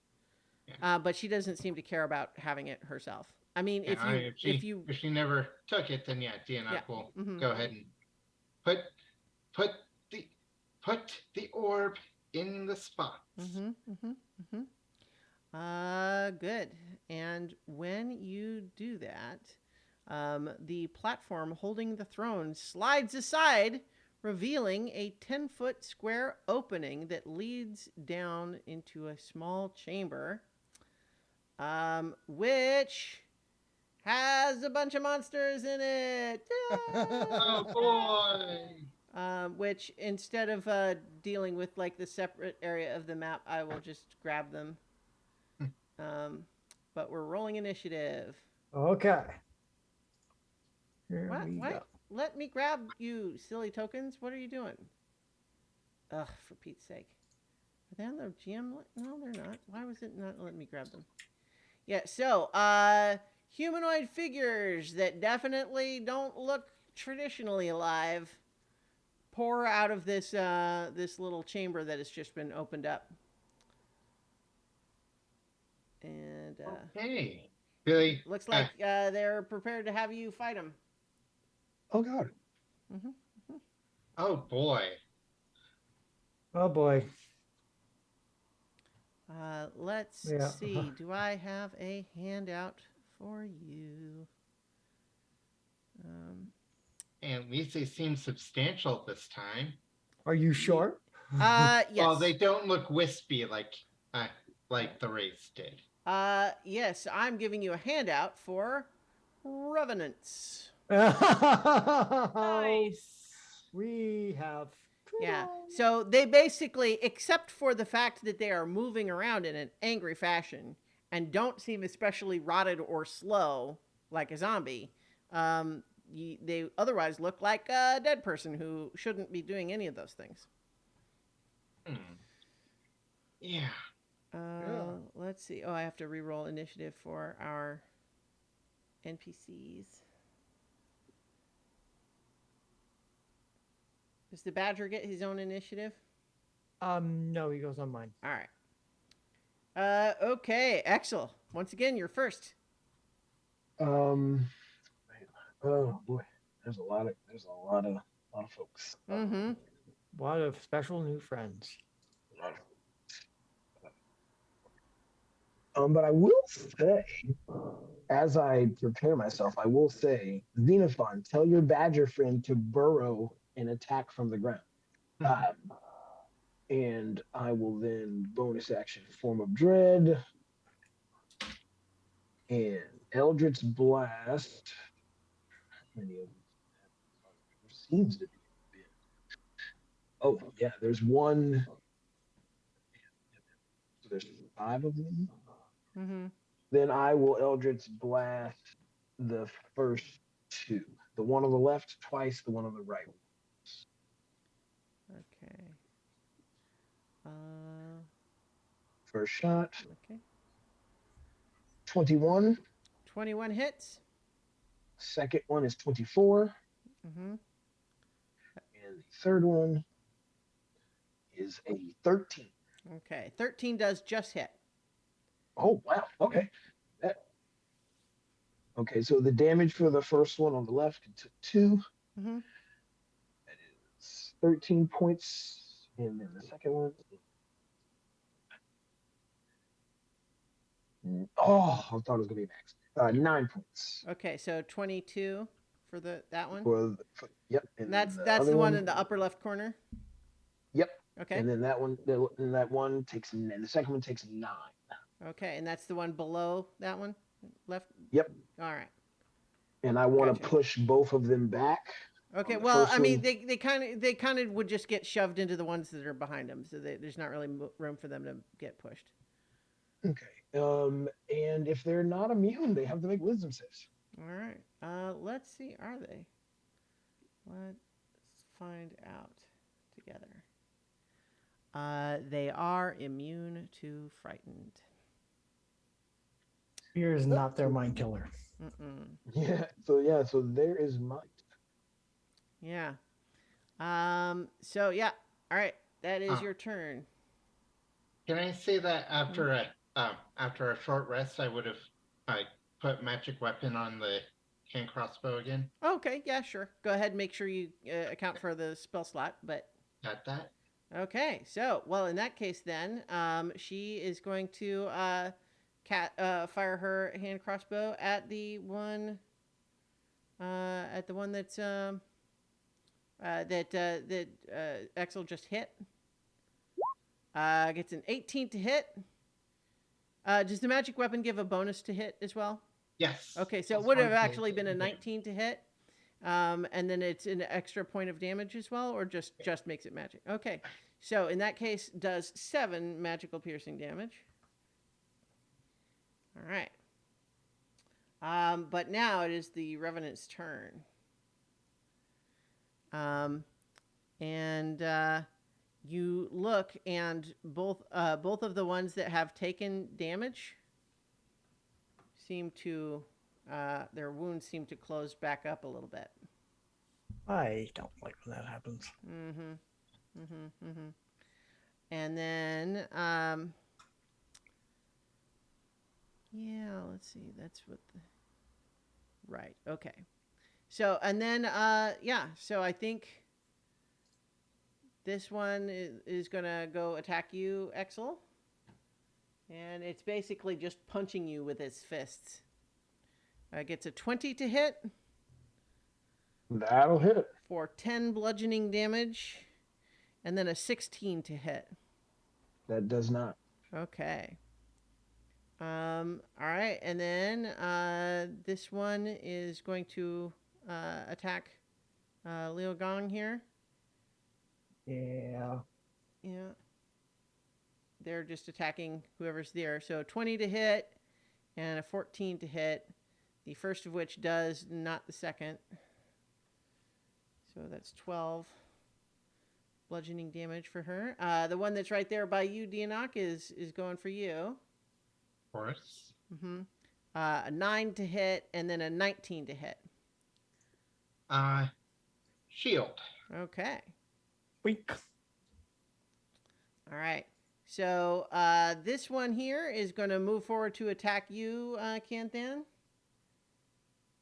Yeah. But she doesn't seem to care about having it herself. I mean, if she never took it, then DNF will go ahead and put the orb in the spot. Good. And when you do that, the platform holding the throne slides aside, revealing a 10-foot square opening that leads down into a small chamber, which has a bunch of monsters in it. Oh boy! Which instead of dealing with like the separate area of the map, I will just grab them. But we're rolling initiative. Okay. What? Let me grab you, silly tokens. What are you doing? Ugh, for Pete's sake. Are they on the GM? No, they're not. Why was it not letting me grab them? Yeah, so, humanoid figures that definitely don't look traditionally alive pour out of this this little chamber that has just been opened up. And hey, Billy. Looks like they're prepared to have you fight them. Oh God. Oh boy. Oh boy. Let's see. Do I have a handout for you? And at least they seem substantial this time. Are you sure? Yes. Well, they don't look wispy like the race did. Yes, I'm giving you a handout for revenants. Nice. We have. Yeah. So they basically, except for the fact that they are moving around in an angry fashion and don't seem especially rotted or slow like a zombie, they otherwise look like a dead person who shouldn't be doing any of those things. Yeah. Let's see. Oh, I have to re-roll initiative for our NPCs. Does the Badger get his own initiative? No, he goes on mine. All right. Okay, Axel. Once again, you're first. Oh boy, there's a lot of folks. Mm-hmm. A lot of special new friends. But I will say, as I prepare myself, I will say, Xenophon, tell your badger friend to burrow and attack from the ground. And I will then bonus action Form of Dread and Eldritch Blast. How many of them? There seems to be a bit. Oh, yeah, there's one. So there's 5 of them. Mm-hmm. Then I will Eldritch Blast the first 2. The one on the left twice, the one on the right. Okay. First shot. Okay. 21. 21 hits. Second one is 24. Mm-hmm. And the third one is a 13. Okay. 13 does just hit. Oh, wow. Okay. Okay, so the damage for the first one on the left took 2. Mm-hmm. That is 13 points. And then the second one. Oh, I thought it was going to be max. 9 points. Okay, so 22 for that one. Yep. And that's the one in the upper left corner. Yep. Okay. And then that one takes, and the second one takes 9. Okay, and that's the one below that one, left. Yep. All right. And I want to push both of them back. Okay, The well, first I mean, one- they kind of would just get shoved into the ones that are behind them, so there's not really room for them to get pushed. Okay. And if they're not immune, they have to make wisdom saves. All right. Let's see. Are they? Let's find out together. They are immune to frightened. Fear is not their mind killer. Mm-mm. So there is might. Yeah. So yeah. All right. That is Uh, your turn. Can I say that after a short rest, I would have put magic weapon on the hand crossbow again? Okay. Yeah. Sure. Go ahead and make sure you account for the spell slot. But Got that? okay. So well, in that case, then she is going to fire her hand crossbow at the one that's that Axel just hit. Gets an 18 to hit. Does the magic weapon give a bonus to hit as well? Yes. Okay, so it Plus would have one actually point been a of damage. 19 to hit. And then it's an extra point of damage as well, or just makes it magic. Okay, so in that case, does 7 magical piercing damage. All right. But now it is the Revenant's turn. And you look, and both of the ones that have taken damage seem to their wounds seem to close back up a little bit. I don't like when that happens. And then yeah, let's see. That's what the right. Okay. So and then yeah. So I think this one is gonna go attack you, Exel. And it's basically just punching you with its fists. Gets a 20 to hit. That'll hit it. For 10 bludgeoning damage. And then a 16 to hit. That does not. Okay. All right. And then this one is going to attack Liu Gong here. Yeah. Yeah. They're just attacking whoever's there. So 20 to hit and a 14 to hit. The first of which does, not the second. So that's 12 bludgeoning damage for her. The one that's right there by you, Dianok, is going for you. Of course. A 9 to hit and then a 19 to hit. Shield. Okay. Wink. All right. So this one here is going to move forward to attack you, Canthan.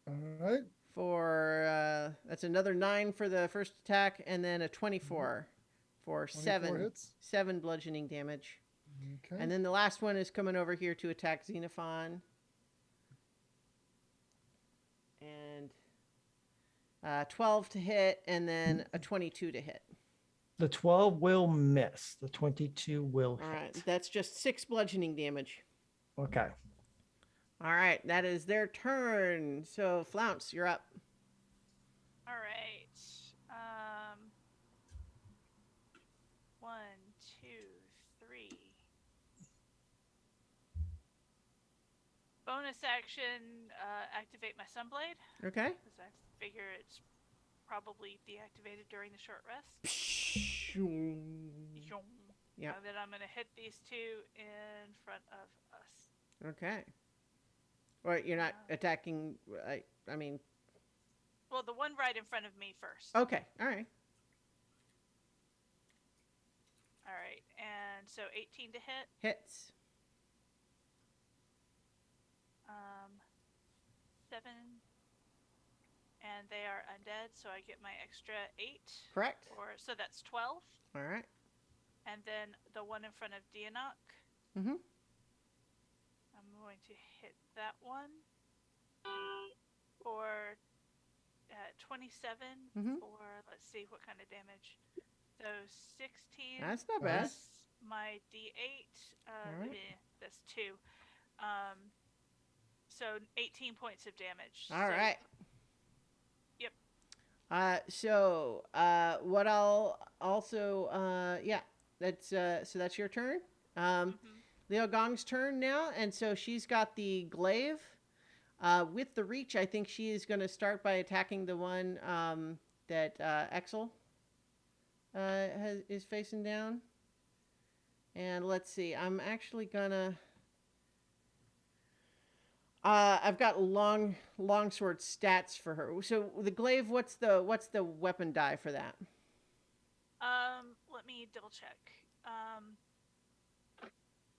All right. For that's another 9 for the first attack, and then a 24 for 24 hits. 7 bludgeoning damage. Okay. And then the last one is coming over here to attack Xenophon. And 12 to hit, and then a 22 to hit. The 12 will miss. The 22 will hit. All right, that's just 6 bludgeoning damage. Okay. All right, that is their turn. So, Flounce, you're up. All right. 1, 2, 3. Bonus action, activate my Sunblade. Okay. Because I figure it's probably deactivated during the short rest. Yeah. And then I'm going to hit these two in front of us. Okay. Or you're not attacking. I mean. Well, the one right in front of me first. Okay. All right. All right. And so 18 to hit. Hits. 7. And they are undead, so I get my extra 8. Correct. So that's 12. All right. And then the one in front of Dianok. Mm-hmm. I'm going to hit that one for 27 for, let's see, what kind of damage. So 16. That's not bad. My D8. Right. That's 2. So 18 points of damage. All right. Yep. What I'll also, yeah, so that's your turn. Mm-hmm. Leo Gong's turn now, and so she's got the glaive. With the reach, I think she is going to start by attacking the one that Exel is facing down. And let's see, I'm actually gonna. I've got longsword stats for her. So the glaive, what's the weapon die for that? Let me double check.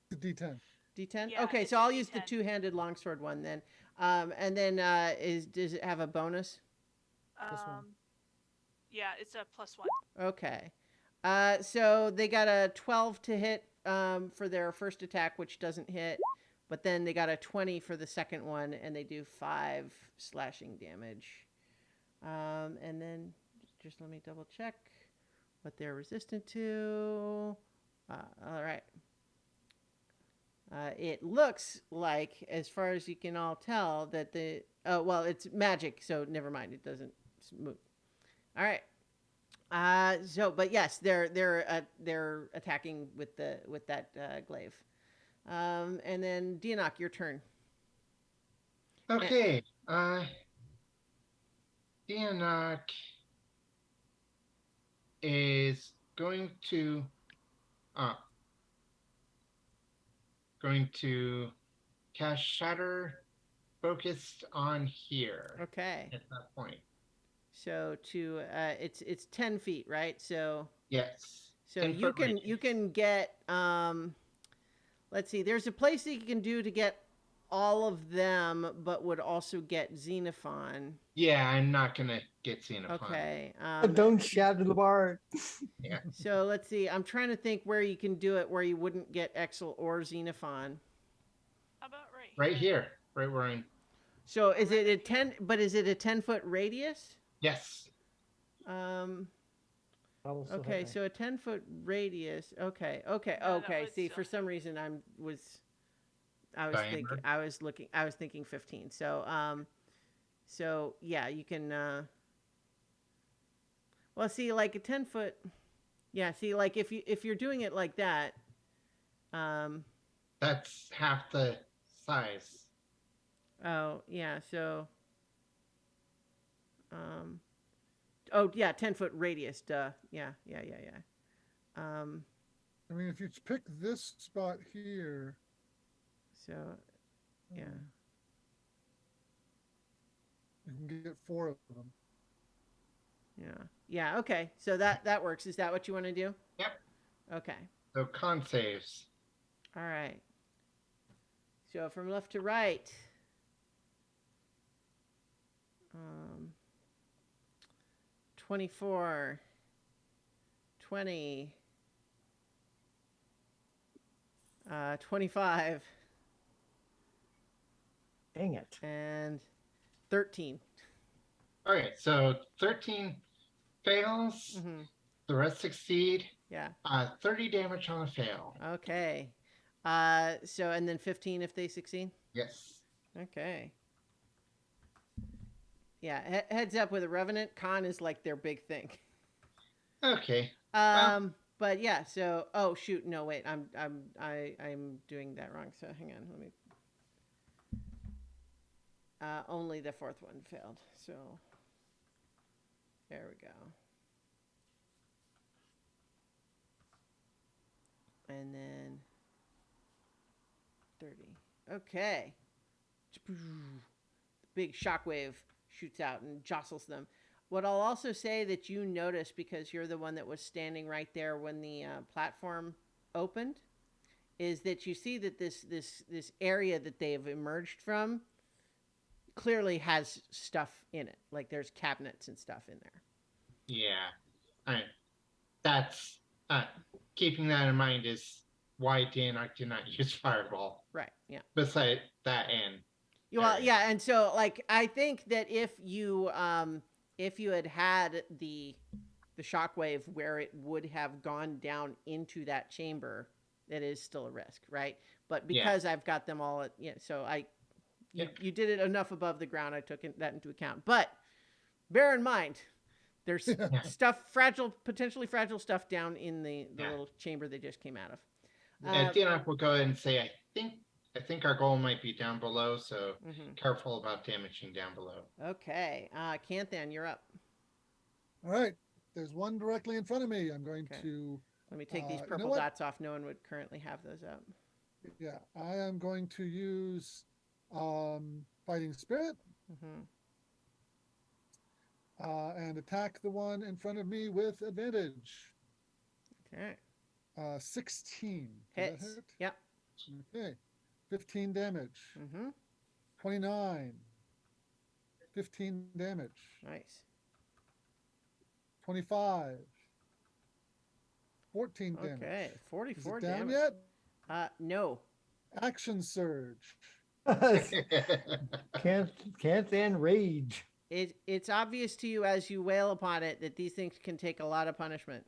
The D10. D10. Yeah, Okay, it's so a I'll use the D10. two-handed longsword one then. And then does it have a bonus? one. Yeah, it's a +1. Okay. So they got a 12 to hit for their first attack, which doesn't hit. But then they got a 20 for the second one, and they do 5 slashing damage. And then just let me double check what they're resistant to. All right. It looks like, as far as you can all tell, that well, it's magic, so never mind. It doesn't move. All right. But yes, they're attacking with that glaive. And then Dianok, your turn. Okay. Dianok is uh going to cast Shatter focused on here Okay. at that point. So it's 10 feet, right? So Yes. you 10-foot can radius. get let's see, there's a place that you can do to get all of them, but would also get Xenophon. Yeah, I'm not gonna get Xenophon. Okay. Don't shatter the bar. Yeah. So let's see. I'm trying to think where you can do it where you wouldn't get Exel or Xenophon. How about right here? Right here. Right where I'm. So is right it a here. 10? But is it a 10-foot radius? Yes. Okay, so a 10-foot radius. Okay. No, Okay. See, for some reason I was Diameter. thinking 15. So yeah, you can well, see, like a 10-foot. Yeah, see, like if you're doing it like that, That's half the size. oh yeah, so oh yeah, 10-foot radius. Duh. Yeah. I mean, if you pick this spot here. So yeah. You can get 4 of them. Yeah. Okay. So that works. Is that what you want to do? Yep. Okay. So con saves. All right. So from left to right. 24, 20, 25, Dang it. and 13. Okay, so 13 fails. Mm-hmm. The rest succeed. Yeah. 30 damage on a fail. Okay. So and then 15 if they succeed. Yes. Okay. Yeah. Heads up with a revenant. Con is like their big thing. Okay. Well, But yeah. So oh shoot, no wait, I'm doing that wrong. So hang on, let me. Only the fourth one failed. So there we go. And then 30. Okay. Big shockwave shoots out and jostles them. What I'll also say that you notice, because you're the one that was standing right there when the platform opened, is that you see that this area that they have emerged from clearly has stuff in it. Like there's cabinets and stuff in there. Yeah. That's keeping that in mind is why Danak did not use Fireball. Right. Yeah. Besides that and. Well, yeah, and so like I think that if you had the shockwave where it would have gone down into that chamber, that is still a risk, right? But because I've got them all, so you did it enough above the ground. I took that into account. But bear in mind There's Yeah. potentially fragile stuff down in the Yeah. little chamber they just came out of. Dianoc will go ahead and say, I think our goal might be down below, so Mhm. careful about damaging down below. Okay. Canthan, you're up. All right. There's one directly in front of me. I'm going Okay. to, Let me take these you know purple what? dots off. No one would currently have those up. yeah, I am going to use Fighting Spirit Mm-hmm. and attack the one in front of me with advantage. Okay. 16. Does that Hits. hit? Yep. Okay. 15 damage. Mm-hmm. 29. 15 damage. Nice. 25. 14 damage. Okay. Is 44 it down damage. yet? No. Action surge. Canthan rage. It's obvious to you as you wail upon it that these things can take a lot of punishment.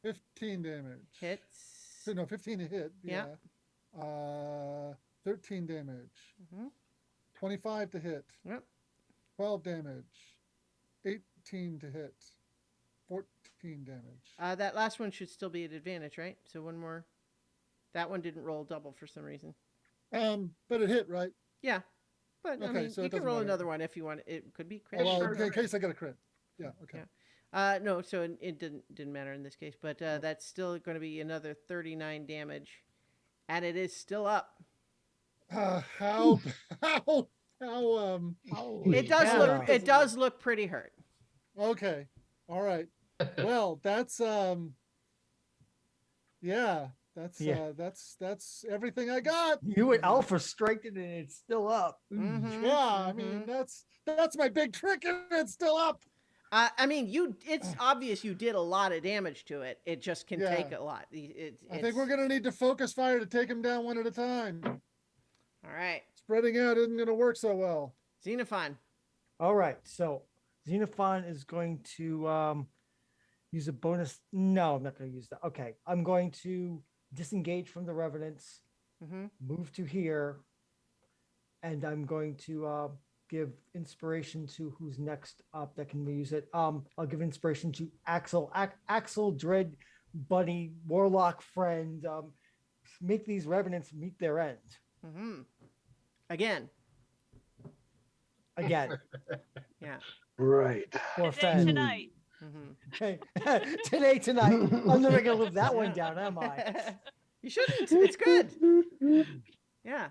15 damage. Hits. No, 15 to hit. Yeah. 13 damage. Mm-hmm. 25 to hit. Yep. 12 damage. 18 to hit. 14 damage. That last one should still be at advantage, right? So one more. That one didn't roll double for some reason. But it hit, right? Yeah. But I Okay, mean, so you it can doesn't roll matter. another one if you want. It could be Oh, well, critical. in case I got a crit. Yeah, okay. Yeah. No, so it didn't matter in this case, but that's still going to be another 39 damage, and it is still up. How Holy It does cow. look it does look pretty hurt. okay. All right. Well, that's yeah, that's everything I got. You and Alpha striked it and it's still up. Mhm. Yeah, I mean that's my big trick and it's still up. I mean, it's obvious you did a lot of damage to it. It just can Yeah. take a lot. I think we're gonna need to focus fire to take him down one at a time. All right. Spreading out isn't gonna work so well. Xenophon. All right, so Xenophon is going to use a bonus. No, I'm not going to use that. Okay, I'm going to disengage from the Revenants, Mm-hmm. move to here, and I'm going to give inspiration to who's next up that can use it. I'll give inspiration to Axel. Axel, Dread, Bunny, Warlock friend. Make these Revenants meet their end. Mm-hmm. Again. Again. Yeah. Right. For Today, Fen. tonight. Mm-hmm. Okay. Tonight. I'm never gonna live that one down, am I? You shouldn't. It's good. Yeah.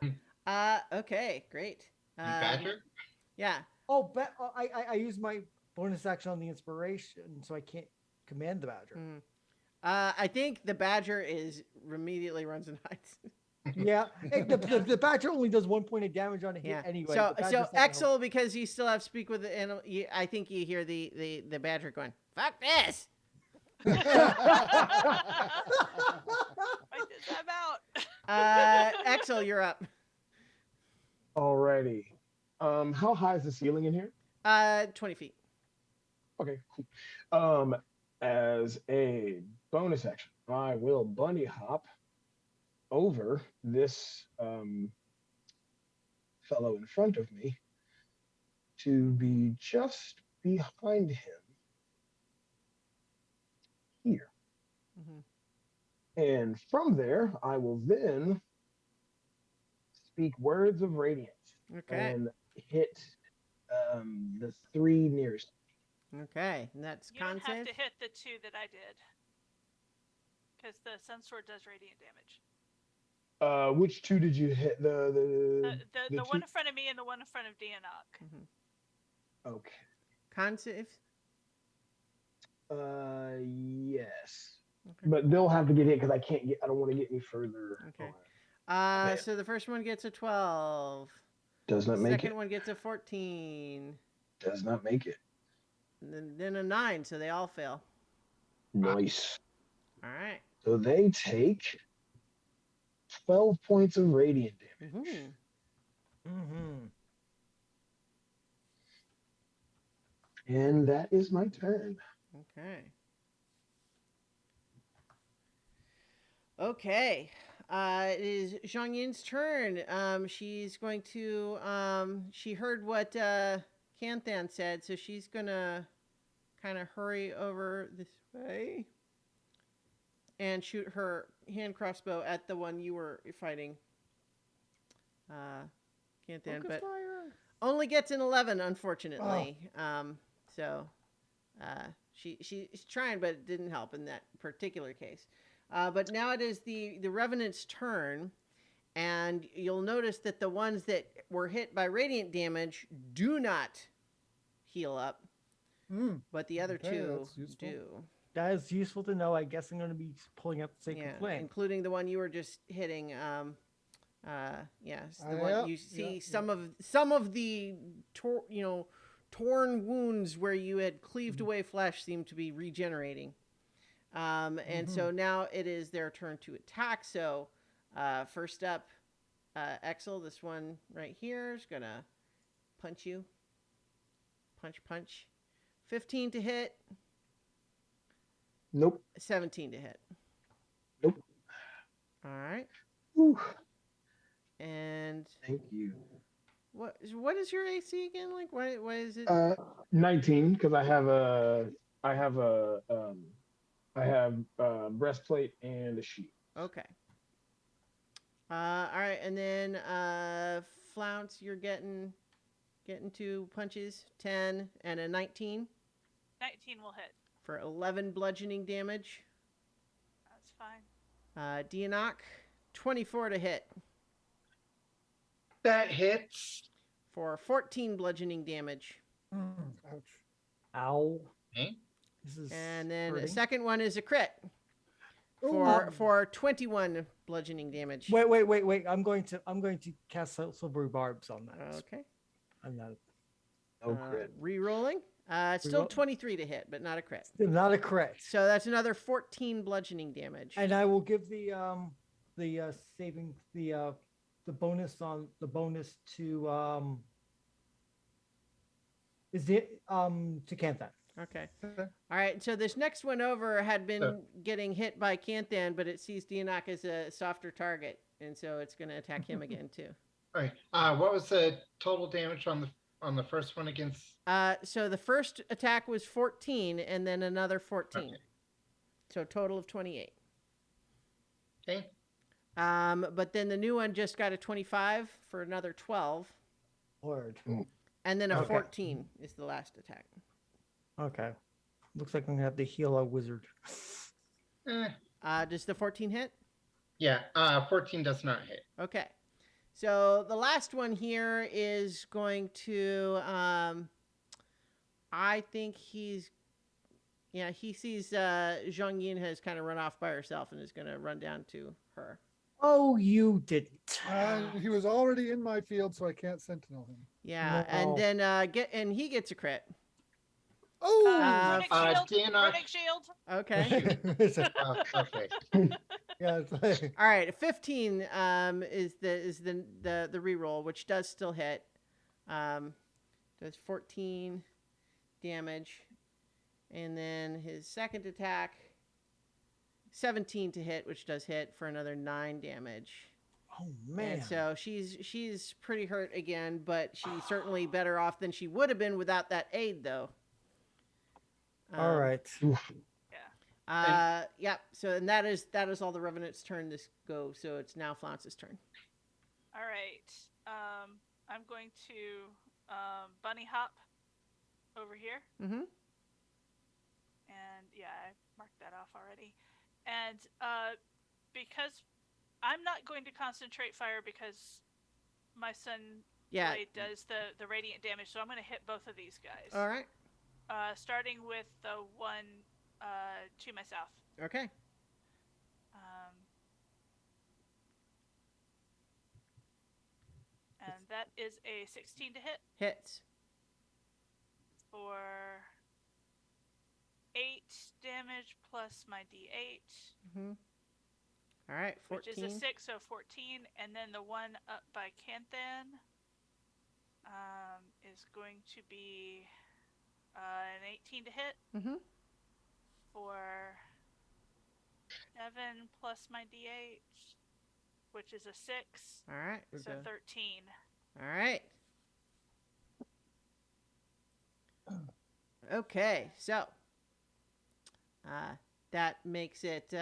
Okay. Great. Badger? Yeah. Oh, but I use my bonus action on the inspiration, so I can't command the Badger. Mm. I think the Badger immediately runs and hides. Yeah, the Badger only does 1 point of damage on a hit Yeah. anyway. So the Badger's not gonna Axel, because you still have speak with the animal, I think you hear the Badger going, "Fuck this." I did them out. Axel, you're up. Alrighty. How high is the ceiling in here? 20 feet. Okay, cool. As a bonus action, I will bunny hop over this fellow in front of me to be just behind him here. Mm-hmm. And from there, I will then speak words of radiance Okay. and hit the 3 nearest. Okay. And that's You don't con have save? to hit the 2 that I did. Because the Sun Sword does radiant damage. Which 2 did you hit? The the one two- in front of me and the one in front of Dianoc. Mm-hmm. Okay. Con save? Yes. Okay. But they'll have to get hit because I don't want to get any further. Okay. Man. So the first one gets a 12. Does not make Second it. one gets a 14. Does not make it. And then a 9, so they all fail. Nice. All right. So they take 12 points of radiant damage. Mm-hmm. Mm-hmm. And that is my turn. Okay. Okay. It is Zhang Yin's turn. She's going to. She heard what Canthan said, so she's gonna kind of hurry over this way and shoot her hand crossbow at the one you were fighting. Can't then, Focus but fire. only gets an 11, unfortunately. So she's trying, but it didn't help in that particular case. But now it is the Revenant's turn, and you'll notice that the ones that were hit by radiant damage do not heal up, but the other Okay, two that's useful. do. That is useful to know. I guess I'm going to be pulling up the Sacred Yeah, Flame. including the one you were just hitting. Yes, the Yeah, one you see some of the torn wounds where you had cleaved away flesh seem to be regenerating. And so now it is their turn to attack. So first up, Exel, this one right here is gonna punch you. Punch. 15 to hit. Nope. 17 to hit. Nope. All right. Whew. And Thank you. what is your AC again? Like why is it? 19 because I have breastplate and a sheet. Okay. All right, and then Flounce, you're getting 2 punches, 10 and a 19 19 will hit. for 11 bludgeoning damage. That's fine. Dianok, 24 to hit That hits. for 14 bludgeoning damage. Ouch. Ow. Okay. This is And then the hurting. second one is a crit Ooh. for 21 bludgeoning damage. Wait. I'm going to cast silvery barbs on that. Okay. I'm not. No crit. Re-rolling. It's still Reroll. 23 to hit, but not a crit. Still not a crit. So that's another 14 bludgeoning damage. And I will give the saving the bonus to is it to Canthan. Okay. All right. So this next one over had been getting hit by Canthan, but it sees Dianok as a softer target, and so it's going to attack him again too. All right. What was the total damage on the first one against? So the first attack was 14, and then another 14. Okay. So total of 28. Okay. But then the new one just got a 25 for another 12, Lord. and then a Okay. 14 is the last attack. Okay. Looks like I'm gonna have to heal a wizard. Does the 14 hit? Yeah. 14 does not hit. Okay. So the last one here is going to, I think he sees Zhang Yin has kind of run off by herself and is going to run down to her. Oh, you didn't. He was already in my field, so I can't sentinel him. Yeah, No. and then he gets a crit. Oh, Runic shield. Dianok. Runic shield. Okay. Okay. Yeah. It's like, All right, 15 is the reroll, which does still hit. Does 14 damage, and then his second attack, 17 to hit, which does hit for another 9 damage. oh man. And so she's pretty hurt again, but she's certainly better off than she would have been without that aid, though. All right. Yep. So and that is all the Revenant's turn this go. So it's now Flounce's turn. All right. I'm going to bunny hop over here. Mm-hmm. And yeah, I marked that off already. And because I'm not going to concentrate fire because my son blade does the radiant damage, so I'm going to hit both of these guys. All right. Starting with the one to my south. Okay. And that is a 16 to hit Hits. for 8 damage plus my d8. Mm-hmm. All right. 14. Which is a 6, so 14. And then the one up by Canthan is going to be an 18 to hit Mm-hmm. for 7 plus my d8, which is a 6. All right. So 13. All right. Okay, so that makes it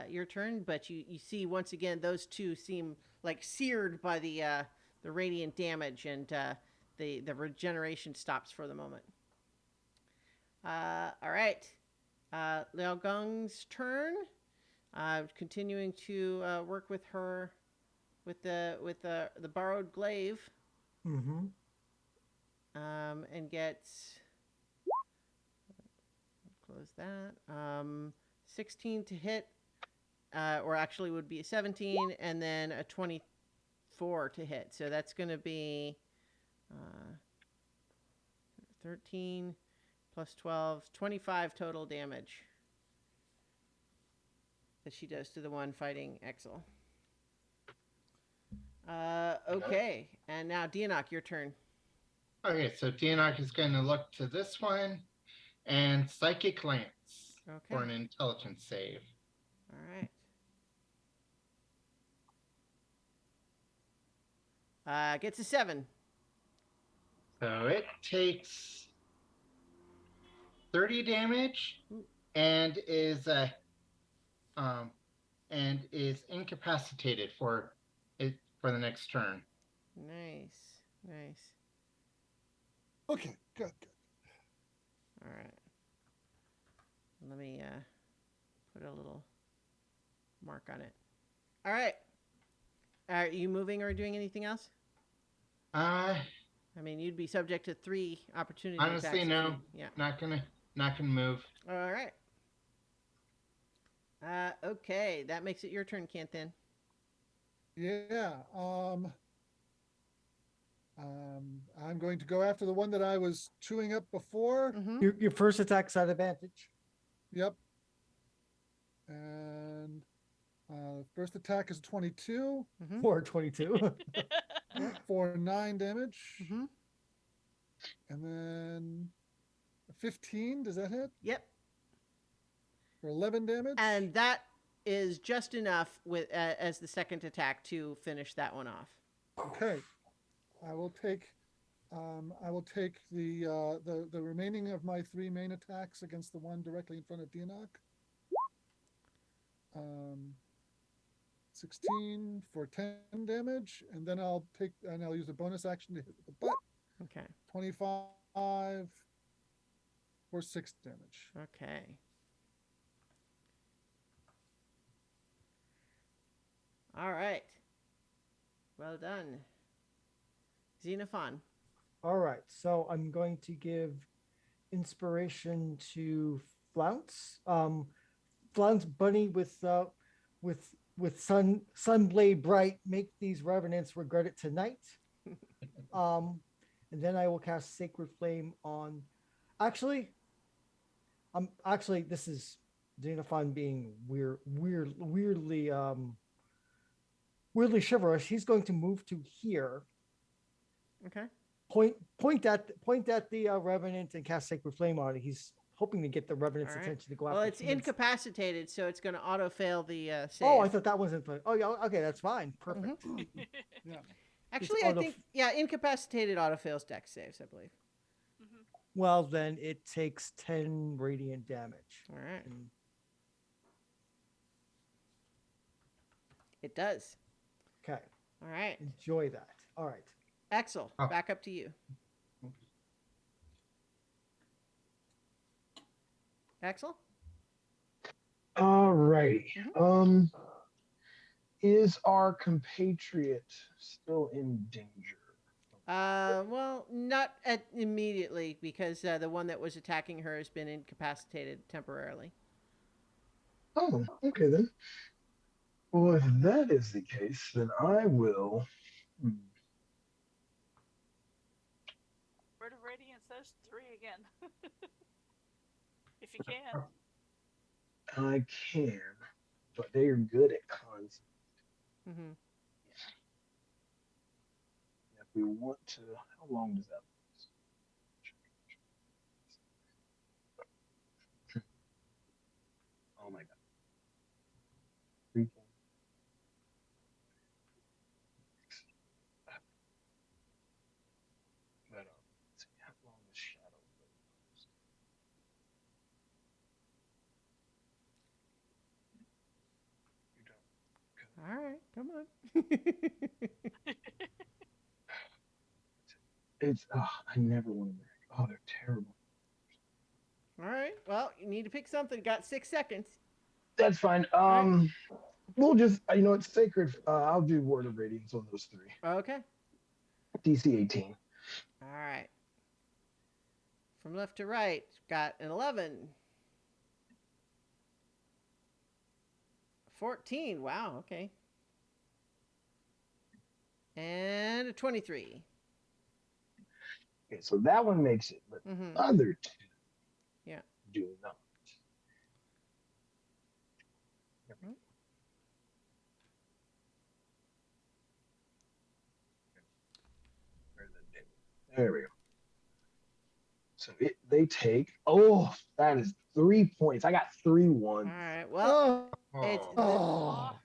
your turn, but you see once again those two seem like seared by the radiant damage, and the regeneration stops for the moment. All right, Liao Gong's turn. Continuing to work with her with the borrowed glaive, Mm-hmm. and gets close that 16 to hit, or actually would be a 17, and then a 24 to hit. So that's going to be 13 plus 12, 25 total damage that she does to the one fighting Exel. Okay, and now Dianok, your turn. Okay, so Dianok is going to look to this one and Psychic Lance for an intelligence save. All right. Gets a 7. So it takes 30 damage and is incapacitated for the next turn. Nice. Okay, good. All right. Let me put a little mark on it. All right. Are you moving or doing anything else? I mean, you'd be subject to 3 opportunity attacks. Honestly, no. Not gonna move. All right. Okay, that makes it your turn, Canthan. Yeah. I'm going to go after the one that I was chewing up before. Mm-hmm. Your first attack's at advantage. Yep. And first attack is 22. Mm-hmm. For 22. For 9 damage. Mm-hmm. And then 15. Does that hit? Yep. For 11 damage. And that is just enough with as the second attack to finish that one off. Okay. I will take the remaining of my 3 main attacks against the one directly in front of Dianok. 16 for 10 damage, and then I'll use a bonus action to hit with the butt. Okay. 25 for 6 damage. Okay. All right. Well done. Xenophon. All right, so I'm going to give inspiration to Flounce. Flounce Bunny with Sunblade Bright, make these revenants regret it tonight. And then I will cast Sacred Flame on. Actually, this is Xenophon being weirdly chivalrous. He's going to move to here. Okay. Point at the Revenant and cast Sacred Flame on it. He's hoping to get the Revenant's attention to go after. Well, it's incapacitated, so it's going to auto fail the save. Oh, I thought that wasn't. Oh, yeah. Okay, that's fine. Perfect. Mm-hmm. Yeah. Actually, I think incapacitated auto fails dex saves, I believe. Mm-hmm. Well, then it takes 10 radiant damage. All right. It does. Okay. All right. Enjoy that. All right. Axel, back up to you. Axel? All right. Is our compatriot still in danger? Well, not immediately, because the one that was attacking her has been incapacitated temporarily. Oh, okay then. Well, if that is the case, then I will. Word of Radiance, those 3 again. If you can. I can, but they are good at cons. Mm-hmm. If we want to, how long does that last? Oh my god. But let's see, how long does Shadow go? All right, come on. I never want to brag. Oh, they're terrible. All right. Well, you need to pick something. Got 6 seconds. That's fine. All right. We'll just it's sacred. I'll do Word of Radiance on those three. Okay. DC 18. All right. From left to right, got an 11. 14. Wow. Okay. And a 23. Okay, so that one makes it, but Mm-hmm. other two Yeah. do not. There we go. So they take. Oh, that is 3 points. I got 3 1s. All right. Well, it's Oh,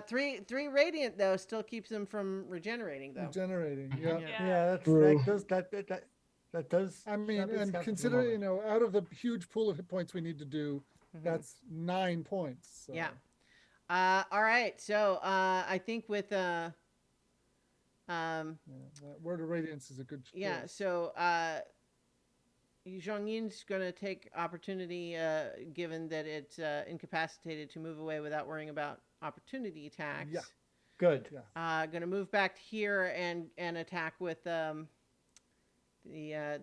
three radiant though still keeps them from regenerating though. regenerating. Mhm. Yeah. Yeah. Yeah, True. that does. I mean, that does and happen for the considering, moment. out of the huge pool of hit points we need to do, Mhm. that's 9 points. So. Yeah. All right. So I think with Yeah, that Word of Radiance is a good choice. yeah. So Zhong Yin's going to take opportunity, given that it's incapacitated, to move away without worrying about opportunity attacks. Yeah. Good. Yeah. Going to move back here and attack with the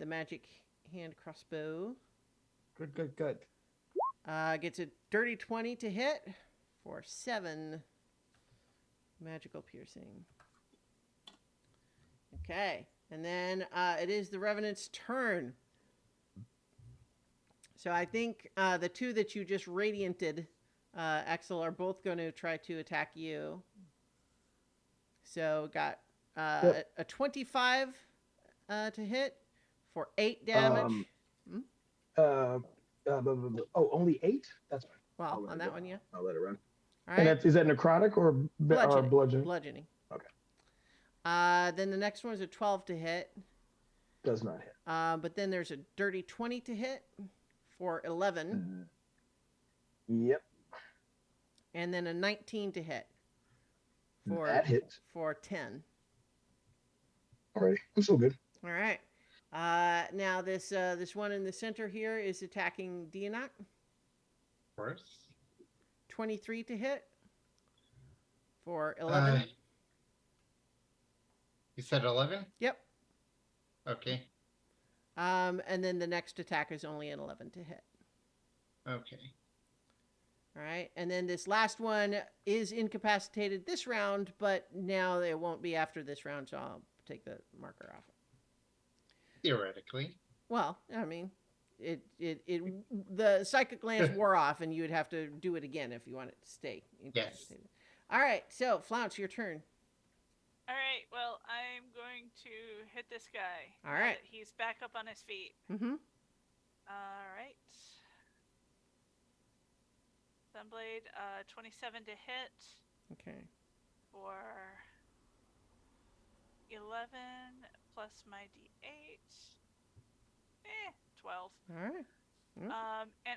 magic hand crossbow. Good. Gets a dirty 20 to hit for 7 magical piercing. Okay, and then it is the Revenant's turn. So I think the two that you just radianted, Axel, are both going to try to attack you. So got a 25 to hit for 8 damage. Only 8? That's fine. Well, on that one, yeah. I'll let it run. All And right. is that necrotic or bludgeoning? Bludgeoning. Okay. Then the next one is a 12 to hit. Does not hit. But then there's a dirty 20 to hit for 11. Yep. And then a 19 to hit That hits. for 10. Alrighty, I'm still good. All right. Now this one in the center here is attacking Dianok. Of course. 23 to hit for 11. You said 11? Yep. Okay. And then the next attack is only an 11 to hit. Okay. All right. And then this last one is incapacitated this round, but now it won't be after this round, so I'll take the marker off. Theoretically. Well, I mean, the psychic glance wore off, and you would have to do it again if you want it to stay incapacitated. Yes. All right. So, Flounce, your turn. All right. Well, I'm going to hit this guy. All right. He's back up on his feet. Mm-hmm. All right. Sunblade, 27 to hit. Okay. For 11 plus my d8. 12. All right. And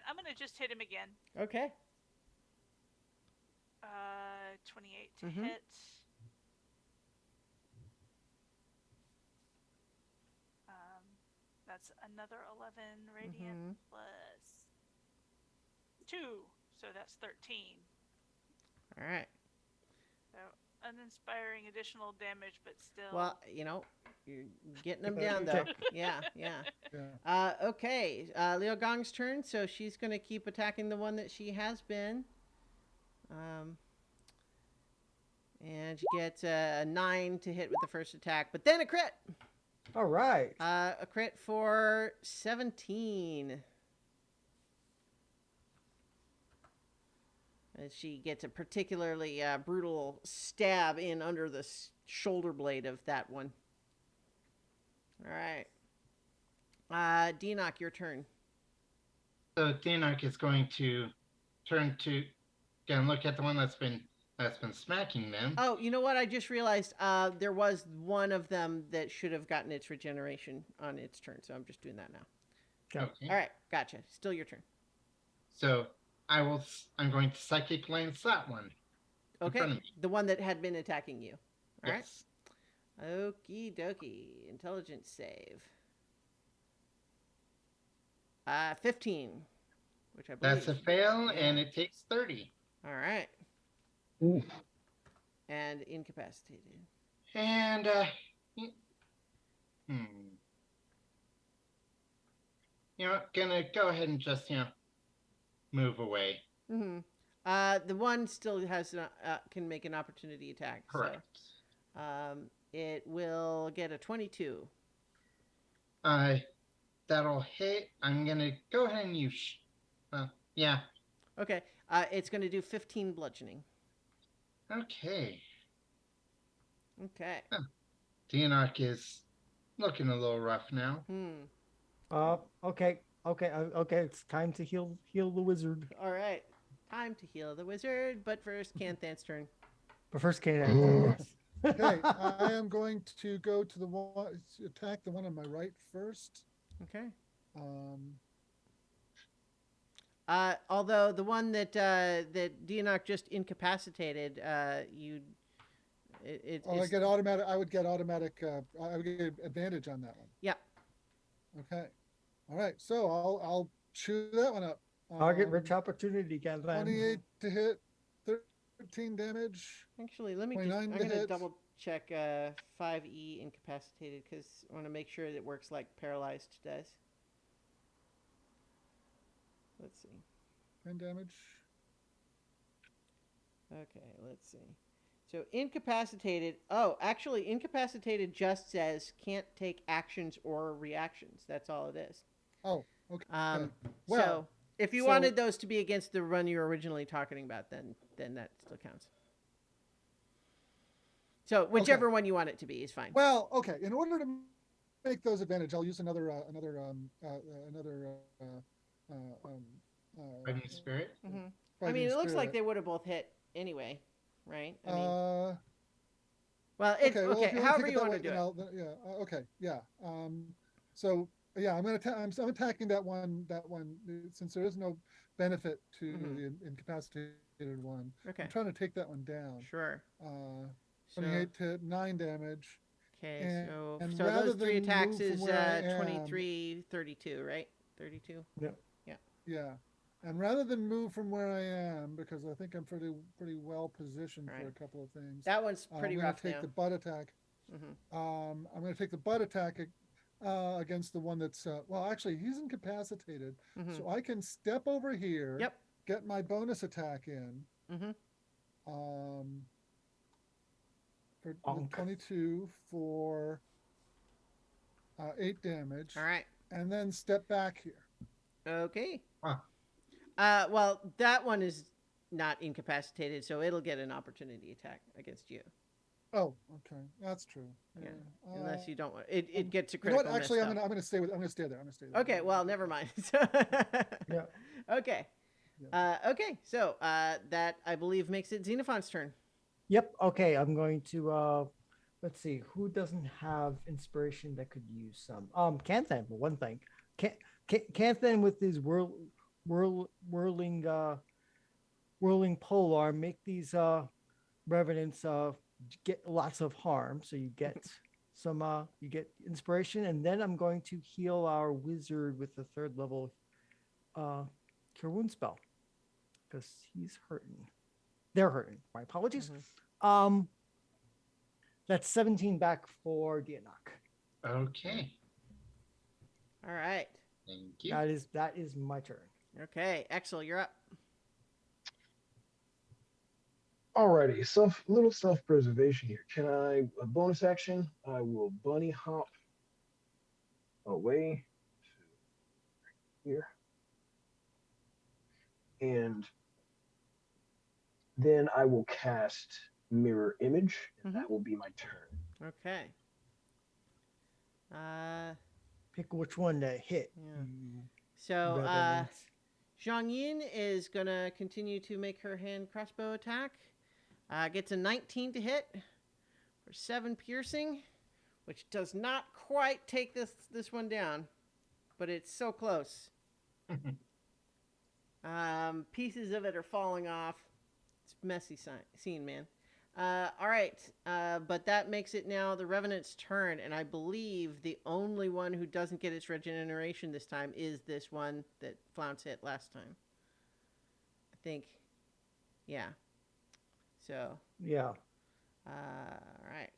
I'm gonna just hit him again. Okay. 28 to hit. That's another 11 radiant plus 2, so that's 13. All right. So uninspiring additional damage, but still. Well, you're getting them down though. Yeah. Okay. Liu Gong's turn, so she's gonna keep attacking the one that she has been. And she gets a 9 to hit with the first attack, but then a crit. All right. A crit for 17. As she gets a particularly brutal stab in under the shoulder blade of that one. All right. Dianok, your turn. So Dianok is going to turn to again look at the one that's been smacking them. Oh, you know what? I just realized there was one of them that should have gotten its regeneration on its turn, so I'm just doing that now. Okay. All right, gotcha. Still your turn. So I'm going to psychic lance that one. in front of me. The one that had been attacking you. All right. Yes. Okie dokie. Intelligence save. 15, which I believe. That's a fail, Yeah. and it takes 30. All right. Ooh. And incapacitated. And, gonna go ahead and just, move away. Mm-hmm. The one still has can make an opportunity attack. Correct. So, it will get a 22. That'll hit. I'm gonna go ahead and use. Yeah. Okay. It's going to do 15 bludgeoning. Okay. Okay. Dianarch is looking a little rough now. Okay. It's time to heal the wizard. All right. Time to heal the wizard, but first, Canthan's turn. But first, Canthan. Yes. Okay, I am going to go to the one, attack the one on my right first. Okay. Um, Although the one that Dianarch just incapacitated, I get automatic. I would get automatic. I would get advantage on that one. Yeah. Okay. All right. So I'll chew that one up. Target rich opportunity, Canthan. 28 to hit, 13 damage. Actually, let me 29 I'm to going to hit. double check 5e incapacitated because I want to make sure that it works like paralyzed does. Let's see. 10 damage. Okay, let's see. So incapacitated. Oh, actually, incapacitated just says can't take actions or reactions. That's all it is. Oh, okay. So Well, if you so- wanted those to be against the run you were originally talking about, then that still counts. So whichever one you want it to be is fine. Well, okay. In order to make those advantage, I'll use another Fighting spirit. Mm-hmm. I fighting mean, it looks like spirit. they would have both hit anyway, right? I mean, well, it's okay. Well, if you however take it you that want to way, do it. then yeah. Okay. Yeah. So yeah, I'm attacking that one. Since there is no benefit to the incapacitated one. Okay. I'm trying to take that one down. Sure. 28 to 9 damage. Okay, and so rather those three than attacks move from is where I am- 23, 32, right? 32. Yeah. And rather than move from where I am, because I think I'm pretty well positioned for Right. a couple of things. That one's pretty I'm rough gonna take now. the butt attack. Mm-hmm. I'm going to take the butt attack against the one that's well, actually, he's incapacitated, Mm-hmm. so I can step over here. Yep. Get my bonus attack in. Mm-hmm. For 22 for 8 damage. All right. And then step back here. Okay. Wow. Well, that one is not incapacitated, so it'll get an opportunity attack against you. Oh, okay, that's true. Yeah. Unless you don't want it. It gets a You know critical. what? Actually, miss, I'm gonna stay there. I'm gonna stay there. Okay. Well, never mind. Yeah. Okay. Okay. So that I believe makes it Xenophon's turn. Yep. Okay. I'm going to let's see who doesn't have inspiration that could use some. Canthan for one thing. Canthan with his whirling polearm make these revenants get lots of harm. So you get some you get inspiration, and then I'm going to heal our wizard with the 3rd level cure wound spell because he's hurting. They're hurting. My apologies. Mm-hmm. That's 17 back for Dianarch. Okay. All right. Thank you. That is my turn. Okay, Axel, you're up. Alrighty, little self-preservation here. Can I a bonus action? I will bunny hop away to here, and then I will cast Mirror Image, and that will be my turn. Okay. Pick which one to hit. Yeah. So Zhang Yin is gonna continue to make her hand crossbow attack. Gets a 19 to hit for 7 piercing, which does not quite take this one down, but it's so close. Pieces of it are falling off. It's a messy scene, man. All right, but that makes it now the Revenant's turn, and I believe the only one who doesn't get its regeneration this time is this one that Flounce hit last time. I think, yeah. So. Yeah. All right.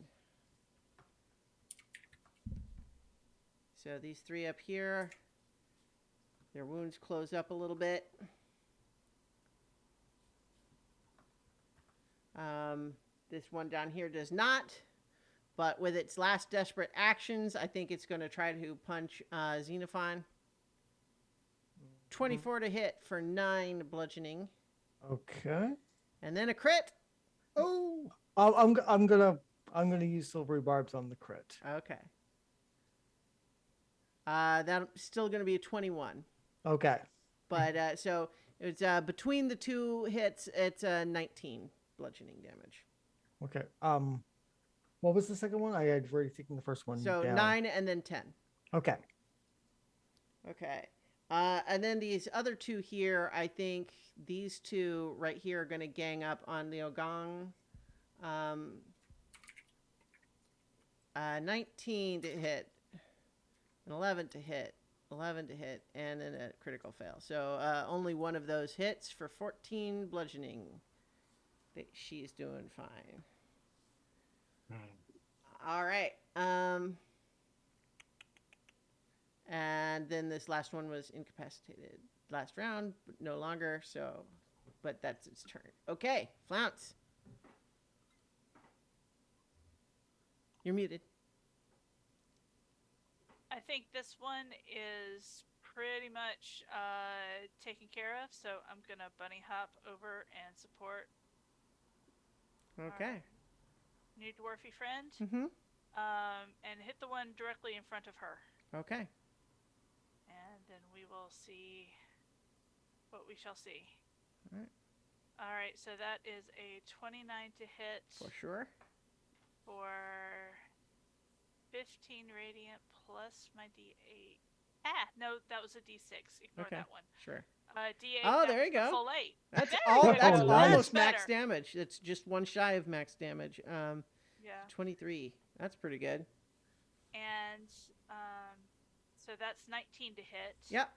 So these three up here, their wounds close up a little bit. This one down here does not, but with its last desperate actions, I think it's going to try to punch Xenophon. 24 to hit for 9 bludgeoning. Okay. And then a crit. Oh, I'm gonna use silvery barbs on the crit. Okay. That's still going to be a 21. Okay. But so it's between the two hits, it's 19 bludgeoning damage. Okay. What was the second one? I had already taken the first one. So down. 9 and then 10. Okay. Okay. And then these other two here, I think these two right here are going to gang up on the Ogong. 19 to hit, an 11 to hit, 11 to hit, and then a critical fail. So only one of those hits for 14 bludgeoning. She's doing fine. All right. And then this last one was incapacitated last round, but no longer. So, but that's its turn. Okay, Flounce. You're muted. I think this one is pretty much taken care of, so I'm gonna bunny hop over and support. Okay. New dwarfy friend. Mm-hmm. And hit the one directly in front of her. Okay. And then we will see what we shall see. All right. All right, so that is a 29 to hit. For sure. For 15 radiant plus my D8. No, that was a D6. Ignore Okay. that one. Sure. D8. Oh, there you was the go. Full 8. That's Very all. good. That's Oh, almost better. max damage. That's just one shy of max damage. Yeah. 23. That's pretty good. And so that's 19 to hit. Yep.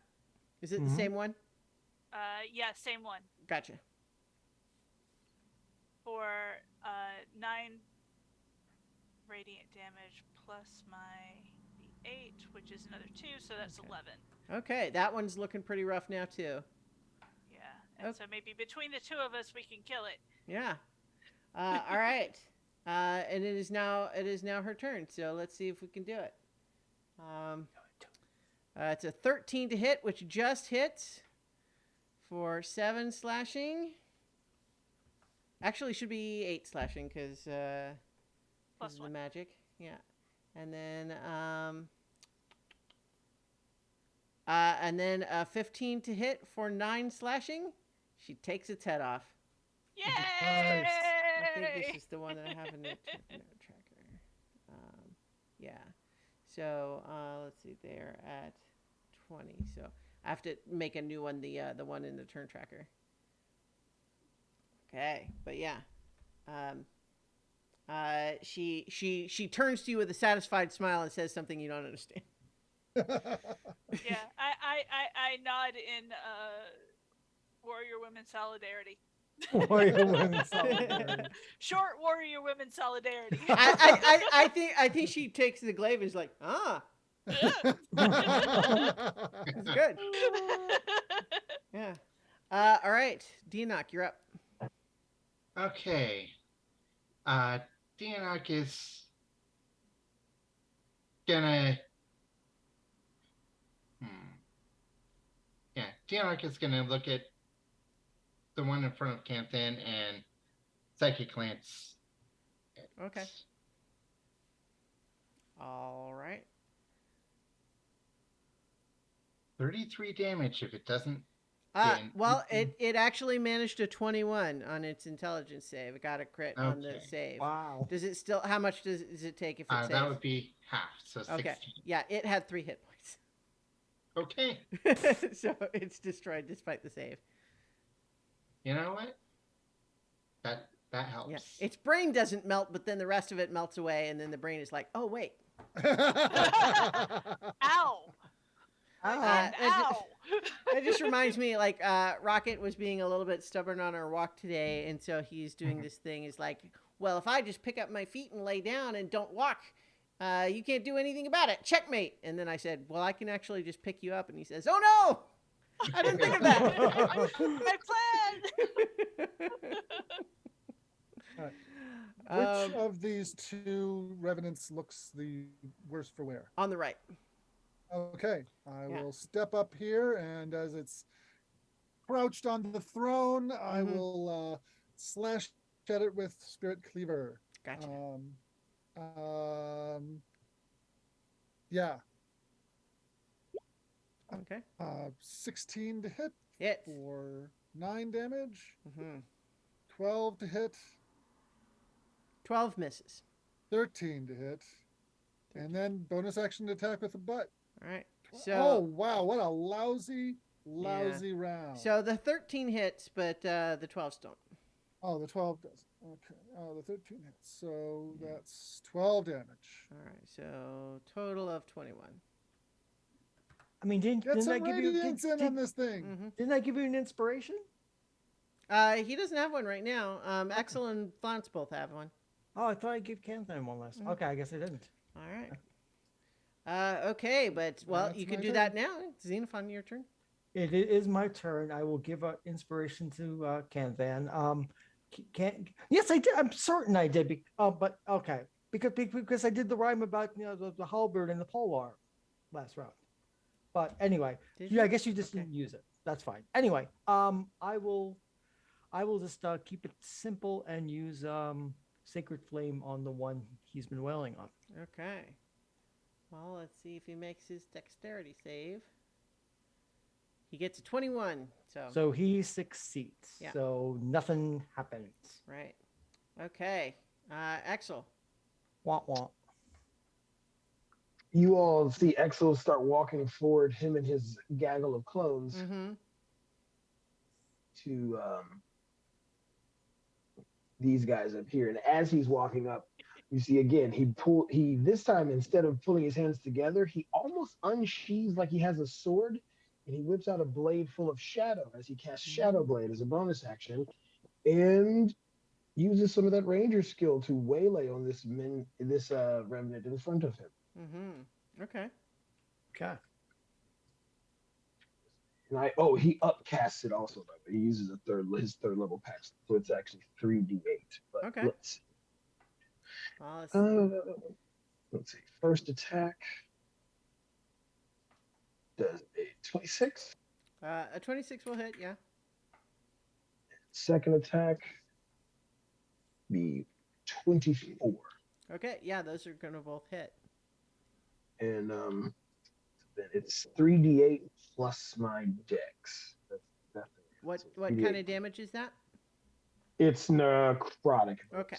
Is it the same one? Yeah, same one. Gotcha. For 9 radiant damage plus my D8, which is another 2, so that's Okay. 11. Okay, that one's looking pretty rough now too. Yeah, and Okay. so maybe between the two of us, we can kill it. Yeah. All right. And it is now her turn. So let's see if we can do it. It's a 13 to hit, which just hits for 7 slashing. Actually, should be 8 slashing because Plus of the 1. magic. Yeah. And then 15 to hit for 9 slashing. She takes its head off. Yay! I think this is the one that I have in the note tracker. Yeah. So let's see. They're at 20. So I have to make a new one. The one in the turn tracker. Okay. But yeah. She turns to you with a satisfied smile and says something you don't understand. Yeah, I nod in warrior women solidarity. Warrior women solidarity. Short warrior women solidarity. I think she takes the glaive and is like, it's good. Yeah. All right, Dianok, you're up. Okay. Dianok is gonna. Yeah, Dianok is gonna look at the one in front of Canthan and psychic lance. Okay. All right. 33 damage if it doesn't. Well, it actually managed a 21 on its intelligence save. It got a crit on the Okay. save. Wow. Does it still? How much does it take if it saves? That would be half, so 16. Okay. Yeah, it had 3 hit points. Okay. So it's destroyed despite the save. You know what? That helps. Yeah, its brain doesn't melt, but then the rest of it melts away, and then the brain is like, "Oh wait." Ow! Uh, it, Ow! it just reminds me, like, Rocket was being a little bit stubborn on our walk today, and so he's doing this thing. Is like, well, if I just pick up my feet and lay down and don't walk, you can't do anything about it. Checkmate. And then I said, well, I can actually just pick you up. And he says, oh no, I didn't think of that. My plan. Which of these two revenants looks the worse for wear? On the right. Okay, I will step up here, and as it's crouched on the throne, I will slash at it with Spirit Cleaver. Gotcha. Yeah. Okay. 16 to hit. Hits. For 9 damage. 12 to hit. 12 misses. 13 to hit. And then bonus action attack with the butt. All right. So. Oh wow! What a lousy round. So the 13 hits, but the 12s don't. Oh, the 12 does. Okay. Oh, the 13 hits. So that's 12 damage. All right. So total of 21. I mean, didn't I give you on this thing? Didn't I give you an inspiration? He doesn't have one right now. Axel and Flance both have one. Oh, I thought I gave Canthan one last. Okay, I guess I didn't. All right. Okay, but you can do that now. Xenophon, your turn. It is my turn. I will give an inspiration to Canthan. Yes, I did. I'm certain I did. But okay, because I did the rhyme about the halberd and the polearm last round. But anyway, I guess you just didn't use it. That's fine. Anyway, I will just keep it simple and use Sacred Flame on the one he's been wailing on. Okay. Well, let's see if he makes his dexterity save. He gets a 21. So he succeeds. Yeah. So nothing happens. Right. Okay. Axel. Wah wah. You all see Exo start walking forward, him and his gaggle of clones, to these guys up here. And as he's walking up, you see again, he this time, instead of pulling his hands together, he almost unsheathes like he has a sword, and he whips out a blade full of shadow as he casts Shadow Blade as a bonus action, and uses some of that ranger skill to waylay on this revenant in front of him. Okay. And he upcasts it also, but he uses his third level pass, so it's actually 3d8. But okay. Let's see. Let's see. First attack does a 26. A 26 will hit, yeah. Second attack be 24. Okay, yeah, those are gonna both hit. And then it's 3d8 plus my dex. That's what kind of damage is that? It's necrotic. Okay.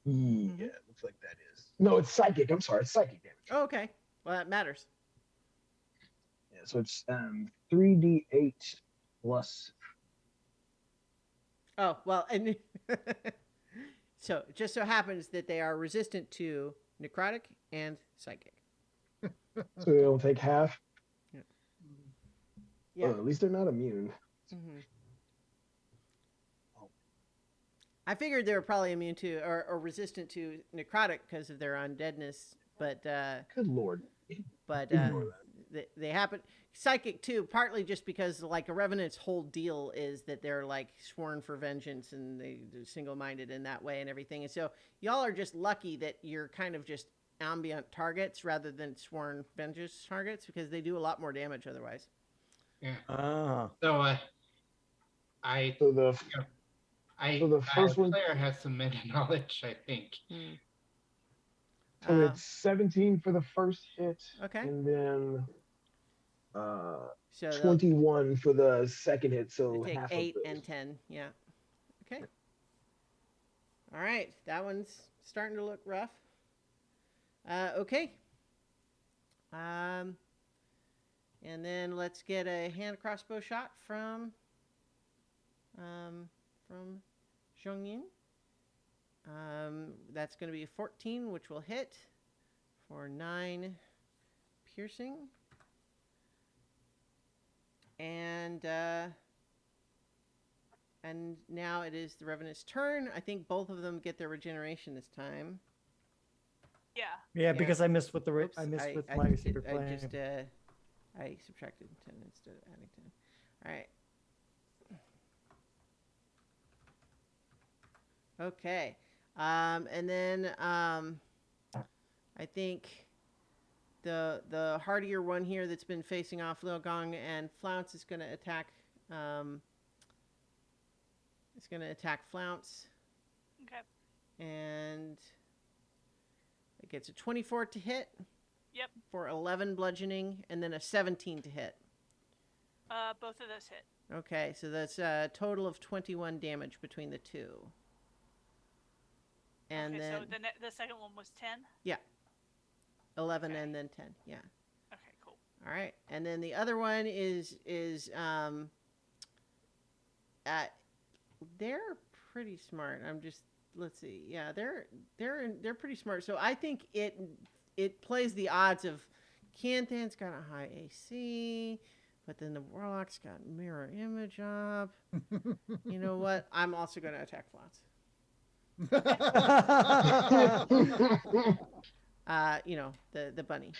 Yeah, it looks like that is. No, it's psychic. I'm sorry, it's psychic damage. Oh, okay. Well, that matters. Yeah, so it's 3d8 plus. Oh, well, and so it just so happens that they are resistant to necrotic and psychic. So they'll take half. Yeah. Oh, at least they're not immune. I figured they were probably immune to or resistant to necrotic because of their undeadness, but good lord. But they happen psychic too, partly just because like a revenant's whole deal is that they're like sworn for vengeance and they're single-minded in that way and everything. And so y'all are just lucky that you're kind of just ambient targets rather than sworn vengeance targets because they do a lot more damage otherwise. Yeah. So the first player has some meta knowledge, I think. So it's 17 for the first hit. Okay. And then so 21 for the second hit. So take half 8 of and 10. Yeah. Okay. All right, that one's starting to look rough. Okay. And then let's get a hand crossbow shot from Zhongyin. That's going to be a 14, which will hit for 9 piercing. And now it is the Revenant's turn. I think both of them get their regeneration this time. Yeah. Yeah, because I missed with the Oops, I missed with I my did- secret I plan. just I subtracted 10 instead of adding 10. All right. Okay. And then I think the hardier one here that's been facing off Liu-Gong and Flounce is going to attack. It's going to attack Flounce. Okay. And it gets a 24 to hit. Yep. For 11 bludgeoning, and then a 17 to hit. Both of those hit. Okay, so that's a total of 21 damage between the two. And okay, then so the second one was 10? Yeah. 11 Okay. and then 10. Yeah. Okay, cool. All right. And then the other one is they're pretty smart. Let's see. Yeah, they're pretty smart. So I think it plays the odds of Canthan's got a high AC, but then the Warlock's got mirror image up. You know what? I'm also going to attack Flounce. You know, the bunny.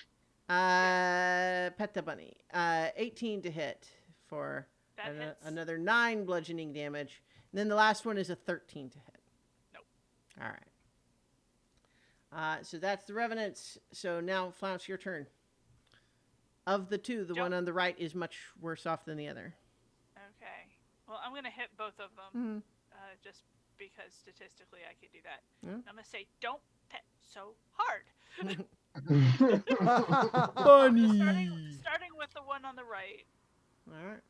Pet the bunny. 18 to hit for another 9 bludgeoning damage. And then the last one is a 13 to hit. Nope. All right. So that's the Revenants. So now, Flounce, your turn. Of the two, the one on the right is much worse off than the other. Okay. Well, I'm going to hit both of them. Just because statistically I could do that. I'm going to say, don't pet so hard. Bunny! Starting with the one on the right. All right.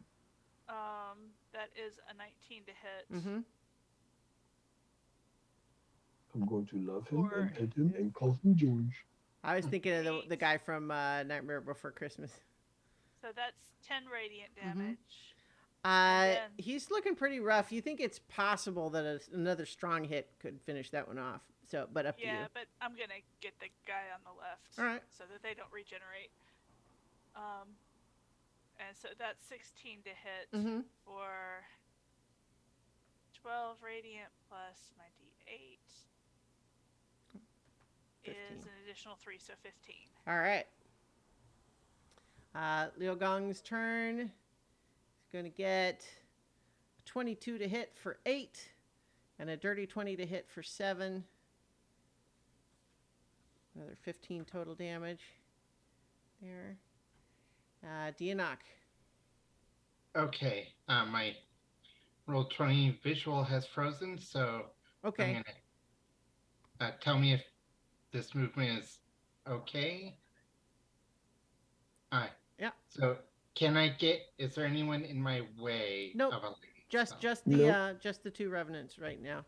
That is a 19 to hit. Mm-hmm. I'm going to love him and pet him and call him George. I was thinking of the guy from Nightmare Before Christmas. So that's 10 radiant damage. He's looking pretty rough. You think it's possible that another strong hit could finish that one off. So, but up to you. Yeah, but I'm going to get the guy on the left. All right. So that they don't regenerate. And so that's 16 to hit for 12 radiant plus my d8 is an additional 3, so 15. All right. Liu-Gong's turn. He's going to get 22 to hit for 8 and a dirty 20 to hit for 7. Another 15 total damage there. Dianok. Okay. My Roll20 visual has frozen, so Okay. I'm gonna tell me if this movement is okay. All right. Yeah. So is there anyone in my way? Nope. Of a Just Nope. just the 2 Revenants right now.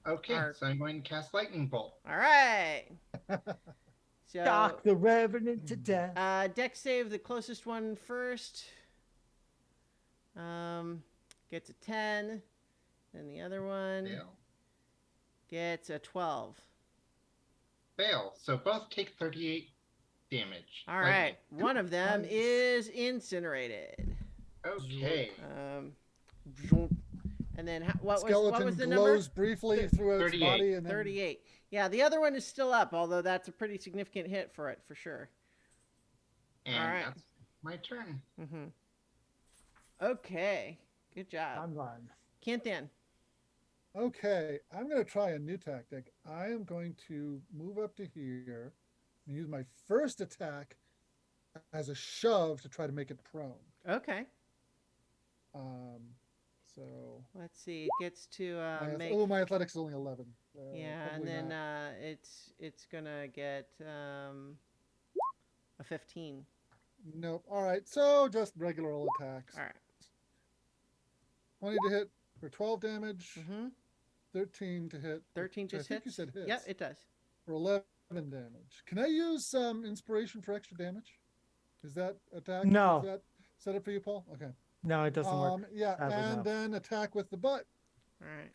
Okay, so I'm going to cast Lightning Bolt. All right. So Shock the Revenant to death. Dex save the closest one first. Gets a 10. And the other one Fail. gets a 12. Fail. So both take 38 damage. All right. One of them is incinerated. Okay. And then what Skeleton was the glows number? briefly through its 38. body, and then 38. Yeah, the other one is still up, although that's a pretty significant hit for it, for sure. And All right. that's my turn. Mm-hmm. Okay. Good job. I'm gone. Canthan. Okay, I'm going to try a new tactic. I am going to move up to here and use my first attack as a shove to try to make it prone. Okay. So Let's see. It gets to make. my athletics is only 11. Yeah, and probably then not. it's gonna get a 15. Nope. All right, so just regular old attacks. All right. 20 to hit for 12 damage. Mm-hmm. 13 to hit. 13 which I just think hits. you said hits. Yeah, it does. For 11 damage. Can I use some inspiration for extra damage? Is that attack? Is No, that set up for you, Paul? Okay. no, it doesn't work. Yeah, Sadly, and no. then attack with the butt. All right.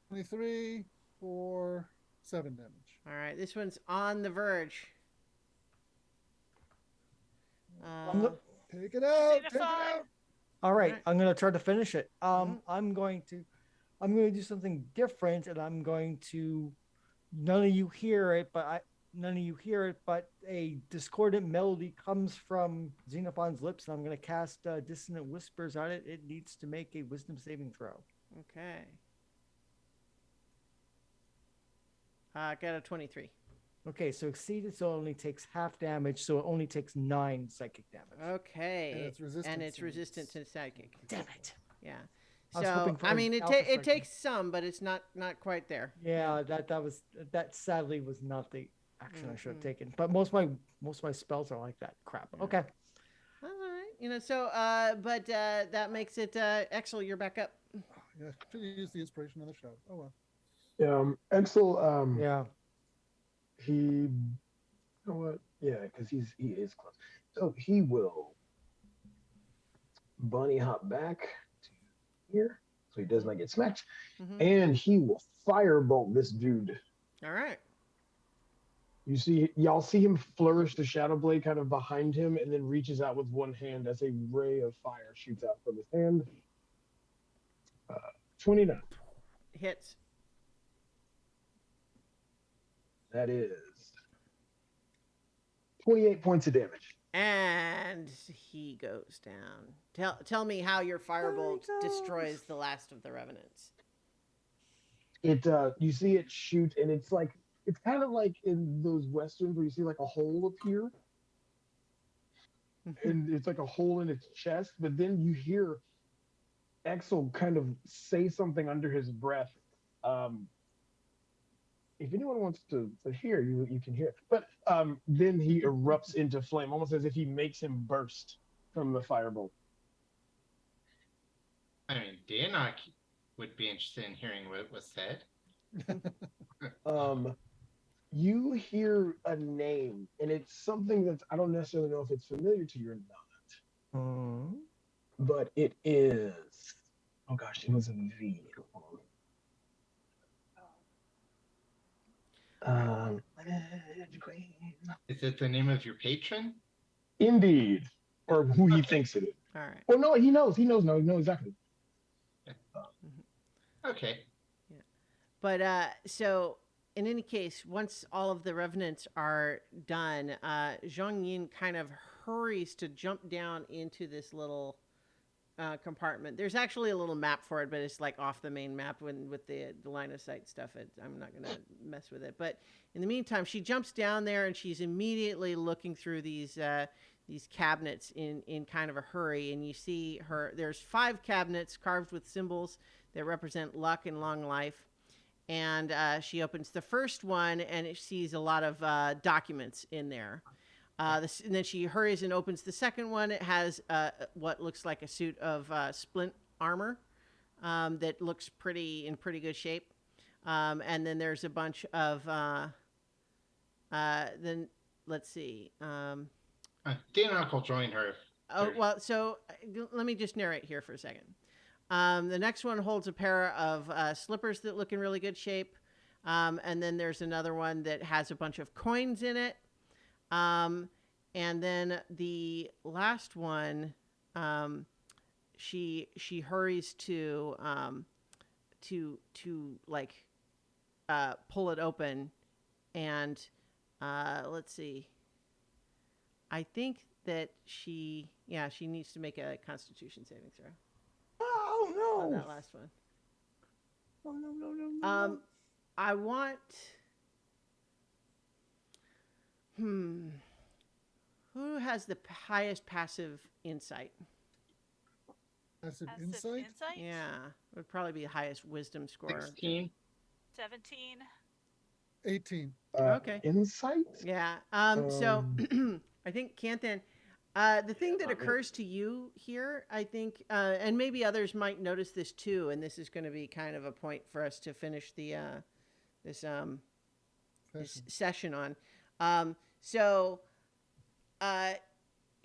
23 for 7 damage. All right. This one's on the verge. Take it out. Take it Signify. out. All right, Alright. I'm gonna try to finish it. Mhm. I'm going to do something different, and I'm going to. None of you hear it, but a discordant melody comes from Xenophon's lips, and I'm going to cast dissonant whispers on it. It needs to make a wisdom saving throw. Okay. I got a 23. Okay, so exceeded, so it only takes half damage, so it only takes 9 psychic damage. Okay. And it's resistant. And it's resistant to psychic. Damn it! Yeah. I was So hoping for I mean, alpha it strike. takes some, but it's not quite there. Yeah, that sadly was not the action I should have Mhm. taken. But most of my spells are like that. Crap. Yeah. Okay. All right. So but that makes it Exel, you're back up. Yeah, should use the inspiration on the show. Oh well. Exel, Yeah. he, you know what? Yeah, because he is close. So he will bunny hop back to here, so he does not get smacked, Mhm. and he will firebolt this dude. All right. Y'all see him flourish the shadow blade kind of behind him, and then reaches out with one hand as a ray of fire shoots out from his hand. 29. Hits. That is 28 points of damage. And he goes down. Tell me how your firebolt destroys the last of the revenants. It you see it shoot, and it's kind of like in those westerns where you see like a hole appear, and it's like a hole in its chest, but then you hear Exel kind of say something under his breath. If anyone wants to hear, you can hear. But then he erupts into flame, almost as if he makes him burst from the firebolt. I mean, Danak would be interested in hearing what was said. You hear a name, and it's something that I don't necessarily know if it's familiar to you or not. Mm-hmm. But it is. Oh gosh, it was a V. Is it the name of your patron? Indeed, or who he thinks it is. All right. Well, no, he knows. He knows exactly. Okay. Yeah. But so in any case, once all of the revenants are done, Zhang Yin kind of hurries to jump down into this little compartment. There's actually a little map for it, but it's like off the main map with the line of sight stuff. I'm not gonna mess with it. But in the meantime, she jumps down there and she's immediately looking through these cabinets in kind of a hurry. And you see her. There's 5 cabinets carved with symbols that represent luck and long life. And she opens the first one and it sees a lot of documents in there. And then she hurries and opens the second one. It has what looks like a suit of splint armor that looks in pretty good shape. And then there's a bunch of then let's see. Danak will join her. Well, so let me just narrate here for a second. The next one holds a pair of slippers that look in really good shape. And then there's another one that has a bunch of coins in it. And then the last one, she hurries to like pull it open, and let's see. I think that she needs to make a Constitution saving throw. Oh no! On that last one. Oh no! I want. Who has the highest passive insight? Passive Passive insight? Yeah, it would probably be the highest wisdom score. 16. 17. 18. Okay. Insight? Yeah. So I think Canthan, The thing that occurs to you here, I think, and maybe others might notice this too, and this is going to be kind of a point for us to finish the this session on. So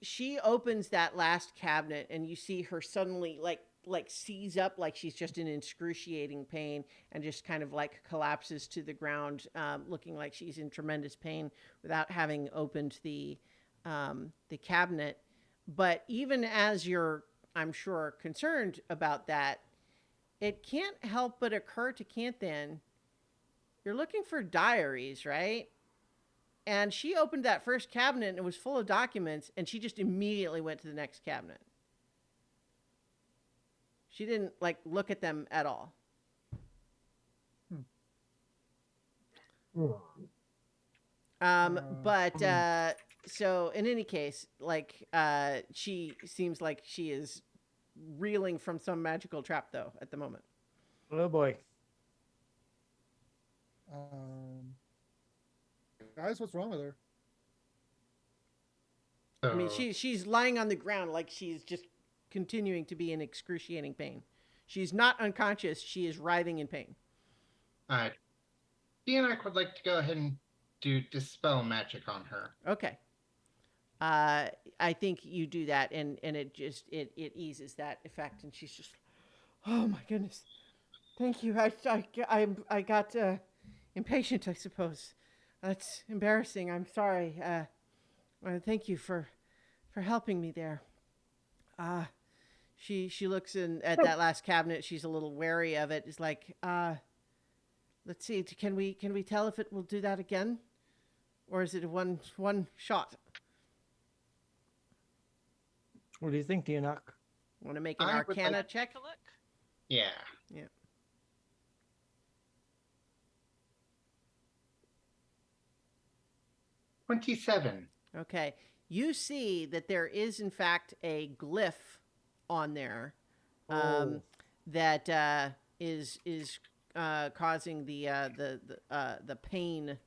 she opens that last cabinet, and you see her suddenly like seize up, like she's just in excruciating pain, and just kind of like collapses to the ground, looking like she's in tremendous pain without having opened the cabinet. But even as you're, I'm sure, concerned about that, it can't help but occur to Canthan, you're looking for diaries, right? And she opened that first cabinet and it was full of documents, and she just immediately went to the next cabinet. She didn't like look at them at all. But so in any case, like she seems like she is reeling from some magical trap though at the moment. Oh boy. Guys, what's wrong with her? I mean, she's lying on the ground like she's just continuing to be in excruciating pain. She's not unconscious. She is writhing in pain. Deonak would like to go ahead and do Dispel Magic on her. Okay. I think you do that, and it just it eases that effect, and she's just, oh my goodness, thank you. I got impatient, I suppose. That's embarrassing. I'm sorry. Thank you for helping me there. She looks at that last cabinet. She's a little wary of it. It's like, let's see. Can we tell if it will do that again, or is it one shot? What do you think, Deonak? Want to make an Arcana check? Take a look. Yeah. Yeah. $27. Okay. You see that there is, in fact, a glyph on there that is causing the pain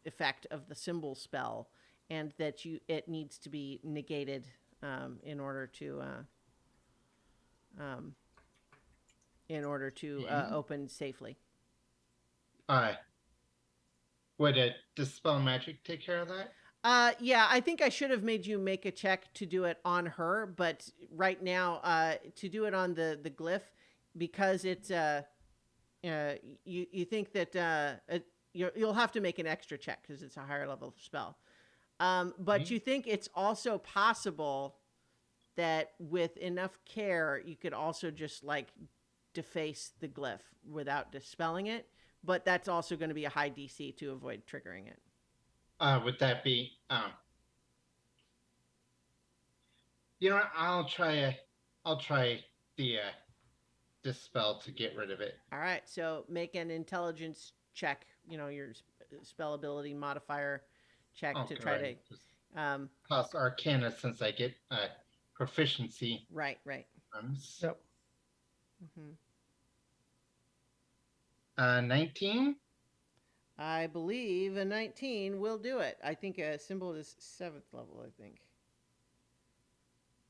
effect of the symbol spell, and that it needs to be negated in order to open safely. Would a Dispel Magic take care of that? Yeah, I think I should have made you make a check to do it on her, but right now, to do it on the glyph, because it's you think that you'll have to make an extra check because it's a higher level spell. But you think it's also possible that with enough care, you could also just like deface the glyph without dispelling it. But that's also going to be a high DC to avoid triggering it. Would that be? You know what? I'll try the Dispel to get rid of it. All right. So make an intelligence check. You know, your spell ability modifier check to try to plus Arcana since I get proficiency. Right. Yep. 19. I believe a 19 will do it. I think a symbol is 7th level. I think.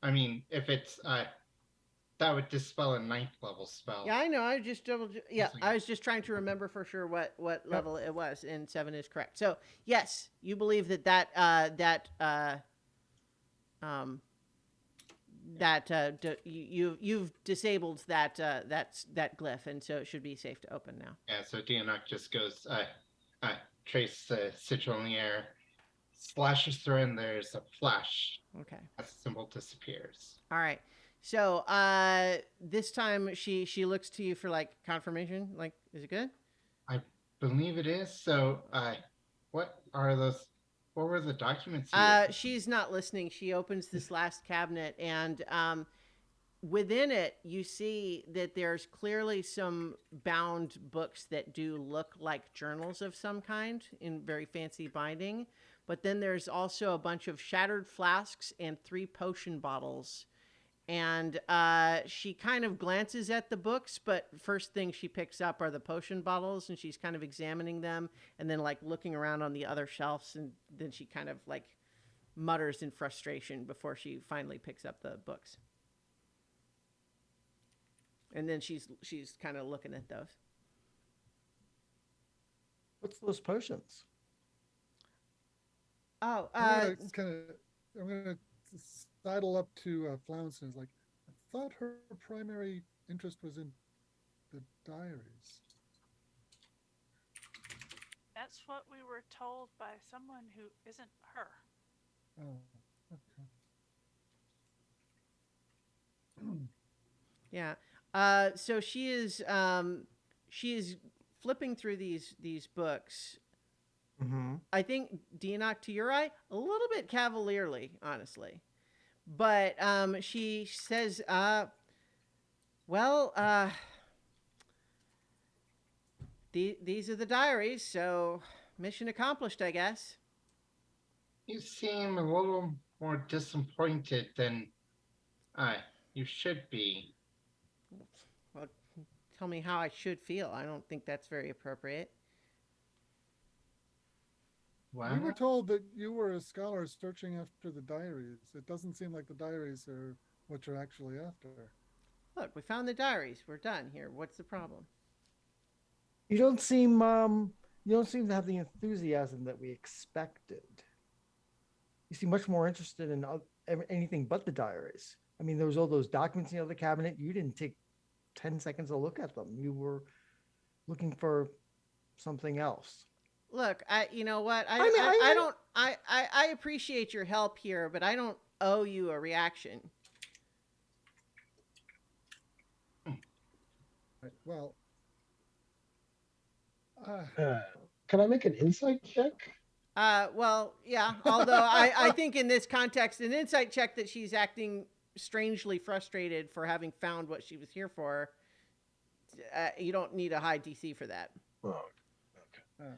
I mean, if it's that would dispel a 9th level spell. Yeah, I know. I just I was just trying to remember for sure what level it was, and 7 is correct. So yes, you believe you've disabled that glyph, and so it should be safe to open now. Yeah. So Deonak just goes trace the sigil in the air, slashes through, and there's a flash. Okay. That symbol disappears. All right. So this time she looks to you for like confirmation. Like, is it good? I believe it is. So what are those? What were the documents? She's not listening. She opens this last cabinet, and within it, you see that there's clearly some bound books that do look like journals of some kind in very fancy binding. But then there's also a bunch of shattered flasks and 3 potion bottles. And she kind of glances at the books, but first thing she picks up are the potion bottles, and she's kind of examining them and then like looking around on the other shelves, and then she kind of like mutters in frustration before she finally picks up the books. And then she's kind of looking at those. What's those potions? Oh, I'm gonna sidle up to Flounce and is like, I thought her primary interest was in the diaries. That's what we were told by someone who isn't her. Oh, okay. yeah. So she is flipping through these books. Mm-hmm. I think Dianok, to your eye, a little bit cavalierly, honestly. But she says, these are the diaries, so mission accomplished, I guess. You seem a little more disappointed than you should be. Well, tell me how I should feel. I don't think that's very appropriate. Well, We were told that you were a scholar searching after the diaries. It doesn't seem like the diaries are what you're actually after. Look, we found the diaries. We're done here. What's the problem? You don't seem to have the enthusiasm that we expected. You seem much more interested in anything but the diaries. I mean, there was all those documents in the other cabinet. You didn't take 10 seconds to look at them. You were looking for something else. Look, you know what? I appreciate your help here, but I don't owe you a reaction. Right. Well, Can I make an insight check? Well, yeah. Although I think in this context, an insight check that she's acting strangely frustrated for having found what she was here for. You don't need a high DC for that. Oh, okay.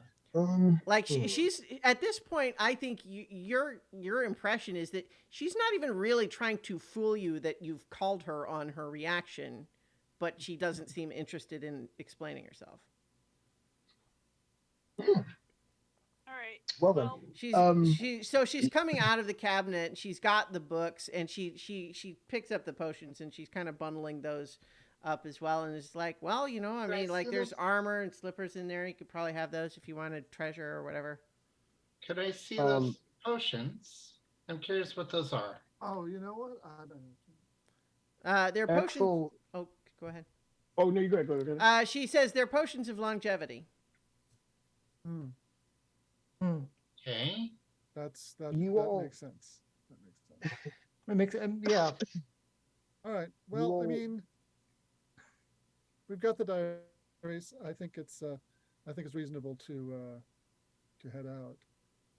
Like she's at this point, I think your impression is that she's not even really trying to fool you that you've called her on her reaction, but she doesn't seem interested in explaining herself. All right. Well then, She's coming out of the cabinet. And she's got the books, and she picks up the potions, and she's kind of bundling those up as well, and it's like, well, you know, I mean, like there's armor and slippers in there. You could probably have those if you wanted treasure or whatever. Could I see those potions? I'm curious what those are. oh, you know what? I don't know. They're potions. Oh, go ahead. Oh no, you go ahead. Go ahead. She says they're potions of longevity. Okay. That makes sense. That makes sense. It makes yeah. All right. Well, I mean, we've got the diaries. I think it's reasonable to head out.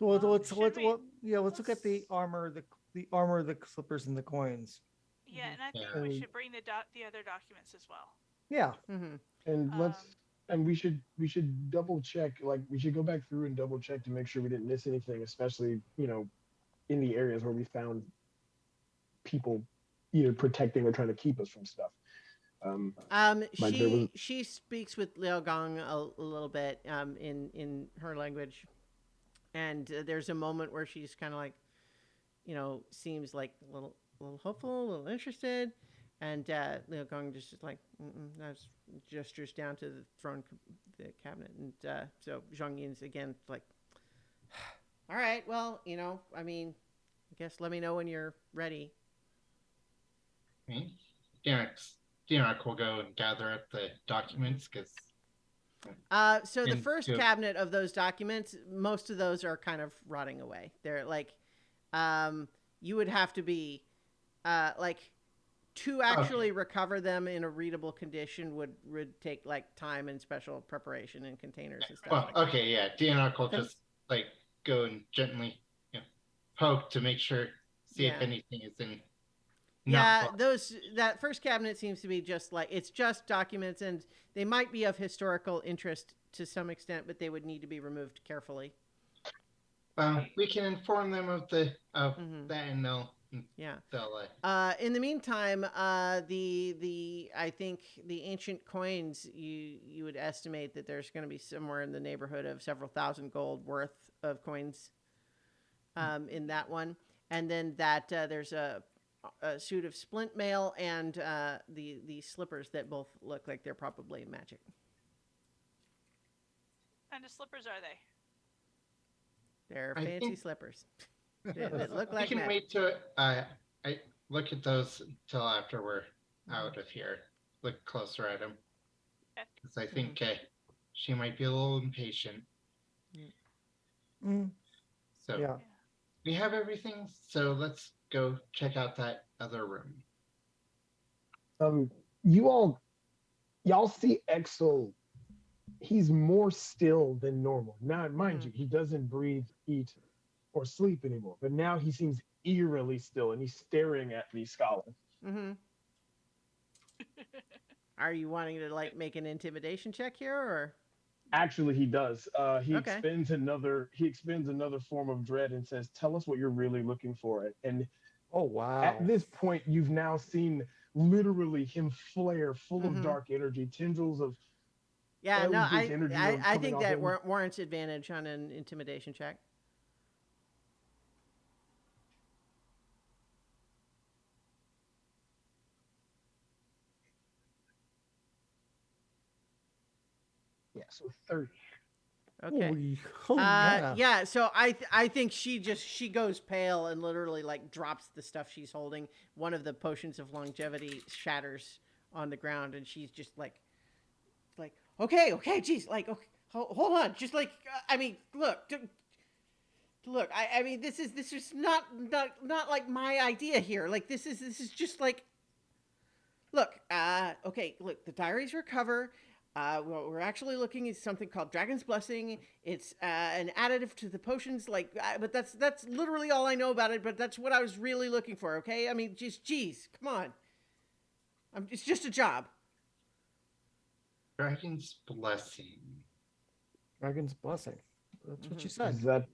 Well, let's look at the armor, the slippers, and the coins. Yeah, and I think we should bring the other documents as well. Yeah. Mm-hmm. And we should double check. Like we should go back through and double check to make sure we didn't miss anything, especially in the areas where we found people either protecting or trying to keep us from stuff. She speaks with Liao Gong a little bit in her language, and there's a moment where she's kind of like, seems like a little hopeful, a little interested, and Liao Gong just is like, gestures down to the cabinet, and so Zhang Yin's again like, all right, well, I mean, I guess let me know when you're ready. Dianok will go and gather up the documents because. So the first cabinet of those documents, most of those are kind of rotting away. They're like, you would have to be, to actually recover them in a readable condition would take like time and special preparation and containers and stuff. Well, okay, yeah. Dianok will just go and gently poke to make sure, see if anything is in. Yeah, that first cabinet seems to be just like, it's just documents, and they might be of historical interest to some extent, but they would need to be removed carefully. We can inform them of that, and they'll. In the meantime, I think the ancient coins, you would estimate that there's going to be somewhere in the neighborhood of several thousand gold worth of coins in that one. and then that there's a suit of splint mail and the slippers that both look like they're probably magic. What kind of slippers are they? They're I fancy think- slippers that look We like can magic. wait till I look at those till after we're out of here. Look closer at them. Okay. Because I think she might be a little impatient. Mm, So yeah. we have everything. So let's go check out that other room. Y'all see Exel. He's more still than normal. Now, mind you, he doesn't breathe, eat, or sleep anymore. But now he seems eerily still, and he's staring at the scholar. Mm-hmm. Are you wanting to like make an intimidation check here, or? Actually, he does. He Okay. expends another form of dread and says, "Tell us what you're really looking for." And Oh wow. at this point, you've now seen literally him flare, full of dark energy, tendrils of Yeah, no, eldritch energy I coming think off that him. warrants advantage on an intimidation check. Yeah, so 30. Okay. Yeah. Yeah. So I think she goes pale and literally like drops the stuff she's holding. One of the potions of longevity shatters on the ground, and she's just like, okay, geez, like, okay, hold on, just like, I mean, look. I mean, this is not like my idea here. Like, this is just like, look, okay, look, the diaries recover. Well, we're actually looking at something called Dragon's Blessing. It's an additive to the potions, like, but that's literally all I know about it. But that's what I was really looking for. Okay, I mean, just geez, come on. It's just a job. Dragon's Blessing. Dragon's blessing. That's what you Is said. that?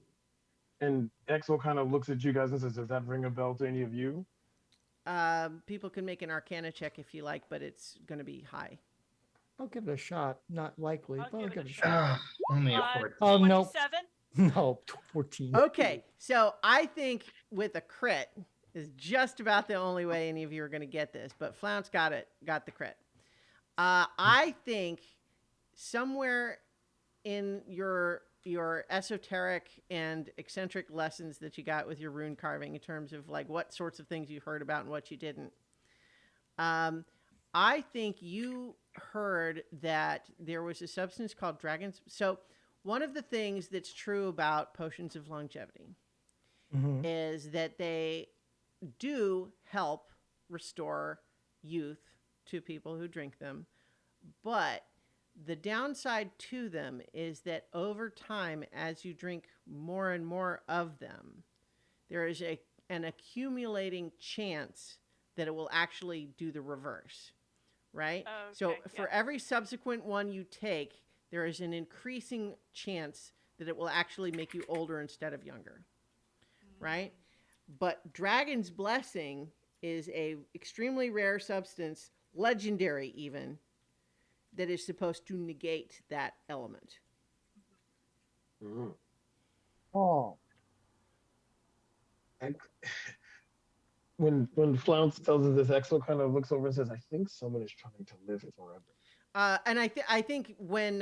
And Exel kind of looks at you guys and says, "Does that ring a bell to any of you?" People can make an Arcana check if you like, but it's going to be high. I'll give it a shot. Not likely, but I'll give it a shot. Ah, only a 14. Oh, no. 27? No, 14. Okay, so I think with a crit is just about the only way any of you are going to get this, but Flounce got the crit. I think somewhere in your esoteric and eccentric lessons that you got with your rune carving in terms of like what sorts of things you heard about and what you didn't. I think you heard that there was a substance called dragons. So one of the things that's true about potions of longevity is that they do help restore youth to people who drink them. But the downside to them is that over time, as you drink more and more of them, there is an accumulating chance that it will actually do the reverse, right? Okay, So for every subsequent one you take, there is an increasing chance that it will actually make you older instead of younger, right? But Dragon's Blessing is a extremely rare substance, legendary even, that is supposed to negate that element. Oh. When Flounce tells us this, Exel kind of looks over and says, "I think someone is trying to live forever." And I think when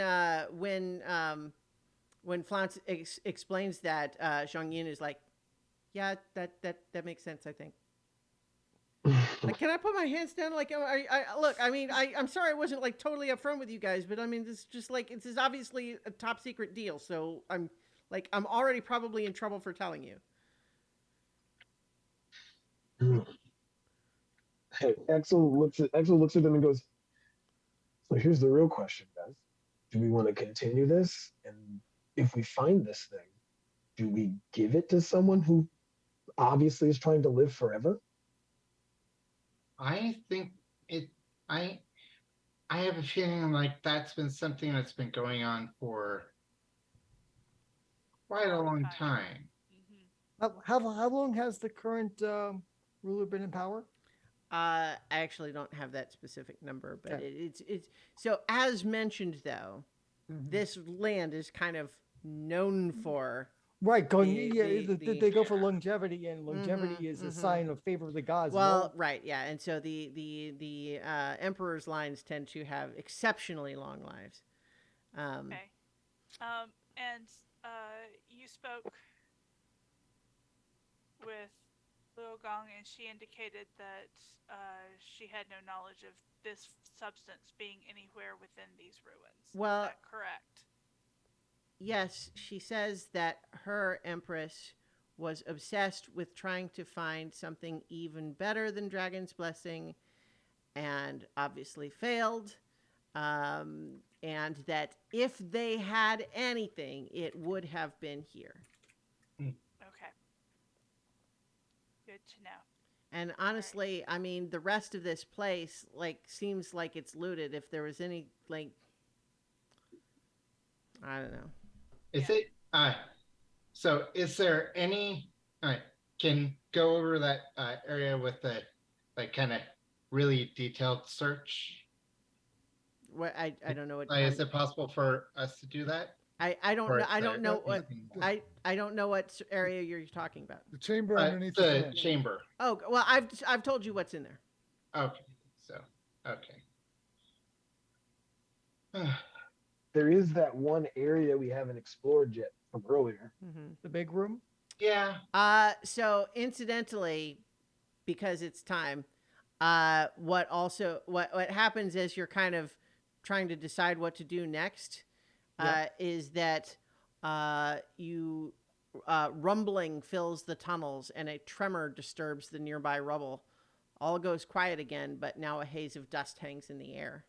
Flounce explains that, Zhang Yin is like, yeah, that makes sense, I think. Like, can I put my hands down? Like, look, I mean, I'm sorry I wasn't like totally upfront with you guys, but I mean, this is just like, this is obviously a top secret deal. So I'm already probably in trouble for telling you. Hey, Exel looks at them and goes, "So here's the real question, guys. Do we want to continue this? And if we find this thing, do we give it to someone who obviously is trying to live forever?" I think I have a feeling like that's been something that's been going on for quite a long time. How long has the current ruler been in power? I actually don't have that specific number, but it's so as mentioned though, this land is kind of known for Right, going they go for yeah. longevity, and longevity is a sign of favor of the gods. Well, right, yeah, and so the emperor's lines tend to have exceptionally long lives. Okay. And you spoke with Luogong, and she indicated that she had no knowledge of this substance being anywhere within these ruins. Well, is that correct? Yes, she says that her empress was obsessed with trying to find something even better than Dragon's Blessing, and obviously failed. And that if they had anything, it would have been here. Okay. Good to know. And honestly, I mean, the rest of this place seems like it's looted. If there was any I don't know. Is it? So is there any? Can go over that area with the kind of really detailed search. What I don't know what. Is it possible for us to do that? I don't know. I don't know what. I don't know what area you're talking about. The chamber underneath the chamber. Oh well, I've told you what's in there. Okay, so okay. There is that one area we haven't explored yet from earlier. Mm-hmm. The big room. Yeah. So incidentally, because it's time, what happens as you're kind of trying to decide what to do next, is that you rumbling fills the tunnels and a tremor disturbs the nearby rubble. All goes quiet again, but now a haze of dust hangs in the air.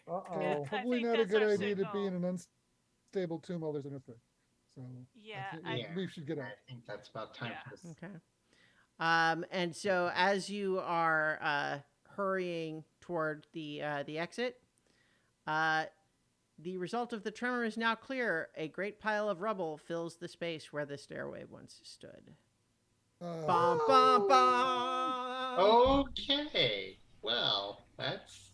Yeah, probably not a good idea to be in an unstable tomb while there's an earthquake. So we should get out. I think that's about time for this. Okay. And so as you are hurrying toward the exit, the result of the tremor is now clear. A great pile of rubble fills the space where the stairway once stood. Bum, bum, bum. Okay. Well, that's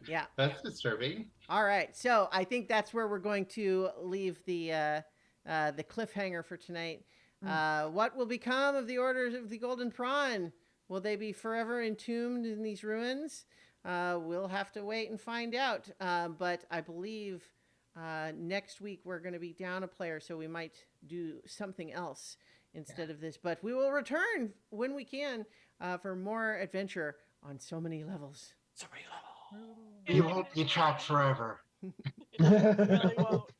yeah, that's disturbing. All right, so I think that's where we're going to leave the cliffhanger for tonight. What will become of the Orders of the Golden Prawn? Will they be forever entombed in these ruins? We'll have to wait and find out. But I believe next week we're going to be down a player, so we might do something else instead of this. But we will return when we can for more adventure on so many levels. So many levels. You won't be trapped forever. Really won't.